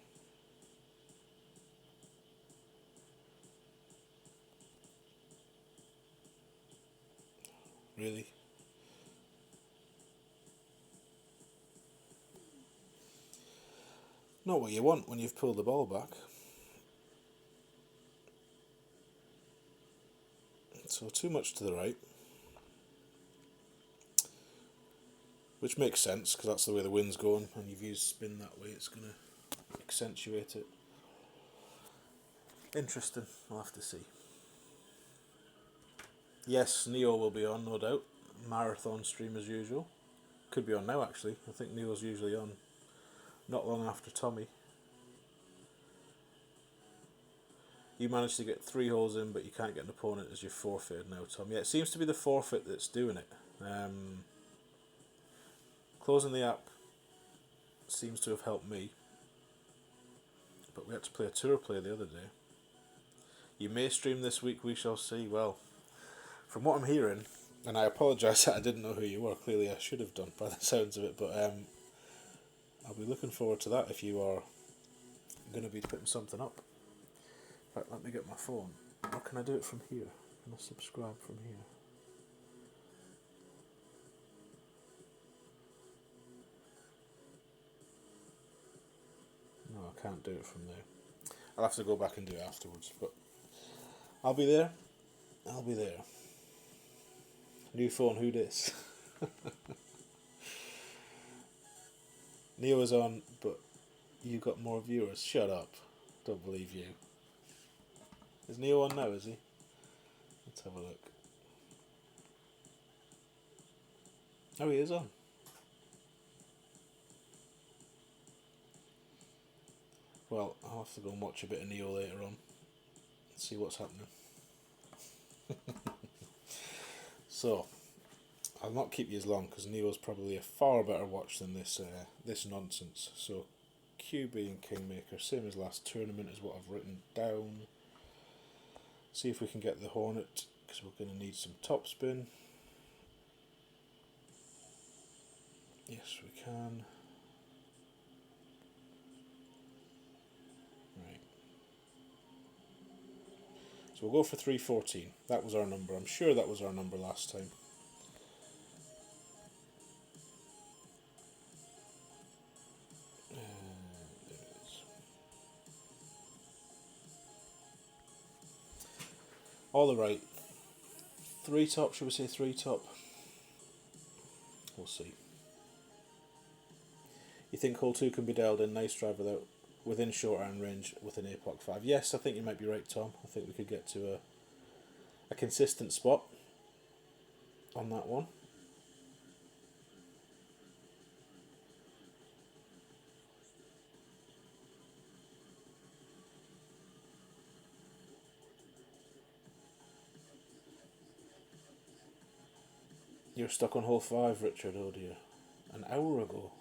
Really? Not what you want when you've pulled the ball back. So too much to the right. Which makes sense, because that's the way the wind's going, and you've used spin that way, it's going to accentuate it. Interesting, we'll have to see. Yes, Neo will be on, no doubt. Marathon stream as usual. Could be on now, actually. I think Neo's usually on not long after Tommy. You managed to get 3 holes in, but you can't get an opponent as you're forfeited now, Tom. Yeah, it seems to be the forfeit that's doing it. Closing the app seems to have helped me. But we had to play a tour play the other day. You may stream this week, we shall see. Well, from what I'm hearing, and I apologise that I didn't know who you were. Clearly I should have done by the sounds of it, but I'll be looking forward to that if you are going to be putting something up. In fact, let me get my phone. Or can I do it from here? Can I subscribe from here? No, I can't do it from there. I'll have to go back and do it afterwards, but I'll be there. I'll be there. New phone, who dis? Neo is on, but you got more viewers. Shut up. Don't believe you. Is Neo on now, is he? Let's have a look. Oh, he is on. Well, I'll have to go and watch a bit of Neo later on. See what's happening. So, I'll not keep you as long because Neo's probably a far better watch than this nonsense. So, QB and Kingmaker, same as last tournament is what I've written down. See if we can get the Hornet because we're going to need some topspin. Yes, we can. Right. So we'll go for 314. That was our number. I'm sure that was our number last time. There it is. All right. Three top, should we say three top? We'll see. You think hole 2 can be dialed in nice drive within short iron range with an APOC 5? Yes, I think you might be right, Tom. I think we could get to a consistent spot on that one. You're stuck on hole 5, Richard, oh dear. An hour ago.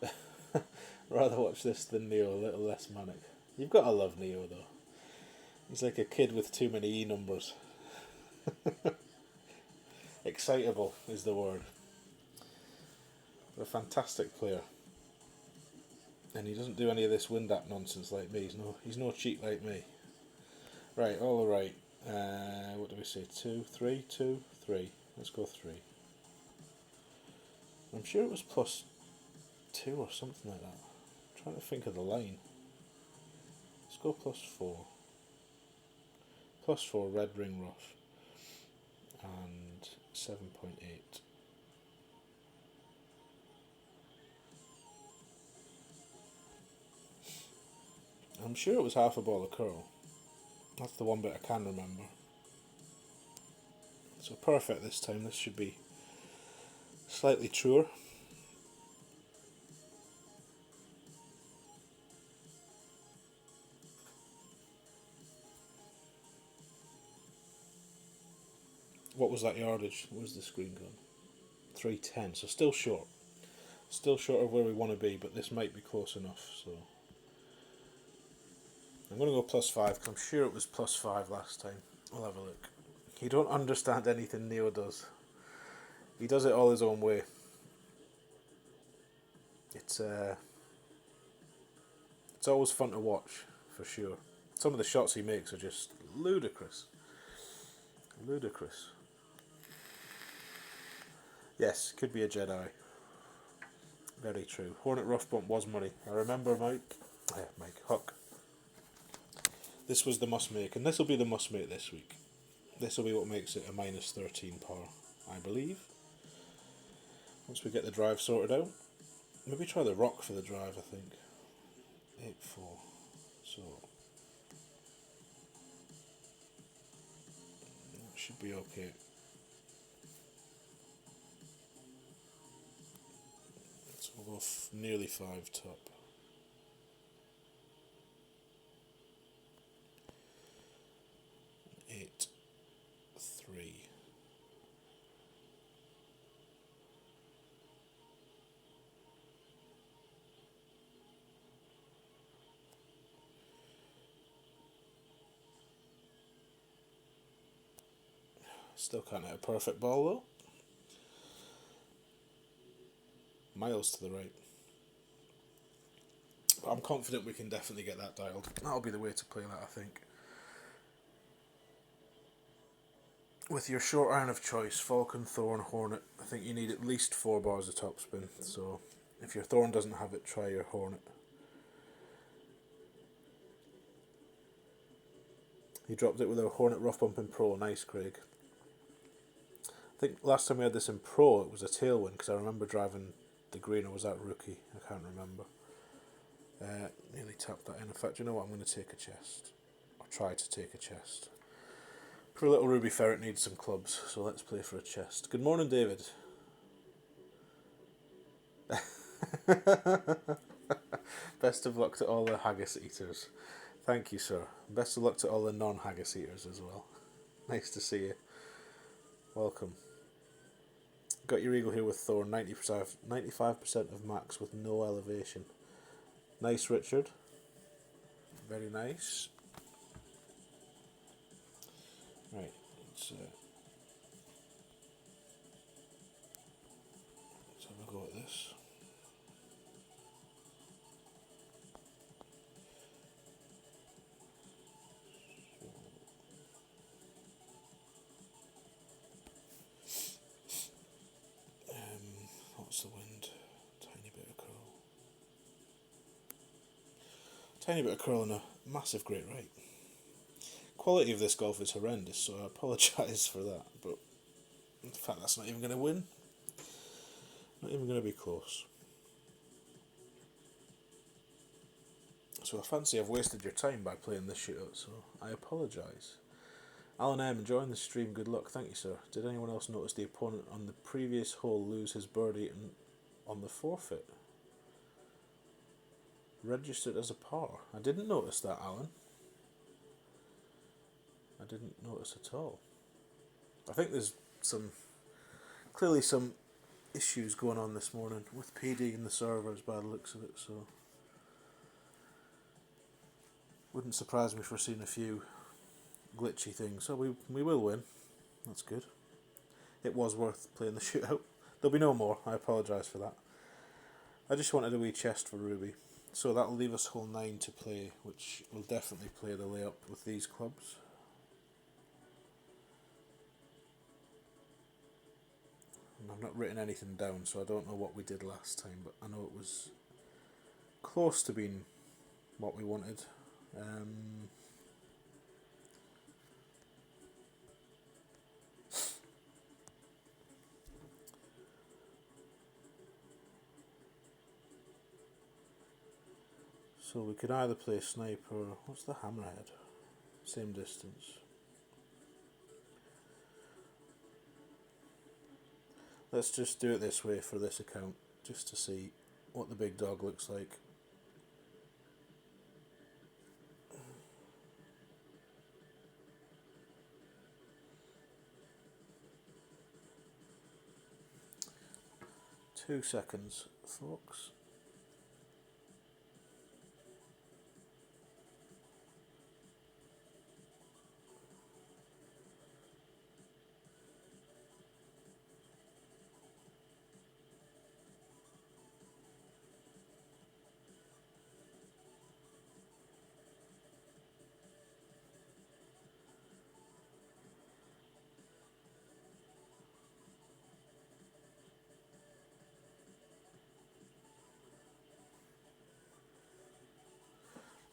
Wow. Rather watch this than Neo, a little less manic. You've got to love Neo, though. He's like a kid with too many E numbers. Excitable is the word. A fantastic player. And he doesn't do any of this wind app nonsense like me. He's no cheat like me. Right, all right. What do we say? 2, 3, 2, 3. Let's go 3. I'm sure it was plus 2 or something like that. I'm trying to think of the line. Let's go plus 4. Plus 4 red ring rough. And 7.8. I'm sure it was half a ball of curl. That's the one bit I can remember. So perfect this time. This should be slightly truer. What was that yardage? Where's the screen gone? 310. So still short. Still short of where we want to be, but this might be close enough. So I'm going to go plus 5 because I'm sure it was plus 5 last time. We'll have a look. You don't understand anything Neo does. He does it all his own way. It's always fun to watch, for sure. Some of the shots he makes are just ludicrous. Ludicrous. Yes, could be a Jedi. Very true. Hornet rough bump was money. I remember Mike Huck. This was the must make, and this will be the must make this week. This will be what makes it a minus 13 par, I believe. Once we get the drive sorted out. Maybe try the rock for the drive, I think. 8-4. So that should be okay. So we'll go nearly 5 top. Eight, 3. Still can't hit a perfect ball though. Miles to the right. But I'm confident we can definitely get that dialed. That'll be the way to play that, I think. With your short iron of choice, Falcon, Thorn, Hornet, I think you need at least 4 bars of topspin. So if your Thorn doesn't have it, try your Hornet. He dropped it with a Hornet rough bump in Pro. Nice, Craig. I think last time we had this in Pro, it was a tailwind because I remember driving the green, or was that rookie? I can't remember. Nearly tapped that in. In fact, you know what? I'm going to take a chest. Or try to take a chest. Poor little Ruby Ferret needs some clubs, so let's play for a chest. Good morning, David. Best of luck to all the haggis eaters. Thank you, sir. Best of luck to all the non-haggis eaters as well. Nice to see you. Welcome. Got your eagle here with Thorn, 95% of max with no elevation. Nice, Richard. Very nice. Right, let's have a go at this. What's the wind? Tiny bit of curl. Tiny bit of curl and a massive great right. quality of this golf is horrendous, so I apologise for that. But in fact, that's not even going to win. Not even going to be close. So I fancy I've wasted your time by playing this shootout, so I apologise. Alan M, enjoying the stream, good luck, thank you sir. Did anyone else notice the opponent on the previous hole lose his birdie and on the forfeit? Registered as a par. I didn't notice that, Alan. I didn't notice at all. I think there's clearly some issues going on this morning with PD and the servers by the looks of it, so wouldn't surprise me if we're seeing a few glitchy things. So we will win. That's good. It was worth playing the shootout. There'll be no more. I apologise for that. I just wanted a wee chest for Ruby. So that'll leave us hole 9 to play, which will definitely play the layup with these clubs. And I've not written anything down, so I don't know what we did last time, but I know it was close to being what we wanted. So we could either play sniper, what's the hammerhead? Same distance. Let's just do it this way for this account, just to see what the big dog looks like. Two seconds, folks.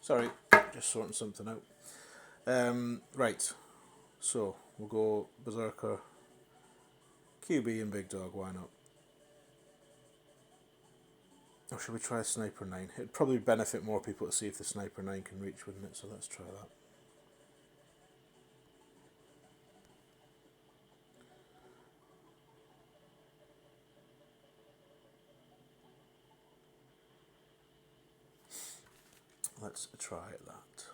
Sorry, just sorting something out. Right, so we'll go Berserker, QB and Big Dog, why not? Or should we try Sniper 9? It'd probably benefit more people to see if the Sniper 9 can reach, wouldn't it? So let's try that. Let's try that.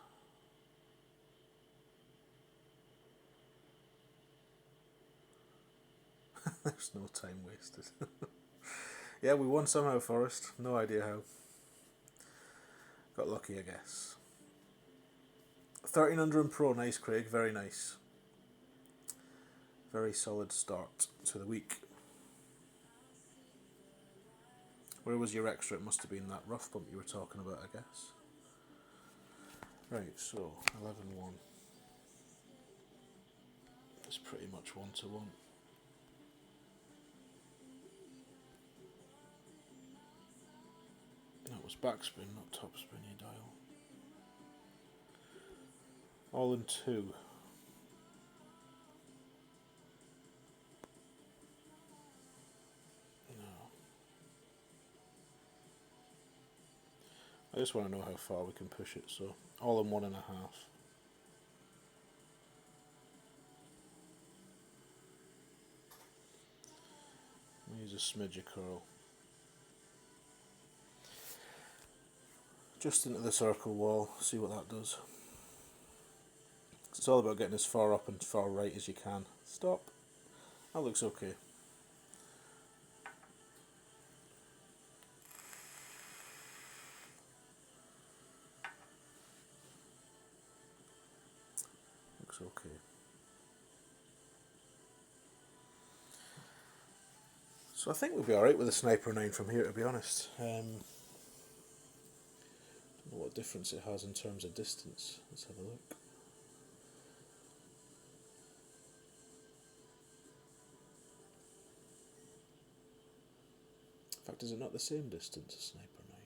There's no time wasted. Yeah, we won somehow, Forrest. No idea how. Got lucky, I guess. 13 under and pro, nice, Craig. Very nice. Very solid start to the week. Where was your extra? It must have been that rough bump you were talking about, I guess. Right, so 11-1. It's pretty much 1-1. That was backspin, not topspin, you dial. All in 2. No. I just want to know how far we can push it, so all in 1.5. Use a smidge of curl. Just into the circle wall, see what that does. It's all about getting as far up and far right as you can. Stop. That looks okay. Looks okay. So I think we'll be alright with a Sniper 9 from here, to be honest. Don't know what difference it has in terms of distance. Let's have a look. In fact, is it not the same distance as Sniper 9?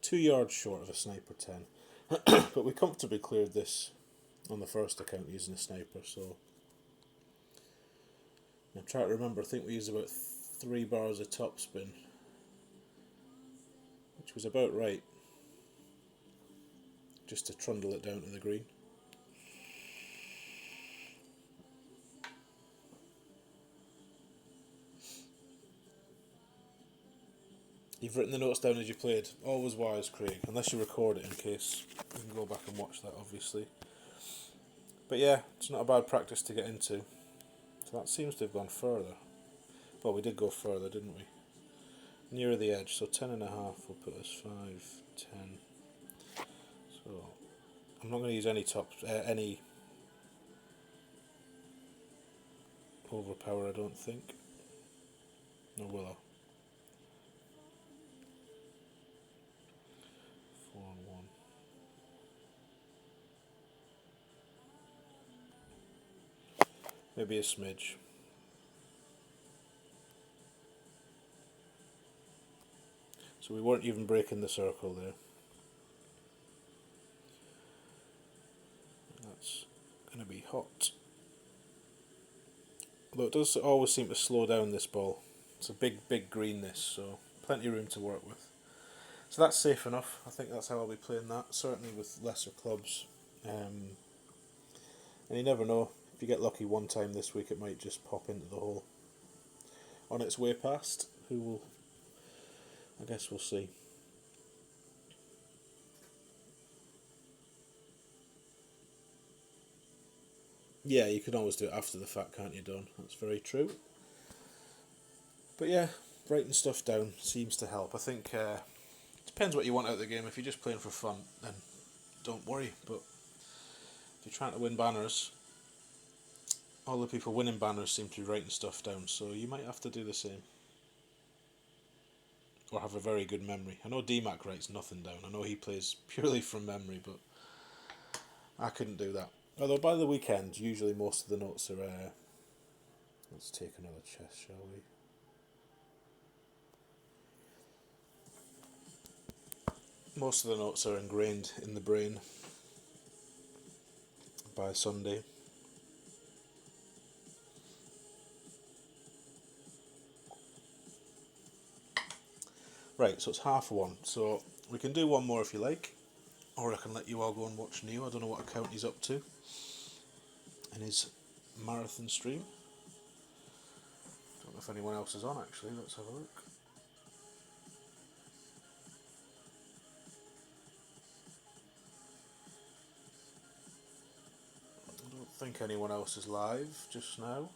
2 yards short of a Sniper 10. But we comfortably cleared this on the first account using a sniper, so I'm trying to remember, I think we used about 3 bars of topspin, which was about right, just to trundle it down to the green. You've written the notes down as you played. Always wise, Craig, unless you record it in case. You can go back and watch that, obviously. But yeah, it's not a bad practice to get into. So that seems to have gone further. Well, we did go further, didn't we? Nearer the edge, so 10.5 will put us 5, 10. So I'm not going to use any overpower, I don't think. Nor will I? 4 and 1. Maybe a smidge. So we weren't even breaking the circle there. That's going to be hot. Although it does always seem to slow down this ball. It's a big green this, so plenty of room to work with. So that's safe enough. I think that's how I'll be playing that, certainly with lesser clubs. And you never know, if you get lucky one time this week, it might just pop into the hole. On its way past, who will... I guess we'll see. Yeah, you can always do it after the fact, can't you, Don? That's very true. But yeah, writing stuff down seems to help. I think depends what you want out of the game. If you're just playing for fun, then don't worry. But if you're trying to win banners, all the people winning banners seem to be writing stuff down, so you might have to do the same. Or have a very good memory. I know DMAC writes nothing down. I know he plays purely from memory, but I couldn't do that. Although by the weekend, usually most of the notes are... let's take another chest, shall we? Most of the notes are ingrained in the brain by Sunday. Right, so it's 1:30, so we can do one more if you like, or I can let you all go and watch Neo. I don't know what account he's up to in his marathon stream. Don't know if anyone else is on actually, let's have a look. I don't think anyone else is live just now.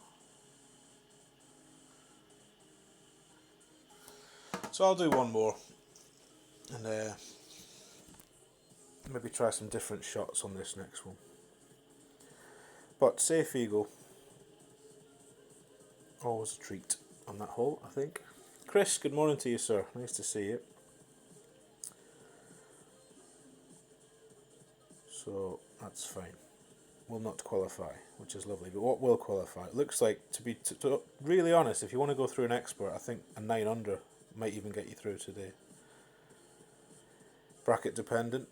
So I'll do one more and maybe try some different shots on this next one. But safe eagle, always a treat on that hole, I think. Chris, good morning to you, sir. Nice to see you. So that's fine. Will not qualify, which is lovely. But what will qualify? It looks like, to be really honest, if you want to go through an expert, I think a 9 under might even get you through today. Bracket dependent.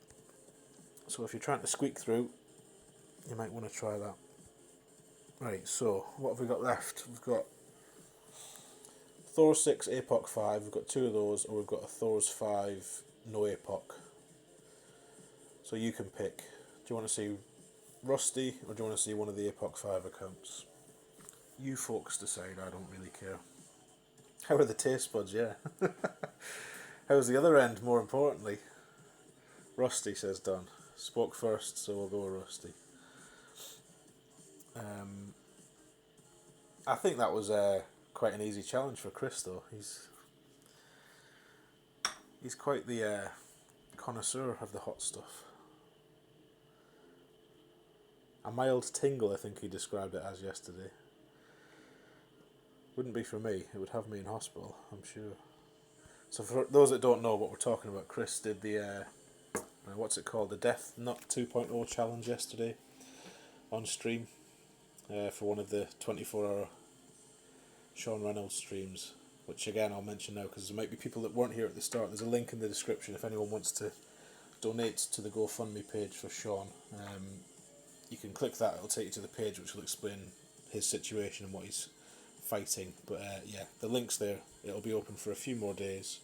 So if you're trying to squeak through, you might want to try that. Right, so what have we got left? We've got Thor 6, APOC 5, we've got 2 of those, or we've got a Thor's 5, no APOC. So you can pick. Do you want to see Rusty, or do you want to see one of the APOC 5 accounts? You folks decide, I don't really care. How are the taste buds, yeah. How's the other end, more importantly? Rusty, says Don. Spoke first, so we'll go with Rusty. I think that was quite an easy challenge for Chris, though. He's quite the connoisseur of the hot stuff. A mild tingle, I think he described it as yesterday. Wouldn't be for me. It would have me in hospital, I'm sure. So for those that don't know what we're talking about, Chris did the what's it called, the Death Nut 2.0 challenge yesterday on stream for one of the 24-hour Shaun Reynolds streams, which again I'll mention now because there might be people that weren't here at the start. There's a link in the description if anyone wants to donate to the GoFundMe page for Shaun. you can click that, it'll take you to the page which will explain his situation and what he's fighting. But yeah, the link's there. It'll be open for a few more days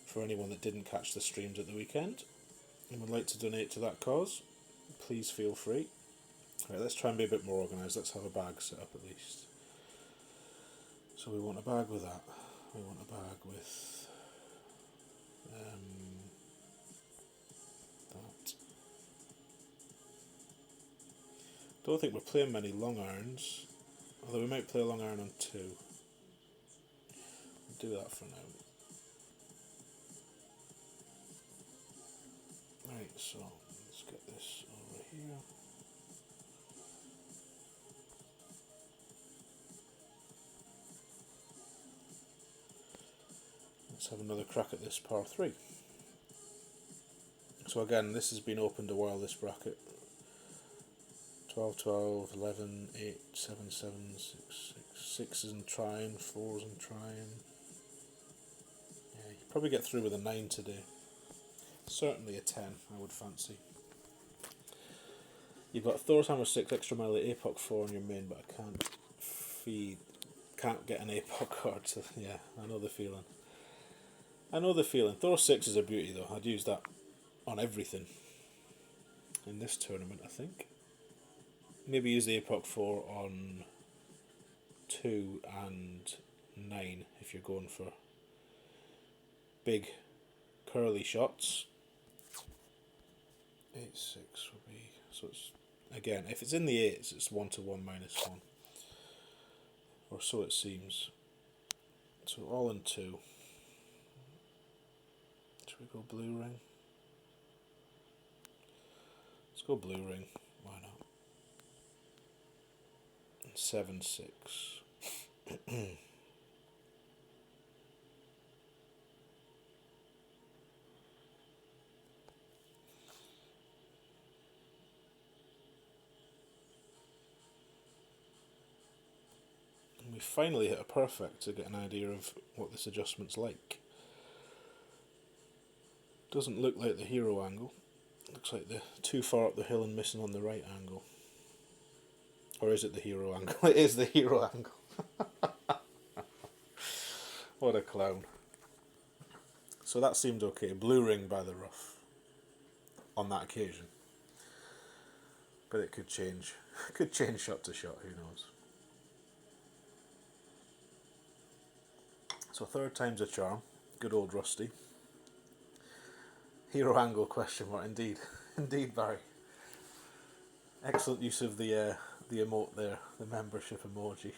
for anyone that didn't catch the streams at the weekend and would like to donate to that cause. Please feel free. Right, let's try and be a bit more organised. Let's have a bag set up at least. So we want a bag with that. We want a bag with that. Don't think we're playing many long irons, although we might play a long iron on 2. We'll do that for now. Right, so let's get this over here. Let's have another crack at this par 3. So again, this has been opened a while, this bracket. 12, 12, 11, 8, 7, 7, 6, 6, 6s and trying, 4s and trying. Yeah, you probably get through with a 9 today. Certainly a 10, I would fancy. You've got Thor's Hammer 6, Extra Mile, APOC 4 on your main, but I can't get an APOC card, so yeah, I know the feeling. Thor 6 is a beauty though, I'd use that on everything in this tournament, I think. Maybe use the APOC 4 on 2 and 9 if you're going for big curly shots. 8, 6 would be, so it's, again, if it's in the 8s, it's 1 to 1 minus 1. Or so it seems. So all in 2. Should we go blue ring? Let's go blue ring, why not? 7, 6. And we finally hit a perfect to get an idea of what this adjustment's like. Doesn't look like the hero angle. Looks like the too far up the hill and missing on the right angle. Or is it the hero angle? It is the hero angle. What a clown. So that seemed okay. Blue ring by the rough on that occasion. But it could change. It could change shot to shot, who knows. So third time's a charm. Good old Rusty. Hero angle question mark, indeed. Indeed, Barry. Excellent use of the emote there, the membership emoji.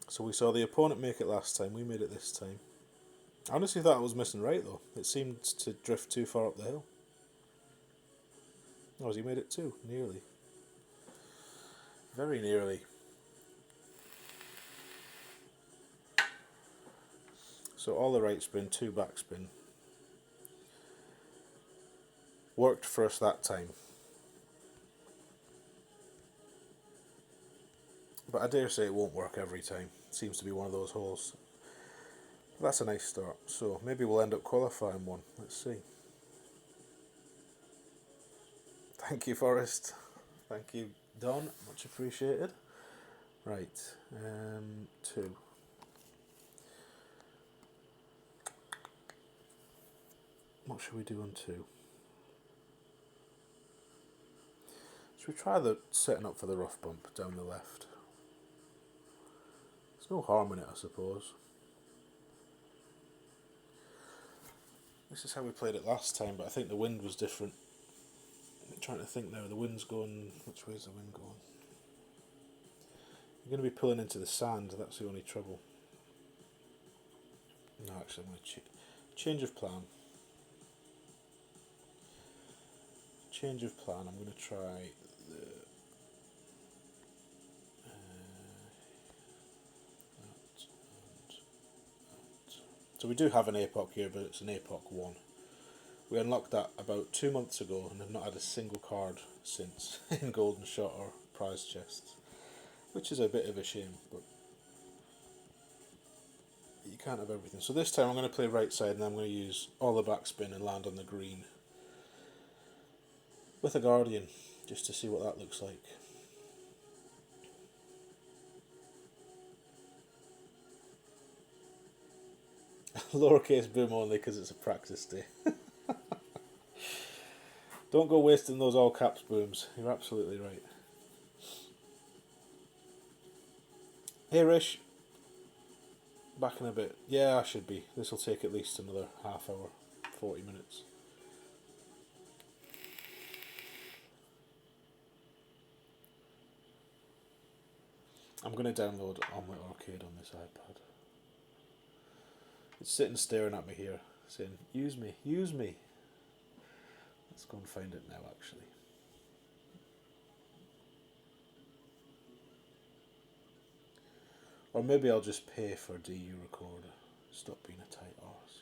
So we saw the opponent make it last time, we made it this time. I honestly thought I was missing right though. It seemed to drift too far up the hill. Oh, has he made it too? Nearly. Very nearly. So all the right spin, 2 back spin. Worked for us that time. But I dare say it won't work every time. Seems to be one of those holes. But that's a nice start. So maybe we'll end up qualifying one. Let's see. Thank you, Forrest. Thank you, Don. Much appreciated. Right. 2. What should we do on 2? Should we try the setting up for the rough bump down the left? There's no harm in it, I suppose. This is how we played it last time, but I think the wind was different. I'm trying to think now, the wind's going... Which way is the wind going? You're going to be pulling into the sand, that's the only trouble. No, actually I'm going to change of plan. Change of plan, I'm going to try the... that and that. So we do have an APOC here, but it's an APOC 1. We unlocked that about 2 months ago and have not had a single card since in Golden Shot or prize chests, which is a bit of a shame, but you can't have everything. So this time I'm going to play right side and I'm going to use all the backspin and land on the green. with a Guardian, just to see what that looks like. Lowercase boom only because it's a practice day. Don't go wasting those all caps booms. You're absolutely right. Hey Rish, back in a bit. Yeah, I should be. This will take at least another half hour, 40 minutes. I'm going to download Omelette Arcade on this iPad. It's sitting staring at me here, saying, use me, use me. Let's go and find it now, actually. Or maybe I'll just pay for DU Recorder. Stop being a tight arse.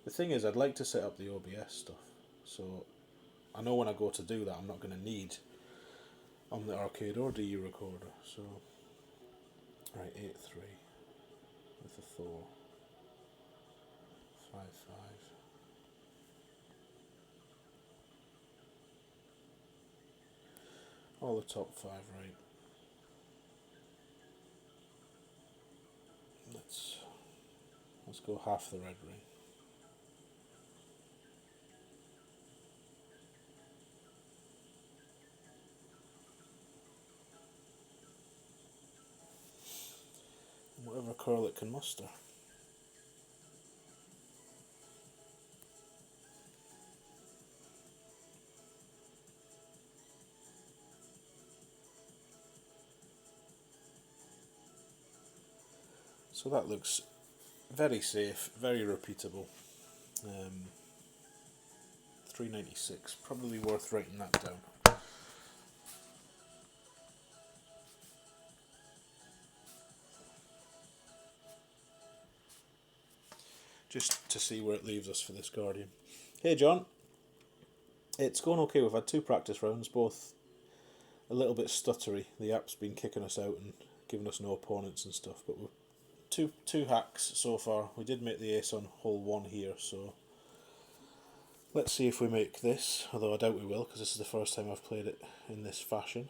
The thing is, I'd like to set up the OBS stuff. So I know when I go to do that, I'm not going to need Omelette Arcade or DU Recorder. So, right, 8.3 with the Thor. 5.5. All the top 5 right. Let's go half the red ring. Whatever curl it can muster. So that looks very safe, very repeatable. 396, probably worth writing that down. Just to see where it leaves us for this Guardian. Hey John, it's going okay. We've had 2 practice rounds, both a little bit stuttery. The app's been kicking us out and giving us no opponents and stuff, but we've two hacks so far. We did make the ace on hole 1 here, so let's see if we make this, although I doubt we will because this is the first time I've played it in this fashion.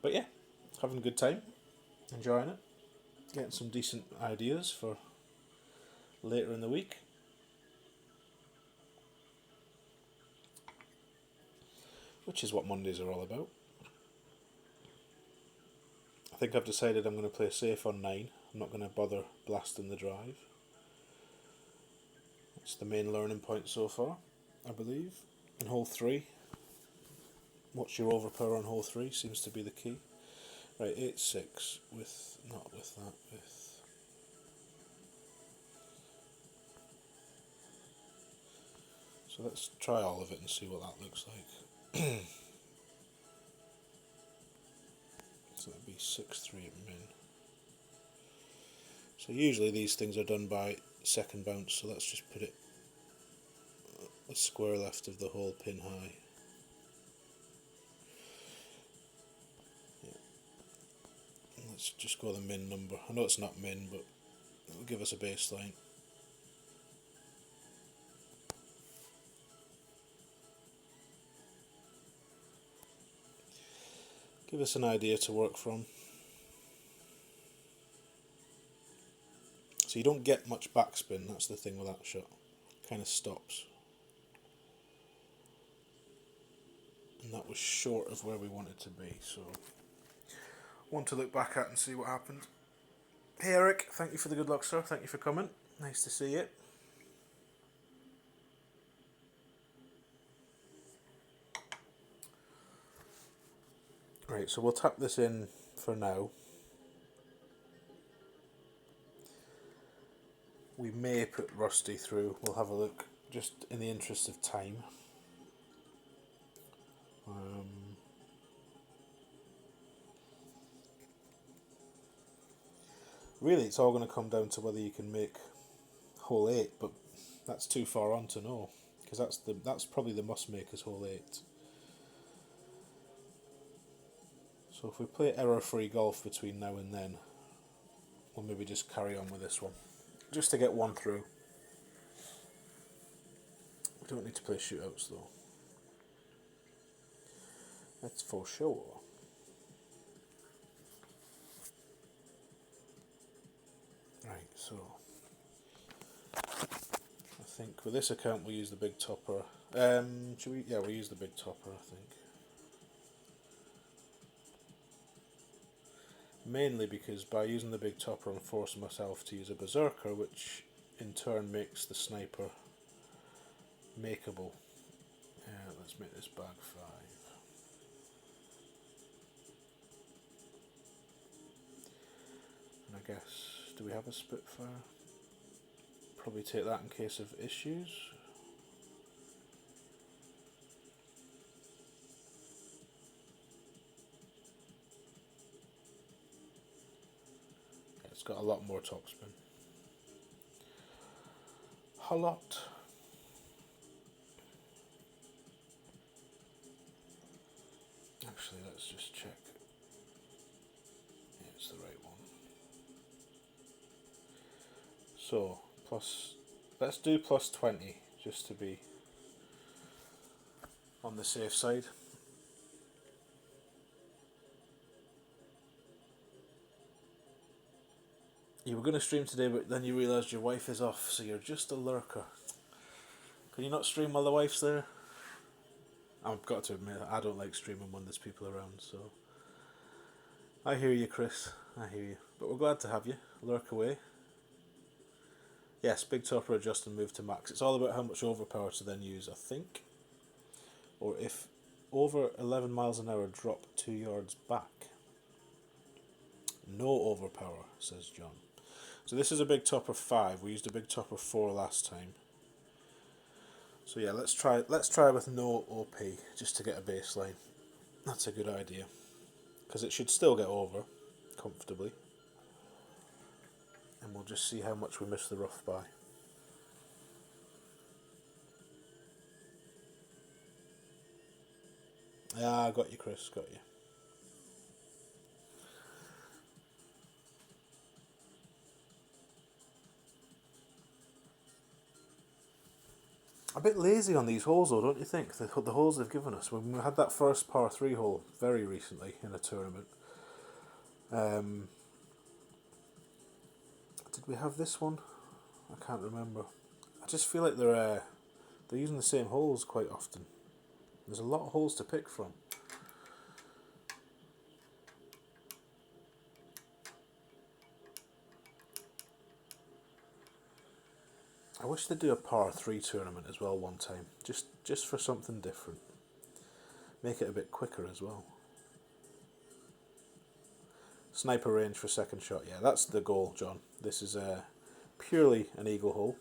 But yeah, having a good time, enjoying it, getting some decent ideas for later in the week. Which is what Mondays are all about. I think I've decided I'm going to play safe on 9. I'm not going to bother blasting the drive. It's the main learning point so far, I believe. In hole 3, watch your overpower on hole 3 seems to be the key. Right, 8-6 with, not with that, with... So let's try all of it and see what that looks like. So that'd be 6-3 at min. So usually these things are done by second bounce, so let's just put it a square left of the hole pin high. Yeah. Let's just go the min number. I know it's not min, but it'll give us a baseline. Give us an idea to work from. So you don't get much backspin, that's the thing with that shot. Kind of stops. And that was short of where we wanted to be, so one to look back at and see what happened. Hey Eric, thank you for the good luck, sir. Thank you for coming. Nice to see you. Right, so we'll tap this in for now. We may put Rusty through. We'll have a look, just in the interest of time. Really, it's all going to come down to whether you can make hole 8, but that's too far on to know, because that's probably the must make is hole 8. So if we play error-free golf between now and then, we'll maybe just carry on with this one, just to get one through. We don't need to play shootouts though. That's for sure. Right, so I think with this account we'll use the big topper. Should we? Yeah, we'll use the big topper, I think. Mainly because by using the big topper I'm forcing myself to use a berserker, which in turn makes the sniper makeable. Let's make this bag 5. And I guess, do we have a Spitfire? Probably take that in case of issues. Yeah, it's got a lot more topspin. A lot. Actually, let's just check. Yeah, it's the right one. So, let's do plus 20, just to be on the safe side. You were going to stream today, but then you realised your wife is off, so you're just a lurker. Can you not stream while the wife's there? I've got to admit, I don't like streaming when there's people around, so... I hear you, Chris. I hear you. But we're glad to have you. Lurk away. Yes, big topper adjust and move to max. It's all about how much overpower to then use, I think. Or if over 11 miles an hour, drop 2 yards back. No overpower, says John. So this is a big topper 5. We used a big topper 4 last time. So yeah, let's try with no OP, just to get a baseline. That's a good idea. Because it should still get over comfortably. And we'll just see how much we miss the rough by. Ah, got you, Chris, got you. A bit lazy on these holes though, don't you think? The holes they've given us. When we had that first par 3 hole very recently in a tournament. Did we have this one? I can't remember. I just feel like they're using the same holes quite often. There's a lot of holes to pick from. I wish they'd do a par 3 tournament as well one time, just for something different. Make it a bit quicker as well. Sniper range for second shot, yeah, that's the goal, John. This is purely an eagle hole.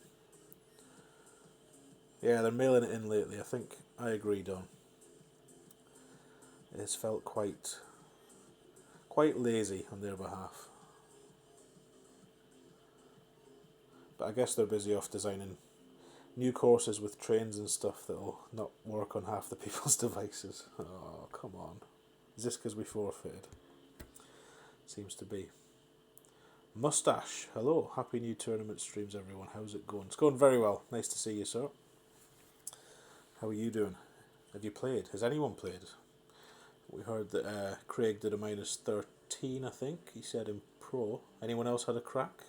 Yeah, they're mailing it in lately, I think. I agree, Don. It has felt quite lazy on their behalf. But I guess they're busy off designing new courses with trains and stuff that'll not work on half the people's devices. Oh, come on. Is this because we forfeited? Seems to be. Mustache, hello. Happy new tournament streams, everyone. How's it going? It's going very well. Nice to see you, sir. How are you doing? Have you played? Has anyone played? We heard that Craig did a minus 13, I think. He said in pro. Anyone else had a crack?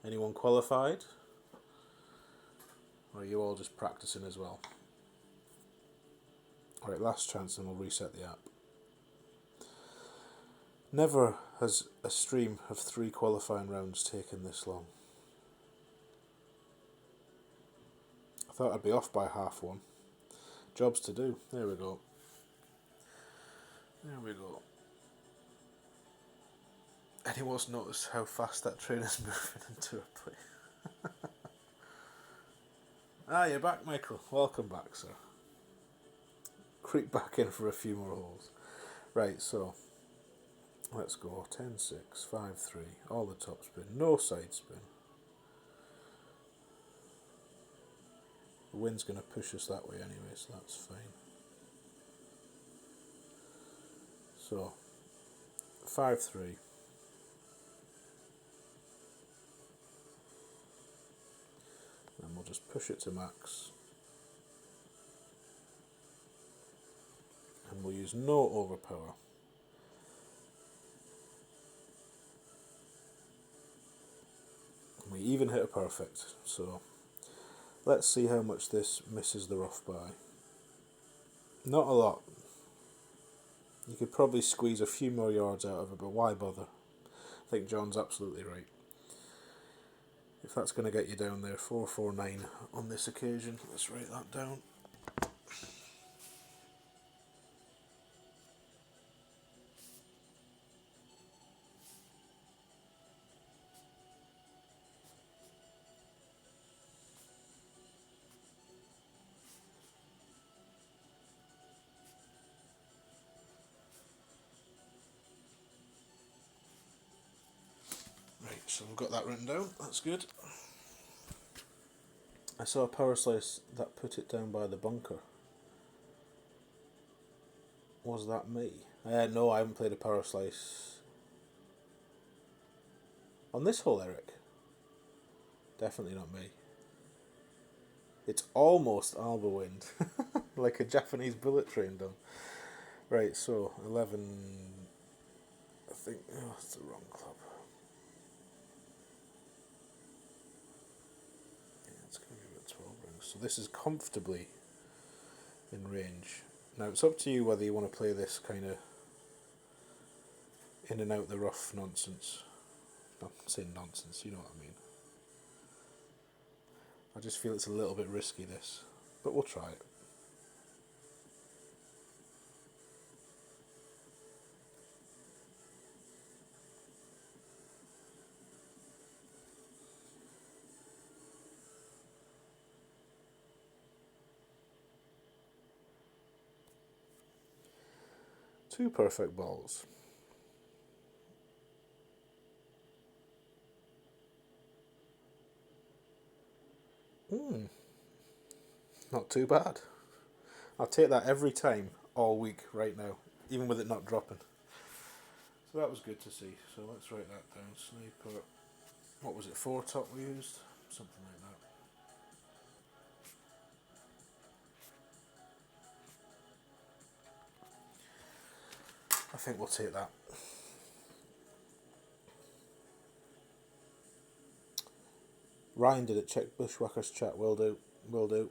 Anyone qualified? Or are you all just practicing as well? Alright, last chance and we'll reset the app. Never has a stream of 3 qualifying rounds taken this long. I thought I'd be off by half one. Jobs to do. There we go. There we go. Anyone's noticed how fast that train is moving into a place? Ah, you're back, Michael. Welcome back, sir. Creep back in for a few more holes. Right, so let's go. 10-6, 5-3, all the top spin, no side spin. The wind's going to push us that way anyway, so that's fine. So 5-3. And we'll just push it to max. And we'll use no overpower. We even hit a perfect, so let's see how much this misses the rough by. Not a lot. You could probably squeeze a few more yards out of it, but why bother? I think John's absolutely right. If that's going to get you down there, 449 on this occasion. Let's write that down. Right, so we've got that written down. That's good. I saw a power slice that put it down by the bunker. Was that me? No, I haven't played a power slice on this hole, Eric. Definitely not me. It's almost Alba Wind, like a Japanese bullet train done. Right, so 11. I think it's the wrong club. Yeah, it's going to be about 12 rings. So this is comfortably in range. Now it's up to you whether you want to play this kind of in and out the rough nonsense. I'm saying nonsense, you know what I mean. I just feel it's a little bit risky, this, but we'll try it. Two perfect balls. Not too bad. I'll take that every time, all week, right now, even with it not dropping. So that was good to see. So let's write that down. Sniper. What was it? 4 top we used? Something like that. I think we'll take that. Ryan did it. Check Bushwhackers chat. Will do. Will do.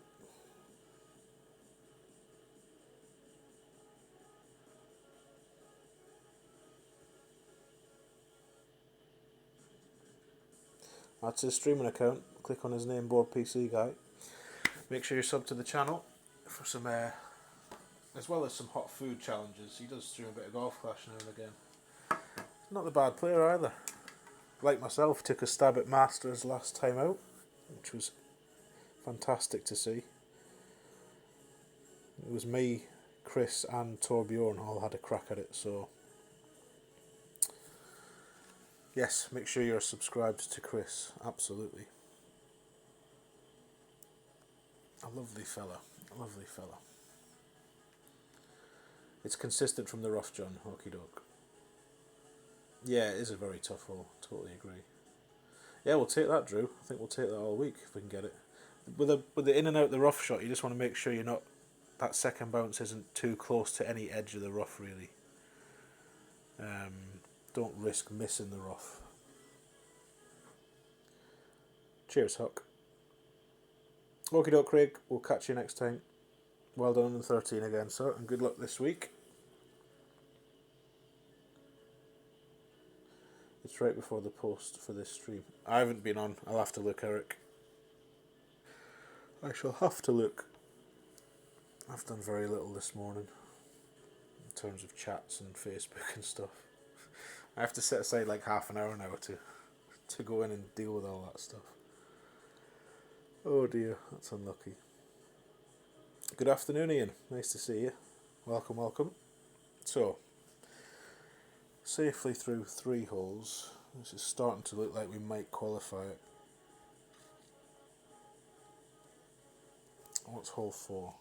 That's his streaming account. Click on his name, Board PC Guy. Make sure you're sub to the channel for some, as well as some hot food challenges. He does stream a bit of Golf Clash now and again. Not a bad player either. Like myself, took a stab at Masters last time out, which was fantastic to see. It was me, Chris, and Torbjorn all had a crack at it, so yes, make sure you're subscribed to Chris, absolutely. A lovely fella, a lovely fella. It's consistent from the rough, John, okie doke. Yeah, it is a very tough hole, totally agree. Yeah, we'll take that, Drew. I think we'll take that all week if we can get it. With the in and out the rough shot, you just want to make sure you're not, that second bounce isn't too close to any edge of the rough, really. Don't risk missing the rough. Cheers, Huck. Okie doke, Craig. We'll catch you next time. Well done on 13 again, sir, and good luck this week. It's right before the post for this stream. I haven't been on. I'll have to look, Eric. I shall have to look. I've done very little this morning in terms of chats and Facebook and stuff. I have to set aside like half an hour now to go in and deal with all that stuff. Oh dear, that's unlucky. Good afternoon, Ian. Nice to see you. Welcome, welcome. So, safely through 3 holes. This is starting to look like we might qualify it. What's hole 4?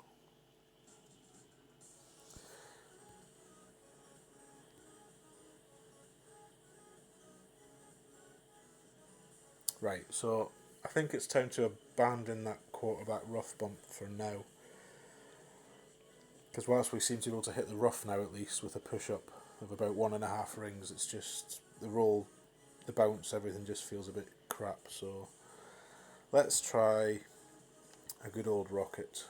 Right, so I think it's time to abandon that quarterback rough bump for now. Because whilst we seem to be able to hit the rough now, at least with a push-up of about 1.5 rings, it's just the roll, the bounce, everything just feels a bit crap. So let's try a good old rocket.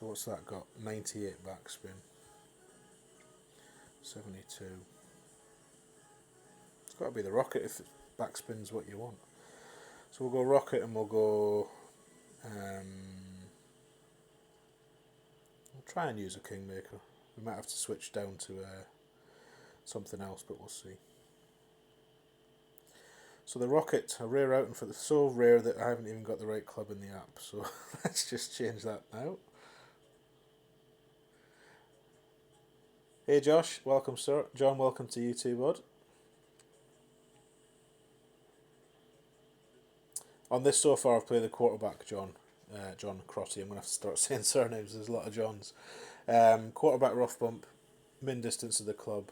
So what's that got? 98 backspin, 72. It's got to be the rocket if backspin's what you want. So we'll go rocket, and we'll go. We'll try and use a kingmaker. We might have to switch down to something else, but we'll see. So the rocket, a rare outing for the so rare that I haven't even got the right club in the app. So let's just change that now. Hey Josh, welcome sir. John, welcome to you too, bud. On this so far, I've played the quarterback, John Crotty. I'm going to have to start saying surnames. There's a lot of Johns. Quarterback rough bump, min distance of the club.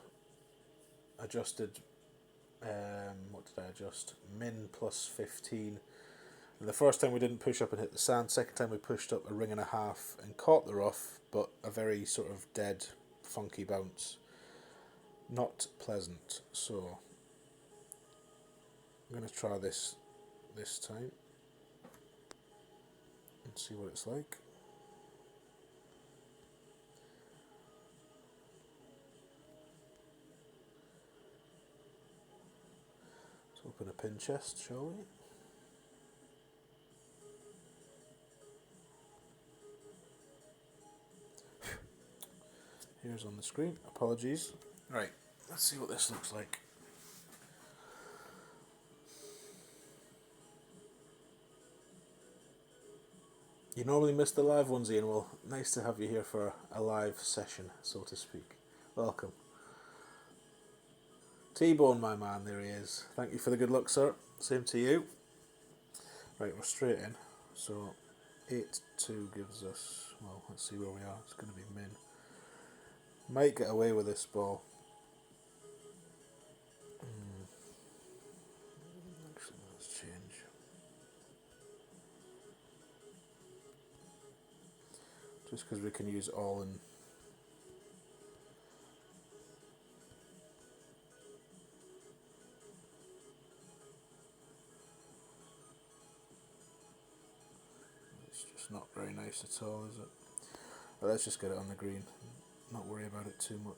Adjusted. What did I adjust? Min plus 15. And the first time we didn't push up and hit the sand. Second time we pushed up a ring and a half and caught the rough, but a very sort of dead, funky bounce. Not pleasant. So I'm going to try this time and see what it's like. Let's open a pin chest, shall we? Here's on the screen. Apologies. Right, let's see what this looks like. You normally miss the live ones, Ian. Well, nice to have you here for a live session, so to speak. Welcome. T-Bone, my man, there he is. Thank you for the good luck, sir. Same to you. Right, we're straight in. So 8-2 gives us, well, let's see where we are. It's going to be min. Might get away with this ball. Actually, let's change. Just because we can use all in. It's just not very nice at all, is it? But let's just get it on the green. Not worry about it too much.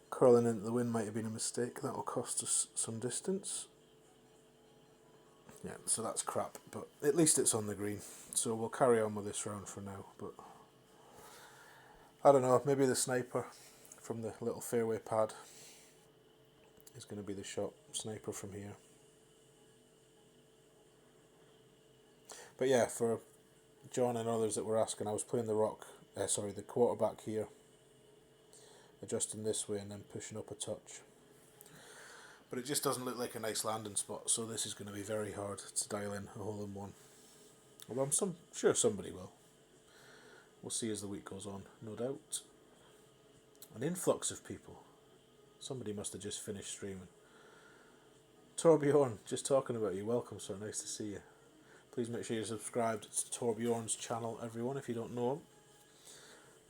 Curling into the wind might have been a mistake. That will cost us some distance. Yeah, so that's crap, but at least it's on the green. So we'll carry on with this round for now. But I don't know, maybe the sniper from the little fairway pad is going to be the shot. Sniper from here. But yeah, for John and others that were asking, I was playing the quarterback here, adjusting this way and then pushing up a touch. But it just doesn't look like a nice landing spot, so this is going to be very hard to dial in a hole in one. Although I'm sure somebody will. We'll see as the week goes on, no doubt. An influx of people. Somebody must have just finished streaming. Torbjorn, just talking about you. Welcome, sir. Nice to see you. Please make sure you're subscribed to Torbjorn's channel, everyone, if you don't know him.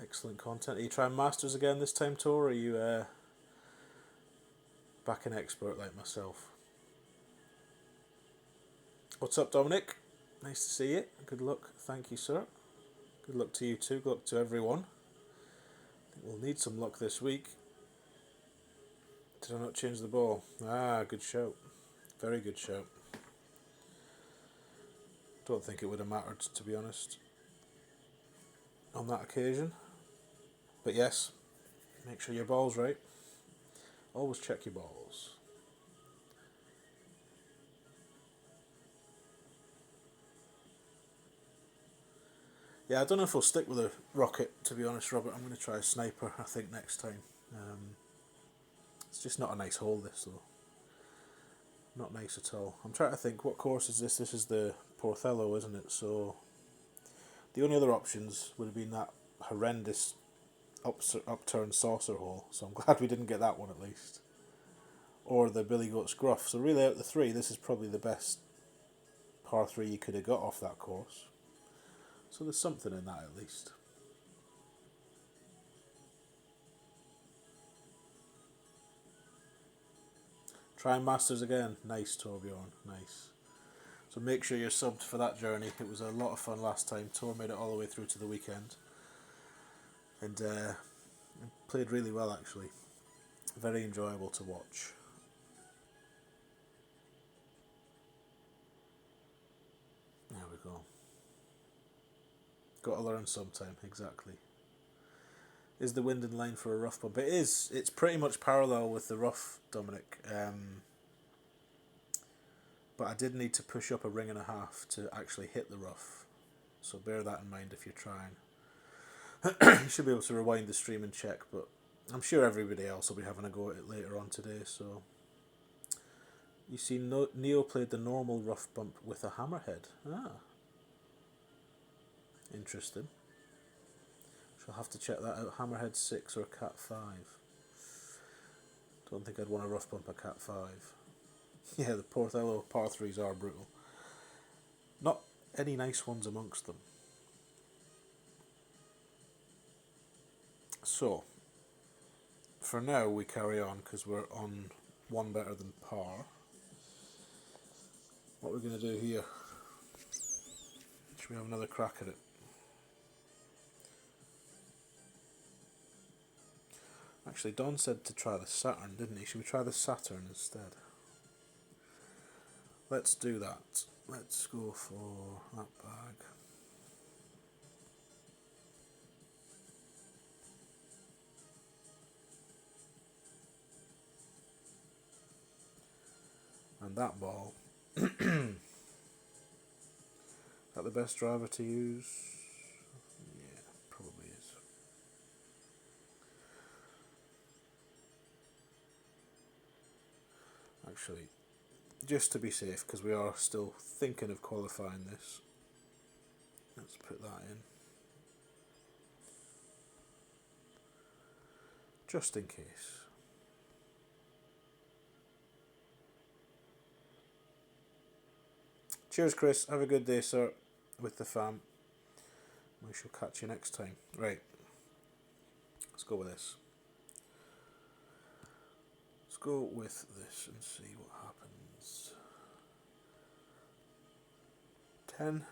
Excellent content. Are you trying Masters again this time, Tor, or are you back an expert like myself? What's up, Dominic? Nice to see you. Good luck. Thank you, sir. Good luck to you too. Good luck to everyone. I think we'll need some luck this week. Did I not change the ball? Ah, good shout. Very good shout. Don't think it would have mattered, to be honest, on that occasion. But yes, make sure your ball's right. Always check your balls. Yeah, I don't know if we'll stick with a rocket, to be honest, Robert. I'm going to try a sniper, I think, next time. It's just not a nice hole, this, though. Not nice at all. I'm trying to think, what course is this? This is the Porthello, isn't it? So the only other options would have been that horrendous upturned saucer hole, so I'm glad we didn't get that one at least. Or the Billy Goat's Gruff. So really out of the three, this is probably the best par 3 you could have got off that course. So there's something in that at least. Try and Masters again. Nice, Torbjorn. Nice. So make sure you're subbed for that journey. It was a lot of fun last time. Tor made it all the way through to the weekend. And played really well actually. Very enjoyable to watch. There we go. Got to learn sometime, exactly. Is the wind in line for a rough bump? It is. It's pretty much parallel with the rough, Dominic. But I did need to push up a ring and a half to actually hit the rough. So bear that in mind if you're trying. You should be able to rewind the stream and check, but I'm sure everybody else will be having a go at it later on today. So you see, Neo played the normal rough bump with a hammerhead. Ah, interesting. Shall have to check that out. Hammerhead 6 or Cat 5. Don't think I'd want a rough bump a Cat 5. Yeah, the Porthello par 3s are brutal. Not any nice ones amongst them. So, for now we carry on because we're on one better than par. What we're going to do here? Should we have another crack at it? Actually, Don said to try the Saturn, didn't he? Should we try the Saturn instead? Let's do that. Let's go for that bag. And that ball. Is that the best driver to use? Yeah, probably is. Actually, just to be safe, because we are still thinking of qualifying this, let's put that in. Just in case. Cheers, Chris. Have a good day, sir, with the fam. We shall catch you next time. Right. Let's go with this. Let's go with this and see what happens. 10.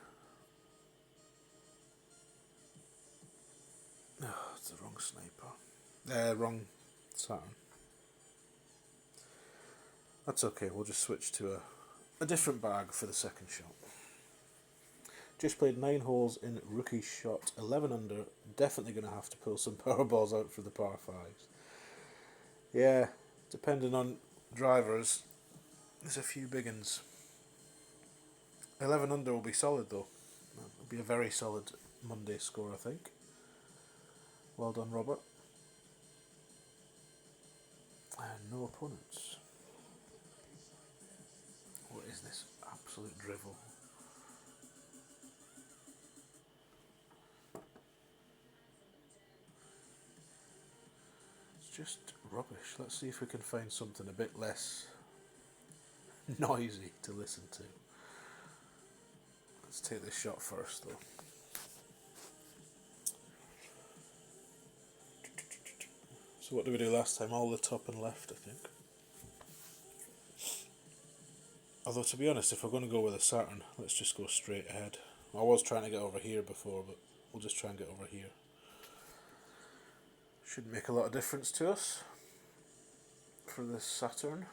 Oh, it's the wrong sniper. Wrong Saturn. That's okay, we'll just switch to a different bag for the second shot. Just played 9 holes in rookie shot, 11 under. Definitely going to have to pull some power balls out for the par 5s. Yeah, depending on drivers, there's a few big uns. 11 under will be solid though. It'll be a very solid Monday score, I think. Well done, Robert. And no opponents. What is this absolute drivel? It's just rubbish. Let's see if we can find something a bit less noisy to listen to. Let's take this shot first though. So what did we do last time? All the top and left, I think. Although to be honest, if we're going to go with a Saturn, let's just go straight ahead. I was trying to get over here before, but we'll just try and get over here. Shouldn't make a lot of difference to us for this Saturn.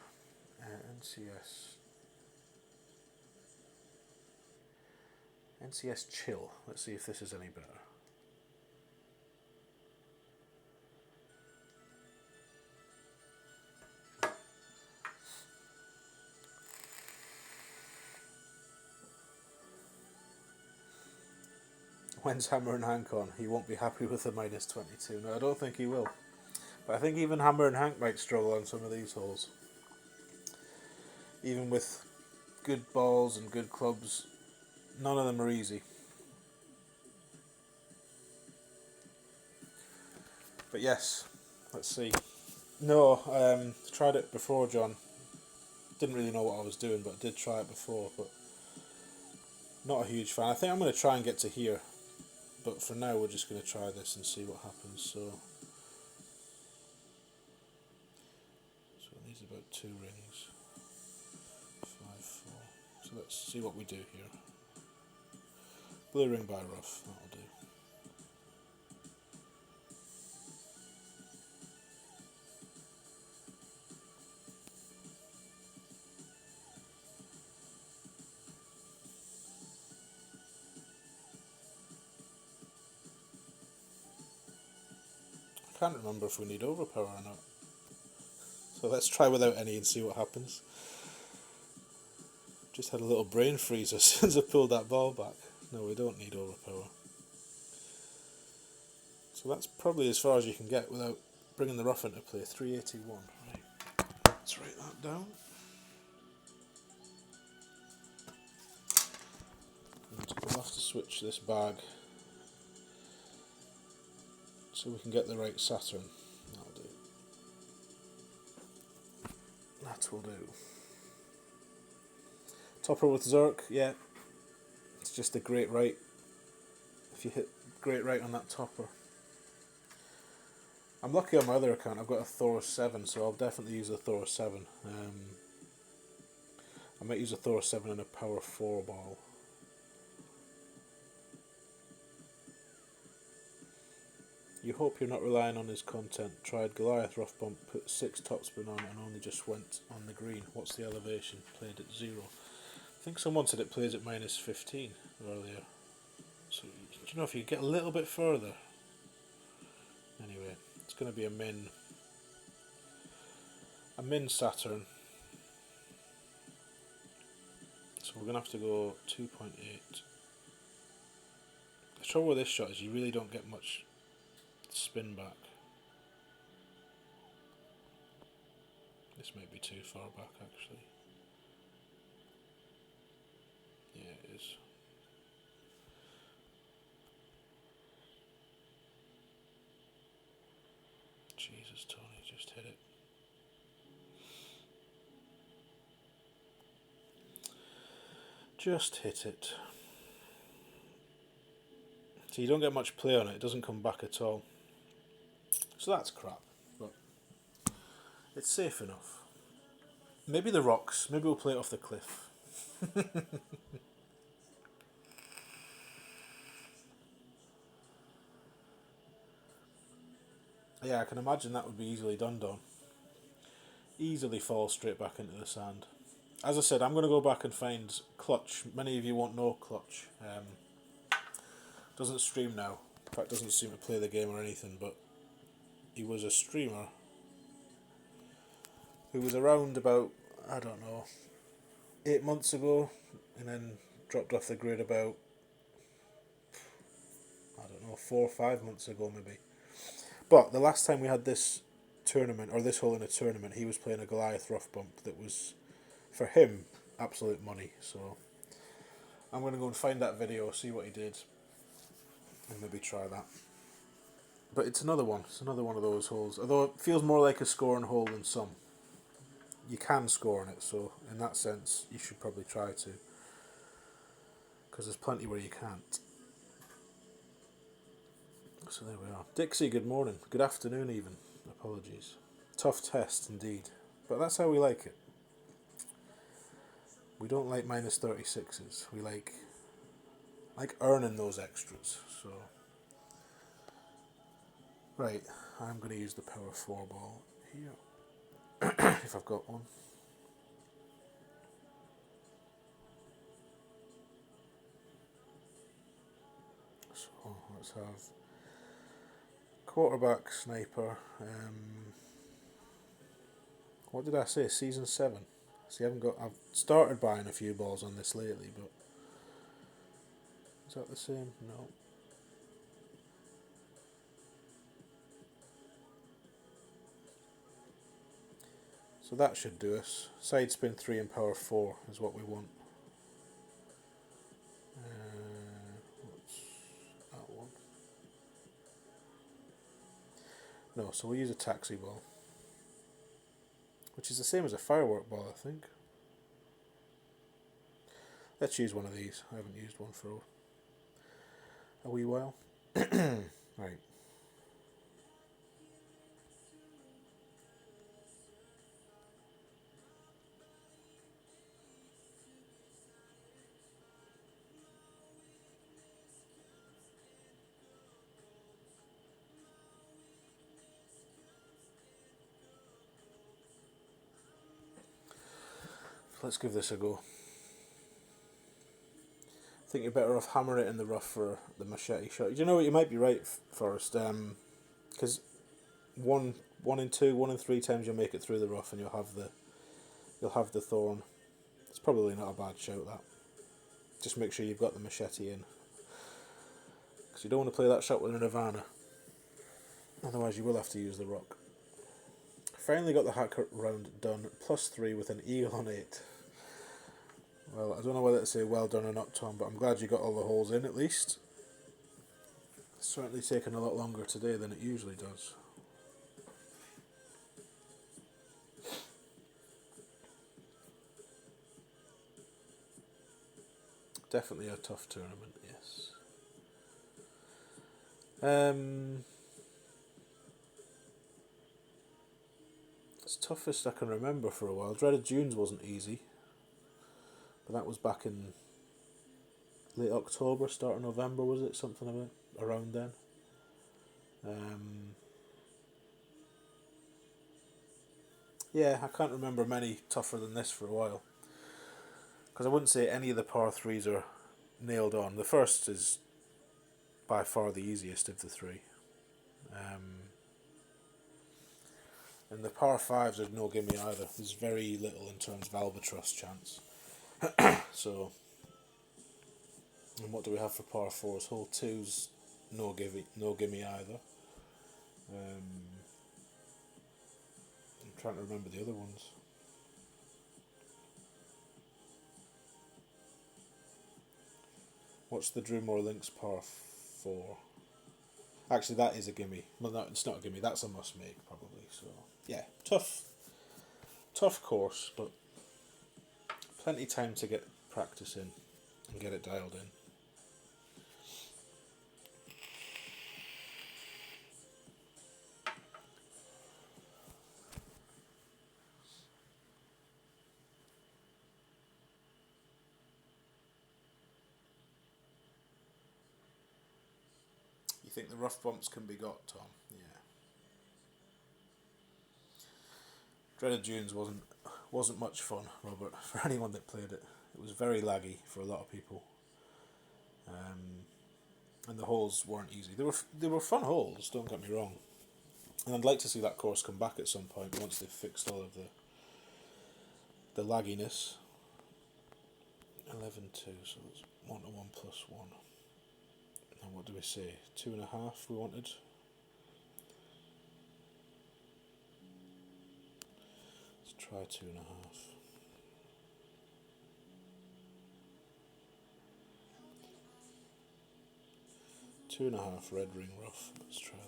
NCS Chill. Let's see if this is any better. When's Hammer and Hank on? He won't be happy with the minus 22. No, I don't think he will. But I think even Hammer and Hank might struggle on some of these holes. Even with good balls and good clubs, none of them are easy. But But yes, let's see. No, tried it before, John. Didn't really know what I was doing, but I did try it before. But not a huge fan. I think I'm going to try and get to here. But for now, we're just going to try this and see what happens. So it needs about 2 rings. 5, 4. So let's see what we do here. Blue ring by rough, that'll do. I can't remember if we need overpower or not. So let's try without any and see what happens. Just had a little brain freeze as soon as I pulled that ball back. No, we don't need overpower. So that's probably as far as you can get without bringing the rough into play. 381. Right. Let's write that down. And we'll have to switch this bag so we can get the right Saturn. That'll do. That will do. Topper with Zerk, yeah. It's just a great right. If you hit great right on that topper. I'm lucky on my other account, I've got a Thor 7, so I'll definitely use a Thor 7. I might use a Thor 7 and a power 4 ball. You hope you're not relying on his content. Tried Goliath rough bump, put 6 topspin on and only just went on the green. What's the elevation? Played at 0. I think someone said it plays at minus 15 earlier. So, do you know, if you get a little bit further... Anyway, it's going to be a min Saturn. So we're going to have to go 2.8. The trouble with this shot is you really don't get much spin back. This might be too far back actually. Yeah, it is. Jesus, Tony, just hit it. Just hit it. So you don't get much play on it, it doesn't come back at all. So that's crap, but it's safe enough. Maybe the rocks, maybe we'll play it off the cliff. Yeah, I can imagine that would be easily done, Don. Easily fall straight back into the sand. As I said, I'm going to go back and find Clutch. Many of you won't know Clutch. Doesn't stream now. In fact, doesn't seem to play the game or anything, but he was a streamer who was around about, I don't know, 8 months ago, and then dropped off the grid about, I don't know, 4 or 5 months ago maybe. But the last time we had this tournament, or this hole in a tournament, he was playing a Goliath rough bump that was, for him, absolute money. So I'm going to go and find that video, see what he did, and maybe try that. But it's another one. It's another one of those holes. Although it feels more like a scoring hole than some. You can score on it, so in that sense, you should probably try to. Because there's plenty where you can't. So there we are. Dixie, good morning. Good afternoon even. Apologies. Tough test indeed. But that's how we like it. We don't like minus 36s. We like earning those extras. So right, I'm going to use the power 4 ball here. If I've got one. So let's have quarterback sniper. What did I say? Season 7. See, I've started buying a few balls on this lately, but is that the same? No. So that should do us. Side spin 3 and power 4 is what we want. What's that one? No, so we'll use a taxi ball, which is the same as a firework ball, I think. Let's use one of these. I haven't used one for a wee while. Right. Let's give this a go. I think you're better off hammer it in the rough for the machete shot. You know what? You might be right, Forrest. Because one in two, 1 in 3 times you'll make it through the rough, and you'll have the thorn. It's probably not a bad shout, that. Just make sure you've got the machete in, because you don't want to play that shot with a Nirvana. Otherwise, you will have to use the rock. Finally got the hacker round done. +3 with an eagle on 8. Well, I don't know whether to say well done or not, Tom, but I'm glad you got all the holes in at least. It's certainly taken a lot longer today than it usually does. Definitely a tough tournament, yes. It's toughest I can remember for a while. Dreaded Dunes wasn't easy, but that was back in late October, start of November, was it? Something about around then. Yeah, I can't remember many tougher than this for a while, because I wouldn't say any of the par 3s are nailed on. The first is by far the easiest of the three. And the par 5s there's no gimme either. There's very little in terms of albatross chance. So, and what do we have for par 4s? Hole 2's no gimme either. I'm trying to remember the other ones. What's the Drumore Links par 4? Actually, that is a gimme. Well, no, it's not a gimme. That's a must make probably. So yeah, tough course, but plenty time to get practice in and get it dialed in. You think the rough bumps can be got, Tom? Yeah. Dreaded Dunes wasn't much fun, Robert, for anyone that played it. It was very laggy for a lot of people, and the holes weren't easy. They were fun holes. Don't get me wrong, and I'd like to see that course come back at some point once they've fixed all of the lagginess. 11-2, so it's 1 to 1 plus 1. And what do we say? 2.5 we wanted. Let's try 2.5. 2.5 red ring rough. Let's try that.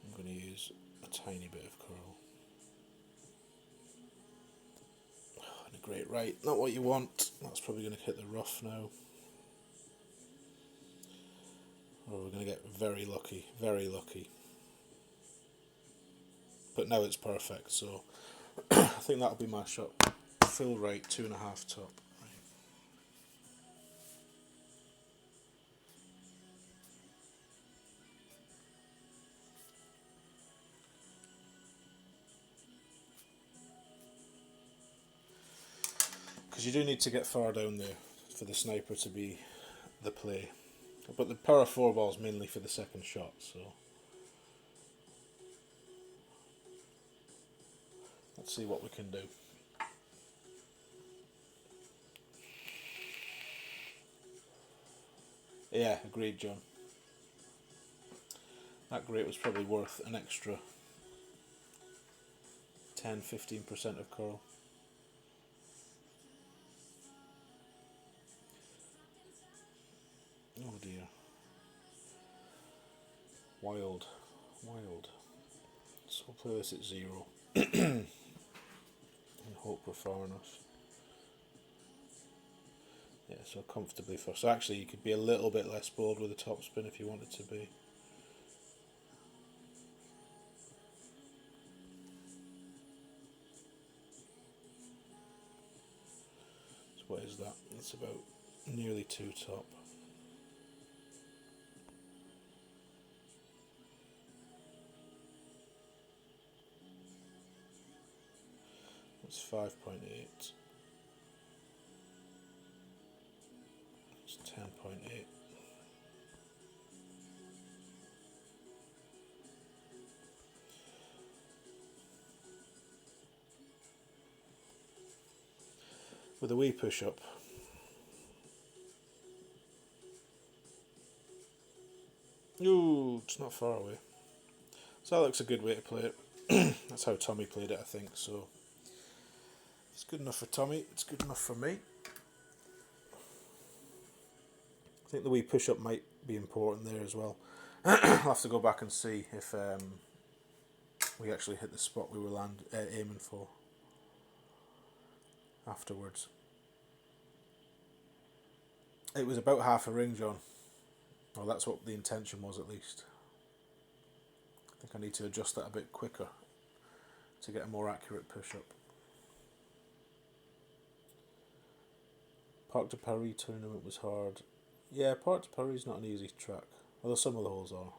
I'm going to use a tiny bit of curl. Oh, and a great right. Not what you want. That's probably going to hit the rough now. Or we're going to get very lucky. Very lucky. But now it's perfect, so I think that'll be my shot. Full right, 2.5 top. Because you do need to get far down there for the sniper to be the play. But the power 4 ball is mainly for the second shot, so let's see what we can do. Yeah, agreed, John. That grate was probably worth an extra 10-15% of curl. Oh dear. Wild. So we'll play this at 0 and hope we're far enough. Yeah, so comfortably first. So actually you could be a little bit less bold with the top spin if you wanted to be. So what is that? That's about nearly 2 top. That's 5.8. It's 10.8. With a wee push up. Ooh, it's not far away. So that looks a good way to play it. That's how Tommy played it, I think. So if it's good enough for Tommy, it's good enough for me. I think the wee push up might be important there as well. I'll have to go back and see if we actually hit the spot we were aiming for afterwards. It was about half a ring, John. Well, that's what the intention was, at least. I think I need to adjust that a bit quicker to get a more accurate push-up. Parc de Paris tournament was hard. Yeah, Parc de Paris is not an easy track, although some of the holes are.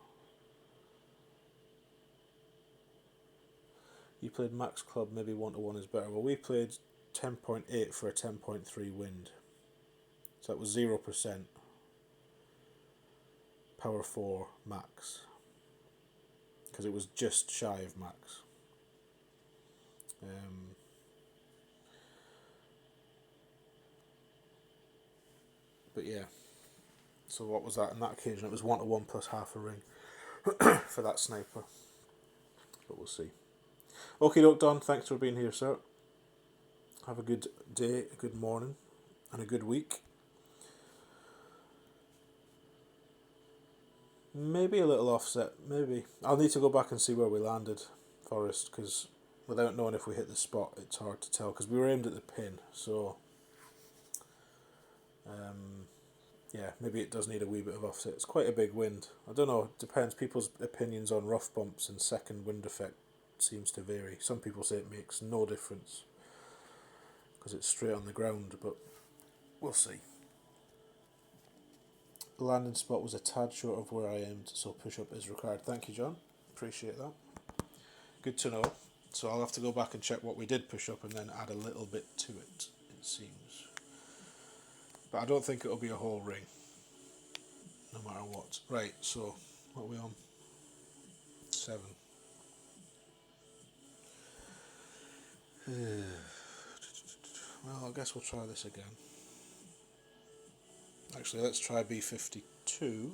You played max club, maybe 1-to-1 is better. Well, we played 10.8 for a 10.3 wind. So that was 0%. Power 4 max. Because it was just shy of max. But yeah. So what was that? On that occasion, it was 1-to-1 plus half a ring for that sniper. But we'll see. Okay, doke, Don. Thanks for being here, sir. Have a good day, a good morning, and a good week. Maybe a little offset, maybe. I'll need to go back and see where we landed, Forrest, because without knowing if we hit the spot, it's hard to tell, because we were aimed at the pin, so yeah, maybe it does need a wee bit of offset. It's quite a big wind. I don't know, it depends. People's opinions on rough bumps and second wind effect seems to vary. Some people say it makes no difference because it's straight on the ground, but we'll see. The landing spot was a tad short of where I aimed, so push-up is required. Thank you, John. Appreciate that. Good to know. So I'll have to go back and check what we did push up and then add a little bit to it seems. But I don't think it'll be a whole ring, no matter what. Right, so what are we on? 7. Well, I guess we'll try this again. Actually, let's try B52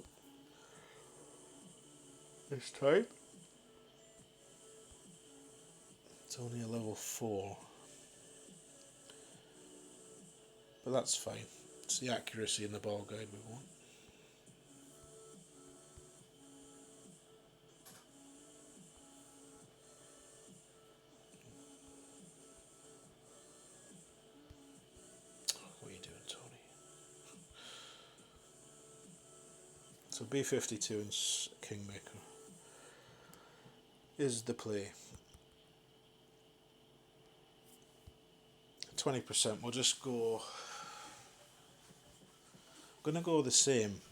this time. It's only a level 4. But that's fine. It's the accuracy in the ball guide we want. What are you doing, Tony? So B52 and Kingmaker is the play. 20%. We'll just go. I'm going to go the same.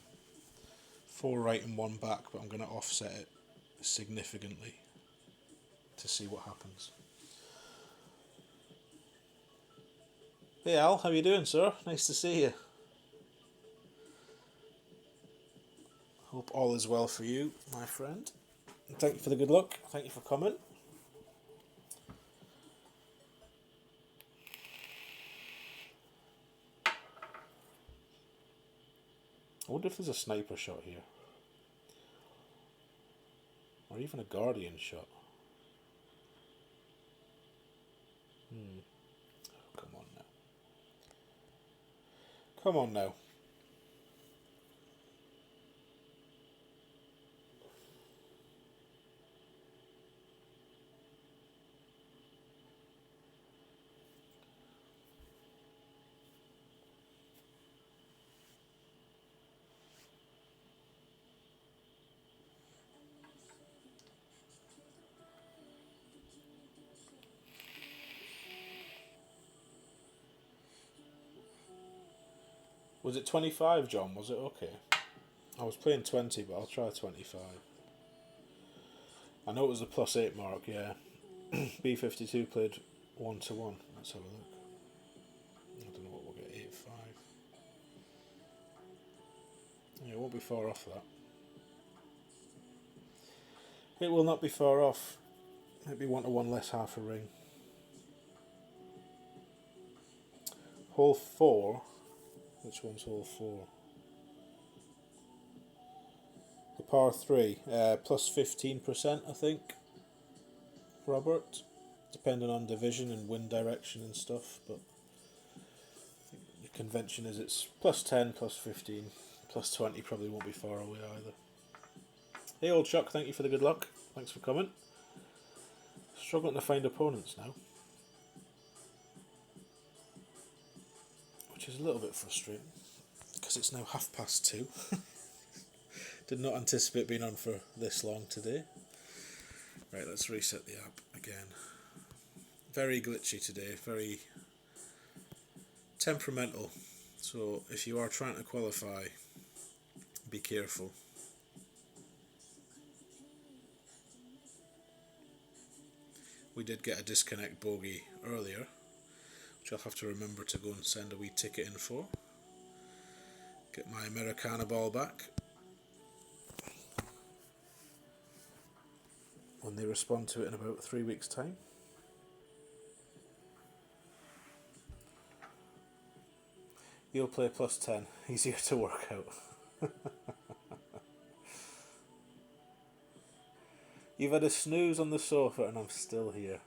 4 right and 1 back, but I'm going to offset it significantly to see what happens. Hey Al, how you doing, sir? Nice to see you. Hope all is well for you, my friend. And thank you for the good luck. Thank you for coming. I wonder if there's a sniper shot here. Or even a guardian shot. Come on now. Come on now. Was it 25, John? Was it okay? I was playing 20, but I'll try 25. I know it was the +8 mark, yeah. B52 played 1-1. Let's have a look. I don't know what we'll get, 8-5. Yeah, it won't be far off that. It will not be far off. Maybe 1-1 less half a ring. Hole 4. Which one's hole 4? The par 3. +15%, I think. Robert. Depending on division and wind direction and stuff, but I think the convention is it's +10, +15, +20 probably won't be far away either. Hey old Chuck, thank you for the good luck. Thanks for coming. Struggling to find opponents now, which is a little bit frustrating because it's now 2:30. Did not anticipate being on for this long today. Right, let's reset the app again. Very glitchy today, very temperamental. So if you are trying to qualify, be careful. We did get a disconnect bogey earlier, which I'll have to remember to go and send a wee ticket in for. Get my Americana ball back. When they respond to it in about 3 weeks' time. You'll play +10, easier to work out. You've had a snooze on the sofa and I'm still here.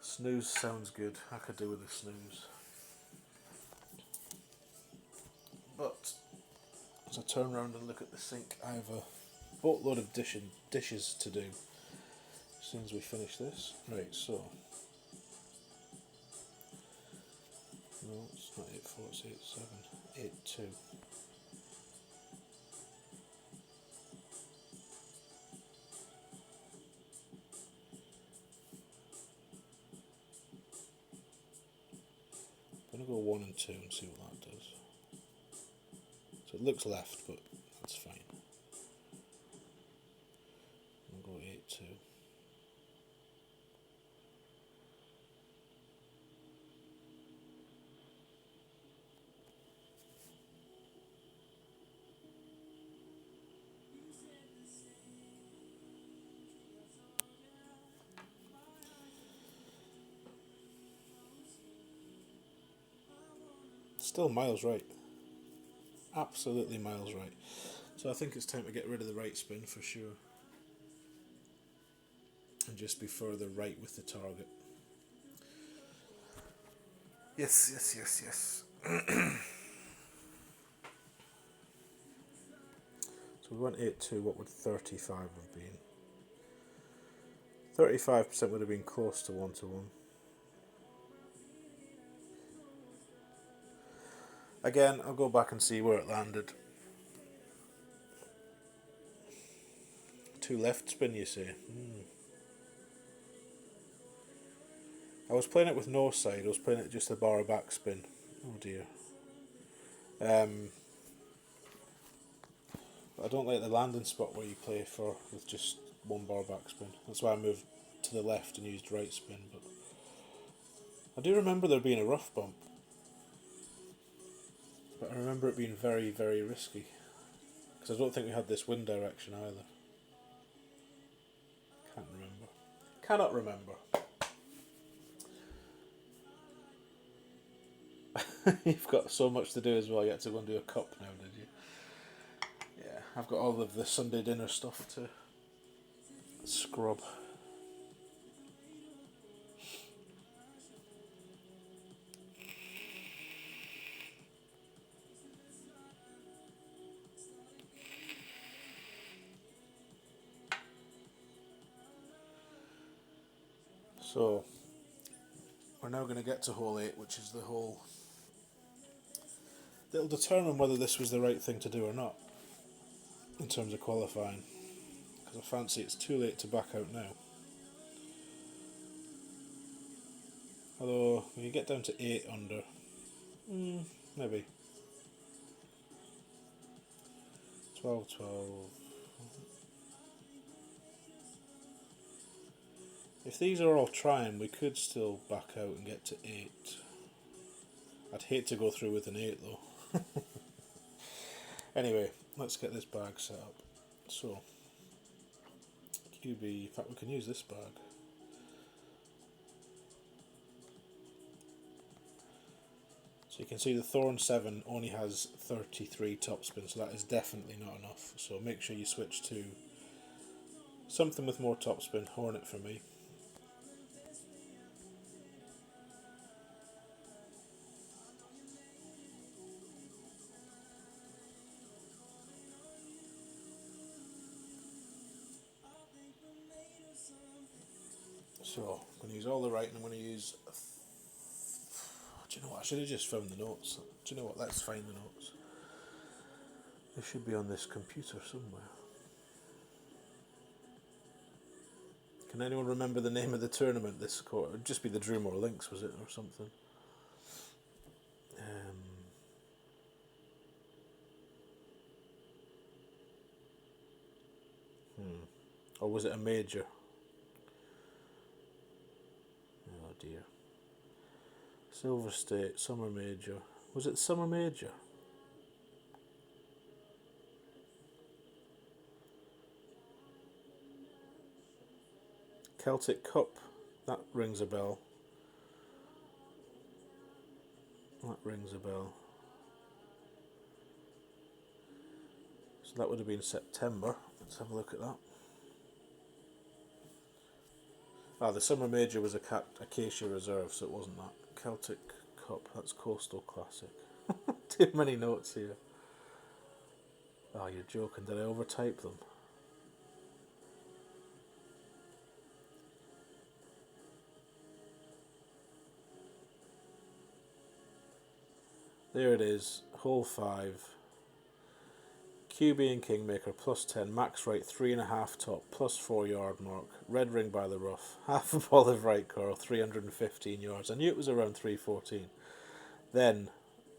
Snooze sounds good. I could do with a snooze. But as I turn around and look at the sink, I have a boatload of dishes to do as soon as we finish this. Right, so no, it's not 8-4, it's 8-7, 8-2. I'm going to go 1 and 2 and see what that does. So it looks left, but that's fine. I'll go 8-2. Still miles right. Absolutely miles right. So I think it's time to get rid of the right spin for sure. And just be further right with the target. Yes. So we went 8-2, what would 35 have been? 35% would have been close to 1-1. Again, I'll go back and see where it landed. 2 left spin, you say? I was playing it with no side. I was playing it just the bar back spin. Oh dear. I don't like the landing spot where you play for with just 1 bar back spin. That's why I moved to the left and used right spin. But I do remember there being a rough bump. But I remember it being very, very risky. Because I don't think we had this wind direction either. Can't remember. Cannot remember. You've got so much to do as well. You had to go and do a cup now, did you? Yeah, I've got all of the Sunday dinner stuff to scrub. So we're now going to get to hole 8, which is the hole that'll determine whether this was the right thing to do or not in terms of qualifying, because I fancy it's too late to back out now. Although when you get down to 8 under, maybe 12, 12. If these are all trying, we could still back out and get to 8. I'd hate to go through with an 8 though. Anyway, let's get this bag set up. So, QB, in fact we can use this bag. So you can see the Thorn 7 only has 33 topspin, so that is definitely not enough. So make sure you switch to something with more topspin, Hornet for me. So I'm going to use all the right, and I'm going to use... Do you know what, I should have just found the notes. Do you know what, let's find the notes. They should be on this computer somewhere. Can anyone remember the name of the tournament this quarter? It would just be the Drewmore Links, was it, or something? Or was it a major? Oh dear. Silver State, Summer Major. Was it Summer Major? Celtic Cup, that rings a bell. That rings a bell. So that would have been September. Let's have a look at that. Ah, the Summer Major was Acacia Reserve, so it wasn't that. Celtic Cup, that's Coastal Classic. Too many notes here. Oh, you're joking. Did I overtype them? There it is, hole 5. QB and Kingmaker plus 10, max right 3.5 top, plus 4 yard mark, red ring by the rough, half of olive right curl, 315 yards. I knew it was around 314. Then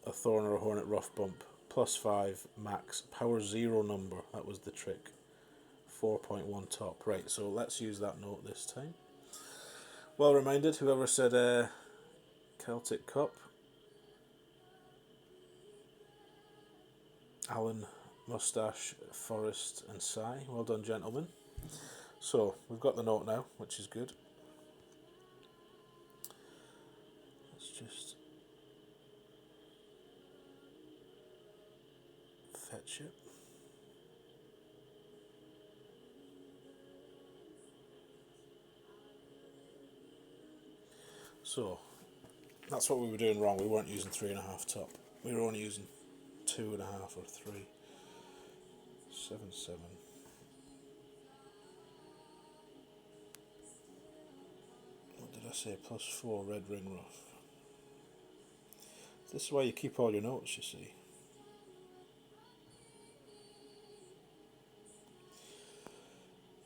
a thorn or a hornet rough bump, plus 5 max, power 0 number, that was the trick, 4.1 top. Right, so let's use that note this time. Well reminded, whoever said Celtic Cup. Alan, Moustache, Forrest and Cy. Well done, gentlemen. So, we've got the note now, which is good. Let's just fetch it. So, that's what we were doing wrong. We weren't using 3.5 top. We were only using 2.5 or 3. 7, 7. What did I say? Plus 4 red ring rough. This is why you keep all your notes, you see.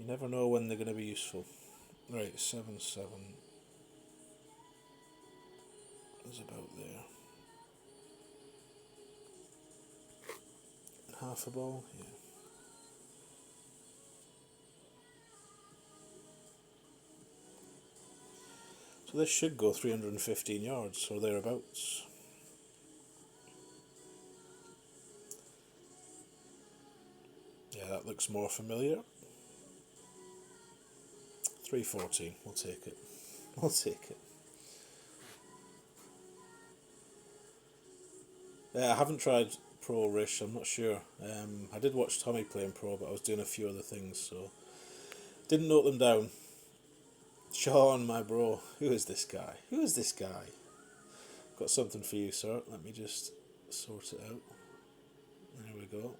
You never know when they're going to be useful. Right, 7, 7 is about there. Half a ball, yeah. So this should go 315 yards or thereabouts. Yeah, that looks more familiar. 314, we'll take it. We'll take it. I haven't tried Pro Rish, I'm not sure. I did watch Tommy playing Pro, but I was doing a few other things, so didn't note them down. Shaun, my bro, who is this guy? Who is this guy? Got something for you, sir. Let me just sort it out. There we go.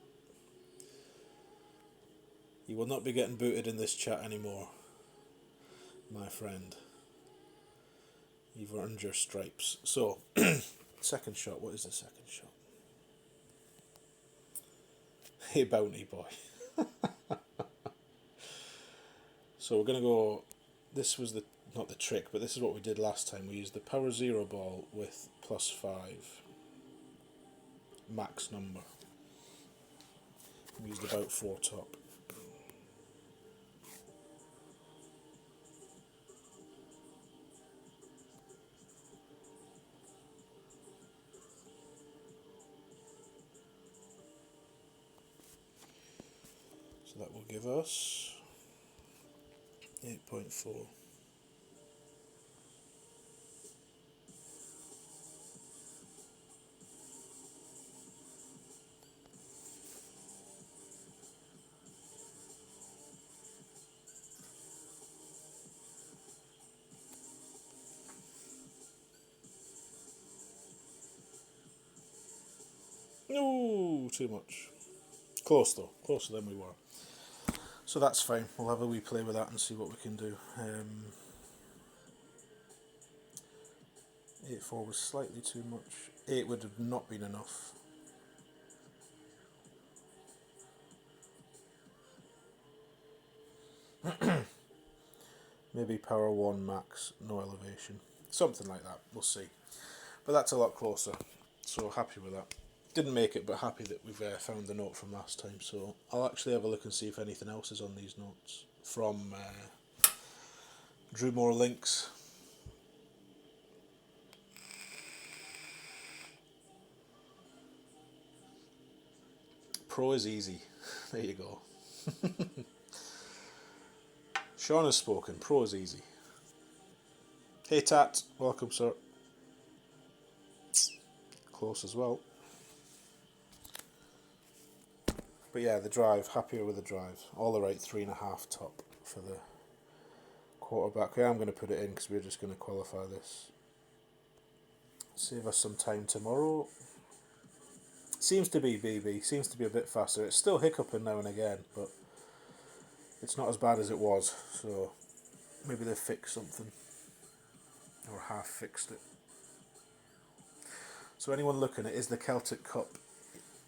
You will not be getting booted in this chat anymore, my friend. You've earned your stripes. So, second shot. What is the second shot? Hey, bounty boy. So we're going to go... This was not the trick, but this is what we did last time. We used the power 0 ball with +5. Max number. We used about 4 top. So that will give us 8.4. No, too much. Close though, closer than we were. So that's fine. We'll have a wee play with that and see what we can do. 8-4 was slightly too much. 8 would have not been enough. Maybe power 1 max, no elevation. Something like that, we'll see. But that's a lot closer, so happy with that. Didn't make it, but happy that we've found the note from last time. So I'll actually have a look and see if anything else is on these notes from Drew More Links. Pro is easy. There you go. Shaun has spoken. Pro is easy. Hey Tat, welcome sir. Close as well. But yeah, the drive, happier with the drive. All the right 3.5 top for the quarterback. Yeah, I'm going to put it in because we're just going to qualify this. Save us some time tomorrow. Seems to be BB, seems to be a bit faster. It's still hiccuping now and again, but it's not as bad as it was. So maybe they've fixed something. Or half fixed it. So anyone looking, it is the Celtic Cup.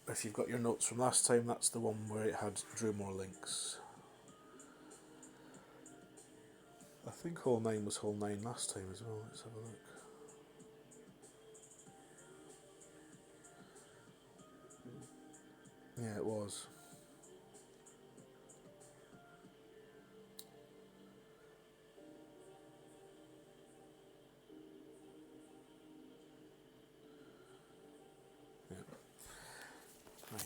If you've got your notes from last time, that's the one where it had Drew More Links. I think hole 9 was hole 9 last time as well. Let's have a look. Yeah, it was. Yeah. Right.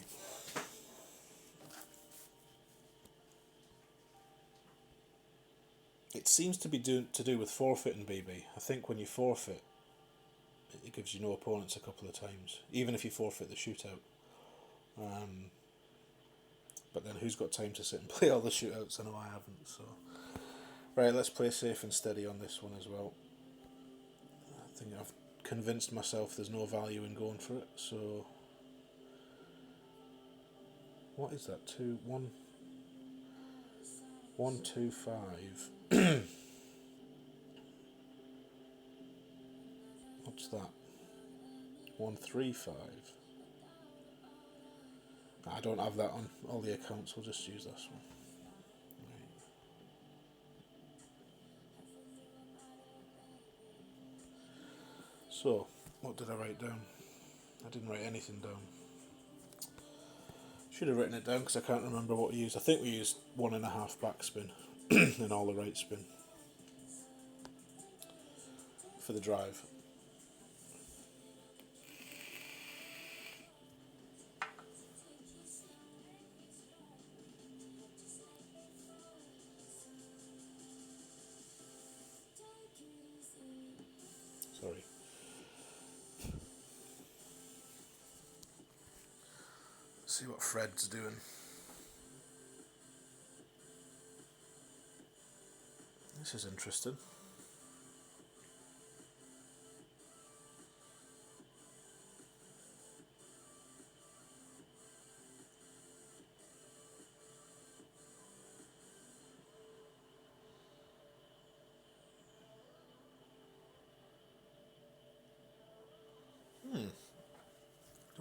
It seems to be to do with forfeiting, BB. I think when you forfeit, it gives you no opponents a couple of times, even if you forfeit the shootout. But then who's got time to sit and play all the shootouts? I know I haven't. So right, let's play safe and steady on this one as well. I think I've convinced myself there's no value in going for it. So what is that? 2 1 1 2 5. What's that? 1 3 5. I don't have that on all the accounts. We'll just use this one. Right. So, what did I write down? I didn't write anything down. Should have written it down because I can't remember what we used. I think we used 1.5 backspin and all the right spin for the drive. Sorry. Let's see what Fred's doing. This is interesting.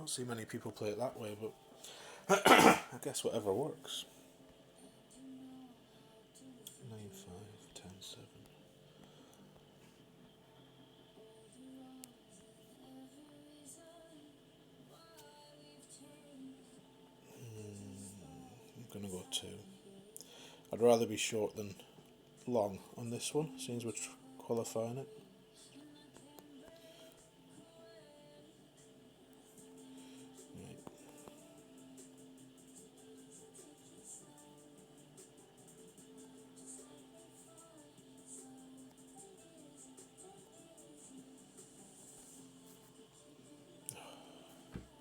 don't see many people play it that way, but I guess whatever works. 9, 5, 10, 7. I'm going to go 2. I'd rather be short than long on this one, since we're qualifying it. Right.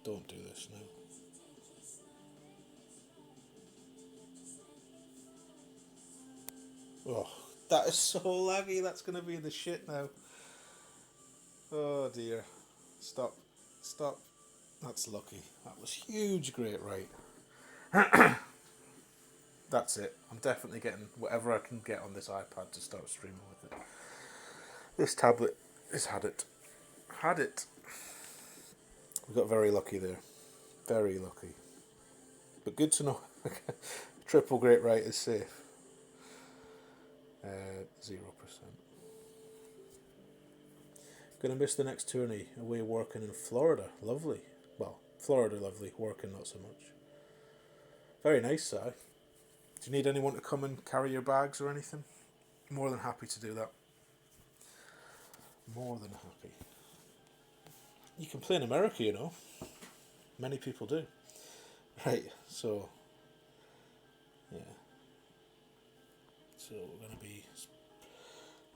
Don't do this now. Oh, that is so laggy. That's going to be the shit now. Oh dear. Stop. Stop. That's lucky. That was huge, great right. That's it. I'm definitely getting whatever I can get on this iPad to start streaming with it. This tablet has had it. Had it. We got very lucky there. Very lucky. But good to know. Triple great right is safe. 0%. Gonna miss the next tourney. Away working in Florida. Lovely. Well, Florida lovely. Working not so much. Very nice, Si. Do you need anyone to come and carry your bags or anything? More than happy to do that. More than happy. You can play in America, you know. Many people do. Right, so... yeah. So we're going to be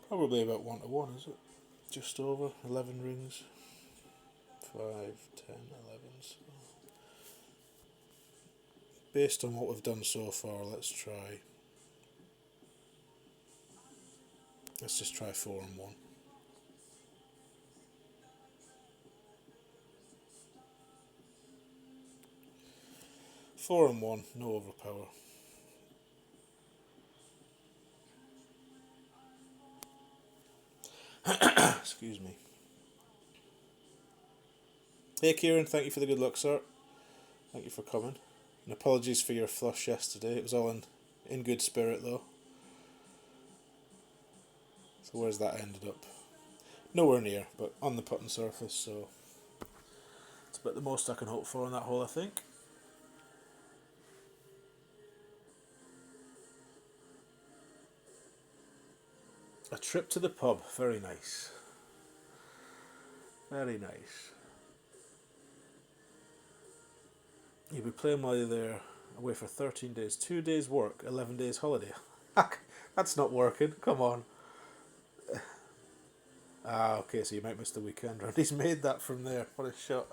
probably about 1-1, is it? Just over 11 rings. 5, 10, 11. So. Based on what we've done so far, let's just try 4 and 1. Four and 1, no overpower. Excuse me. Hey Kieran, thank you for the good luck, sir. Thank you for coming. And apologies for your flush yesterday. It was all in good spirit though. So where's that ended up? Nowhere near, but on the putting surface, so it's about the most I can hope for on that hole, I think. A trip to the pub, very nice. Very nice. You'll be playing while you're there, away for 13 days. 2 days work, 11 days holiday. That's not working, come on. Okay, so you might miss the weekend round. He's made that from there. What a shot.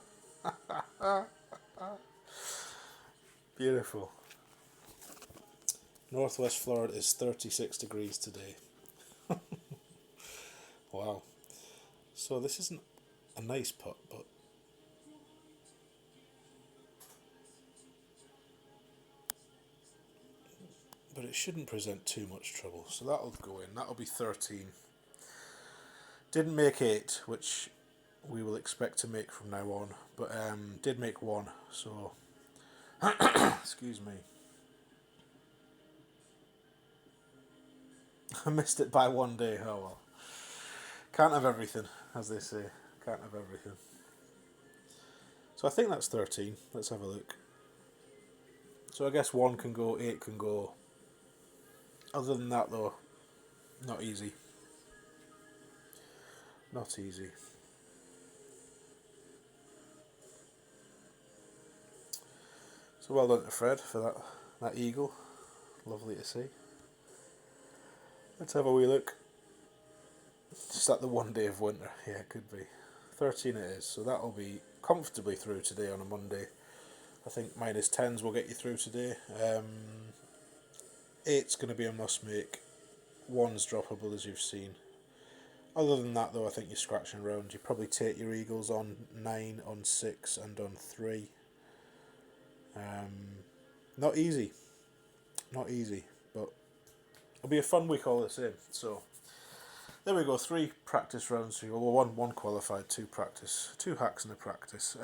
Beautiful. Northwest Florida is 36 degrees today. Wow. So this isn't a nice putt, but it shouldn't present too much trouble. So that'll go in. That'll be 13. Didn't make 8, which we will expect to make from now on, but did make 1, so excuse me. I missed it by 1 day. Oh well. Can't have everything, as they say. Can't have everything. So I think that's 13. Let's have a look. So I guess 1 can go, 8 can go. Other than that though, not easy. Not easy. So well done to Fred for that eagle. Lovely to see. Let's have a wee look. Just at the 1 day of winter. Yeah, it could be. 13 it is. So that'll be comfortably through today on a Monday. I think -10s will get you through today. 8's going to be a must make. 1's droppable as you've seen. Other than that though, I think you're scratching around. You probably take your eagles on 9, on 6 and on 3. Not easy. Not easy, but it'll be a fun week all the same. So there we go, 3 practice rounds. Well, one qualified, 2 practice, 2 hacks and a practice.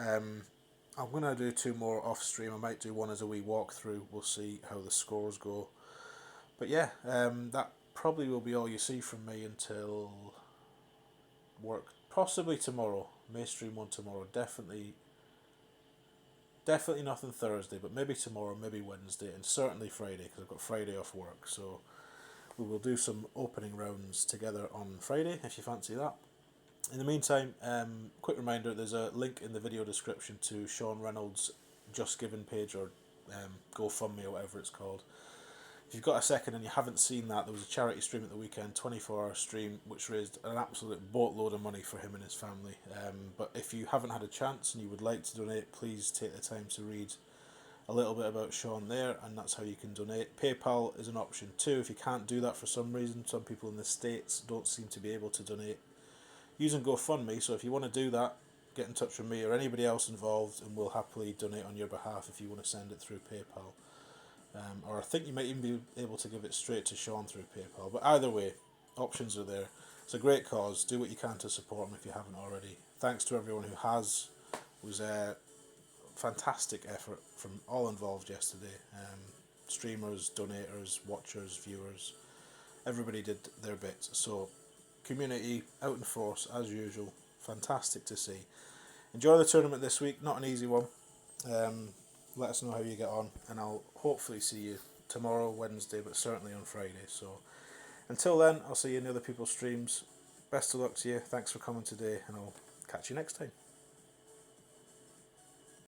I'm going to do 2 more off stream. I might do one as a wee walkthrough. We'll see how the scores go. But yeah, that probably will be all you see from me until work. Possibly tomorrow. May stream one tomorrow. Definitely nothing Thursday, but maybe tomorrow, maybe Wednesday, and certainly Friday, because I've got Friday off work. So we will do some opening rounds together on Friday if you fancy that. In the meantime, quick reminder, there's a link in the video description to Shaun Reynolds' Just Giving page, or GoFundMe, or whatever it's called. If you've got a second and you haven't seen that, there was a charity stream at the weekend, 24-hour stream, which raised an absolute boatload of money for him and his family. But if you haven't had a chance and you would like to donate, please take the time to read a little bit about Shaun there, and that's how you can donate. PayPal is an option too if you can't do that for some reason. Some people in the States don't seem to be able to donate using GoFundMe, so if you want to do that, get in touch with me or anybody else involved, and we'll happily donate on your behalf if you want to send it through PayPal. Or I think you might even be able to give it straight to Shaun through PayPal. But either way, options are there. It's a great cause. Do what you can to support them if you haven't already. Thanks to everyone who has. It was a fantastic effort from all involved yesterday. Streamers, donators, watchers, viewers. Everybody did their bit. So, community out in force as usual. Fantastic to see. Enjoy the tournament this week. Not an easy one. Let us know how you get on, and I'll hopefully see you tomorrow, Wednesday, but certainly on Friday. So until then, I'll see you in other people's streams. Best of luck to you. Thanks for coming today, and I'll catch you next time.